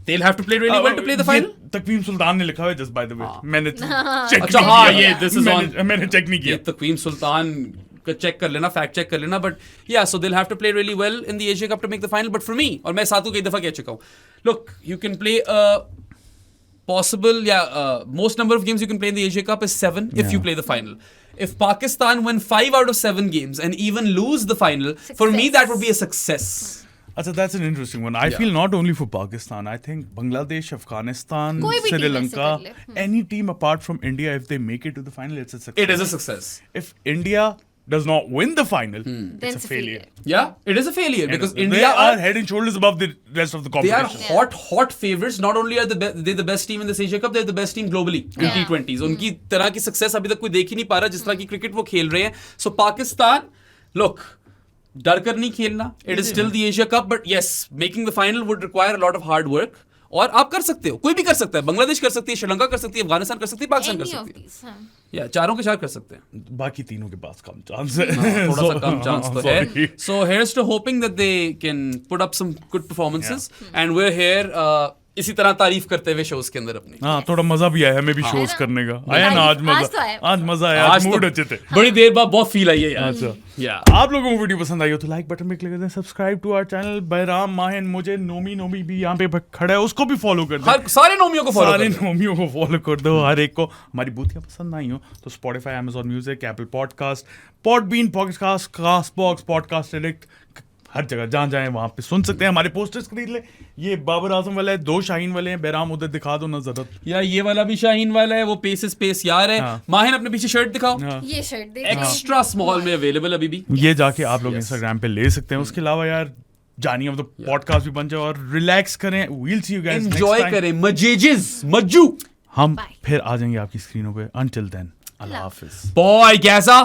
Speaker 2: they'll have to play really well to play the final।
Speaker 1: Taqveem Sultan ने लिखा हुआ है, जस्ट बाय द वे, मैंने चेक
Speaker 2: अच्छा, हाँ, ये this is on।
Speaker 1: मैंने चेक नहीं
Speaker 2: ये
Speaker 1: किया।
Speaker 2: तकवीम सुल्तान का चेक कर लेना, फैक्ट चेक कर लेना, बट या सो they'll have to play really well in the Asia Cup to make the final। But for me, और मैं सातू कई दफा कह चुका हूँ, look, you can play possible, most number of games you can play in the Asia Cup is 7 if you play the final। If Pakistan win 5 out of 7 games and even lose the final, for me
Speaker 3: Success.
Speaker 2: that would be a success।
Speaker 1: अच्छा, that's an interesting one. I feel not only for Pakistan, I think Bangladesh, Afghanistan,
Speaker 3: कोई भी
Speaker 1: Sri
Speaker 3: team
Speaker 1: Lanka,
Speaker 3: ऐसे कर ले।
Speaker 1: any team apart from India, if they make it to the final, it's a success.
Speaker 2: It is a success।
Speaker 1: If India does not win the final,
Speaker 3: Then
Speaker 1: it's a failure.
Speaker 2: Yeah, it is a failure because
Speaker 1: they
Speaker 2: India
Speaker 1: are head and shoulders above the rest of the
Speaker 2: They are
Speaker 1: competition.
Speaker 2: hot favorites. Not only are they the best team in this Asia Cup, they're the best team globally in
Speaker 3: Yeah.
Speaker 2: T20s। उनकी तरह की success अभी तक कोई देख ही नहीं पा रहा जिस तरह की क्रिकेट वो खेल रहे हैं। So पाकिस्तान, look, डर कर नहीं खेलना। It is still the Asia Cup, but yes, making the final would require a lot of hard work। और आप कर सकते हो, कोई भी कर सकता है, बांग्लादेश कर सकती है, श्रीलंका कर सकती है, अफगानिस्तान कर सकती है, पाकिस्तान कर
Speaker 3: Any of
Speaker 2: सकती है,
Speaker 3: these, हाँ।
Speaker 2: या चारों के चार कर सकते हैं।
Speaker 1: बाकी तीनों के पास कम चांस है।
Speaker 2: थोड़ा सा कम चांस तो है।
Speaker 1: Sorry.
Speaker 2: So here's to hoping that they can put up some good performances and we're here इसी तरह तारीफ करते हुए शोज के अंदर अपनी।
Speaker 1: हाँ, थोड़ा मजा भी आया हमें भी शोज
Speaker 3: ना?
Speaker 1: करने का। आया ना आज
Speaker 3: आज
Speaker 1: मजा,
Speaker 3: तो आया।
Speaker 1: आज मजा आया, आज
Speaker 2: तो
Speaker 1: मूड अच्छे थे।
Speaker 2: बड़ी देर बाद बहुत फील आई है यार।
Speaker 1: अच्छा,
Speaker 2: या
Speaker 1: आप लोगों को वीडियो पसंद आई हो तो लाइक बटन पे क्लिक कर दें, subscribe to our channel. Bairam, Mahin, मुझे, नोमी भी यहाँ पे खड़ा है, उसको भी फॉलो कर दें।
Speaker 2: हर सारे नोमियों को फॉलो
Speaker 1: सारे
Speaker 2: करो।
Speaker 1: नोमियों को फॉलो कर दो, हर एक को। हमारी बूथियाँ पसंद आई हो तो Spotify, Amazon Music, Apple Podcast, Podbean Podcast, Castbox, Podcast Addict, हर जगह जहाँ जाएं वहाँ पे सुन सकते हैं। हमारे पोस्टर्स खरीद ले, ये बाबर आजम वाला है, 2 शाहीन वाले हैं। बैराम उधर दिखा दो ना जरूरत।
Speaker 2: या ये वाला भी शाहीन वाला है, वो पेस स्पेस यार है।
Speaker 1: हाँ।
Speaker 2: माहिन अपने पीछे शर्ट दिखाओ,
Speaker 1: हाँ।
Speaker 3: ये शर्ट देख
Speaker 2: एक्स्ट्रा स्मॉल में अवेलेबल अभी भी।
Speaker 1: ये जाके आप लोग इंस्टाग्राम पे ले सकते हैं। उसके अलावा यार जानिए मतलब पॉडकास्ट भी बन जाए और रिलैक्स करें. We'll see you guys next
Speaker 2: enjoy
Speaker 1: time.
Speaker 2: करें मजेजिस मज्जू
Speaker 1: हम
Speaker 3: Bye.
Speaker 1: फिर आ जाएंगे आपकी स्क्रीनों पे. Until then, अल्लाह
Speaker 3: अल्लाह
Speaker 1: हाफिज.
Speaker 2: बॉय कैसा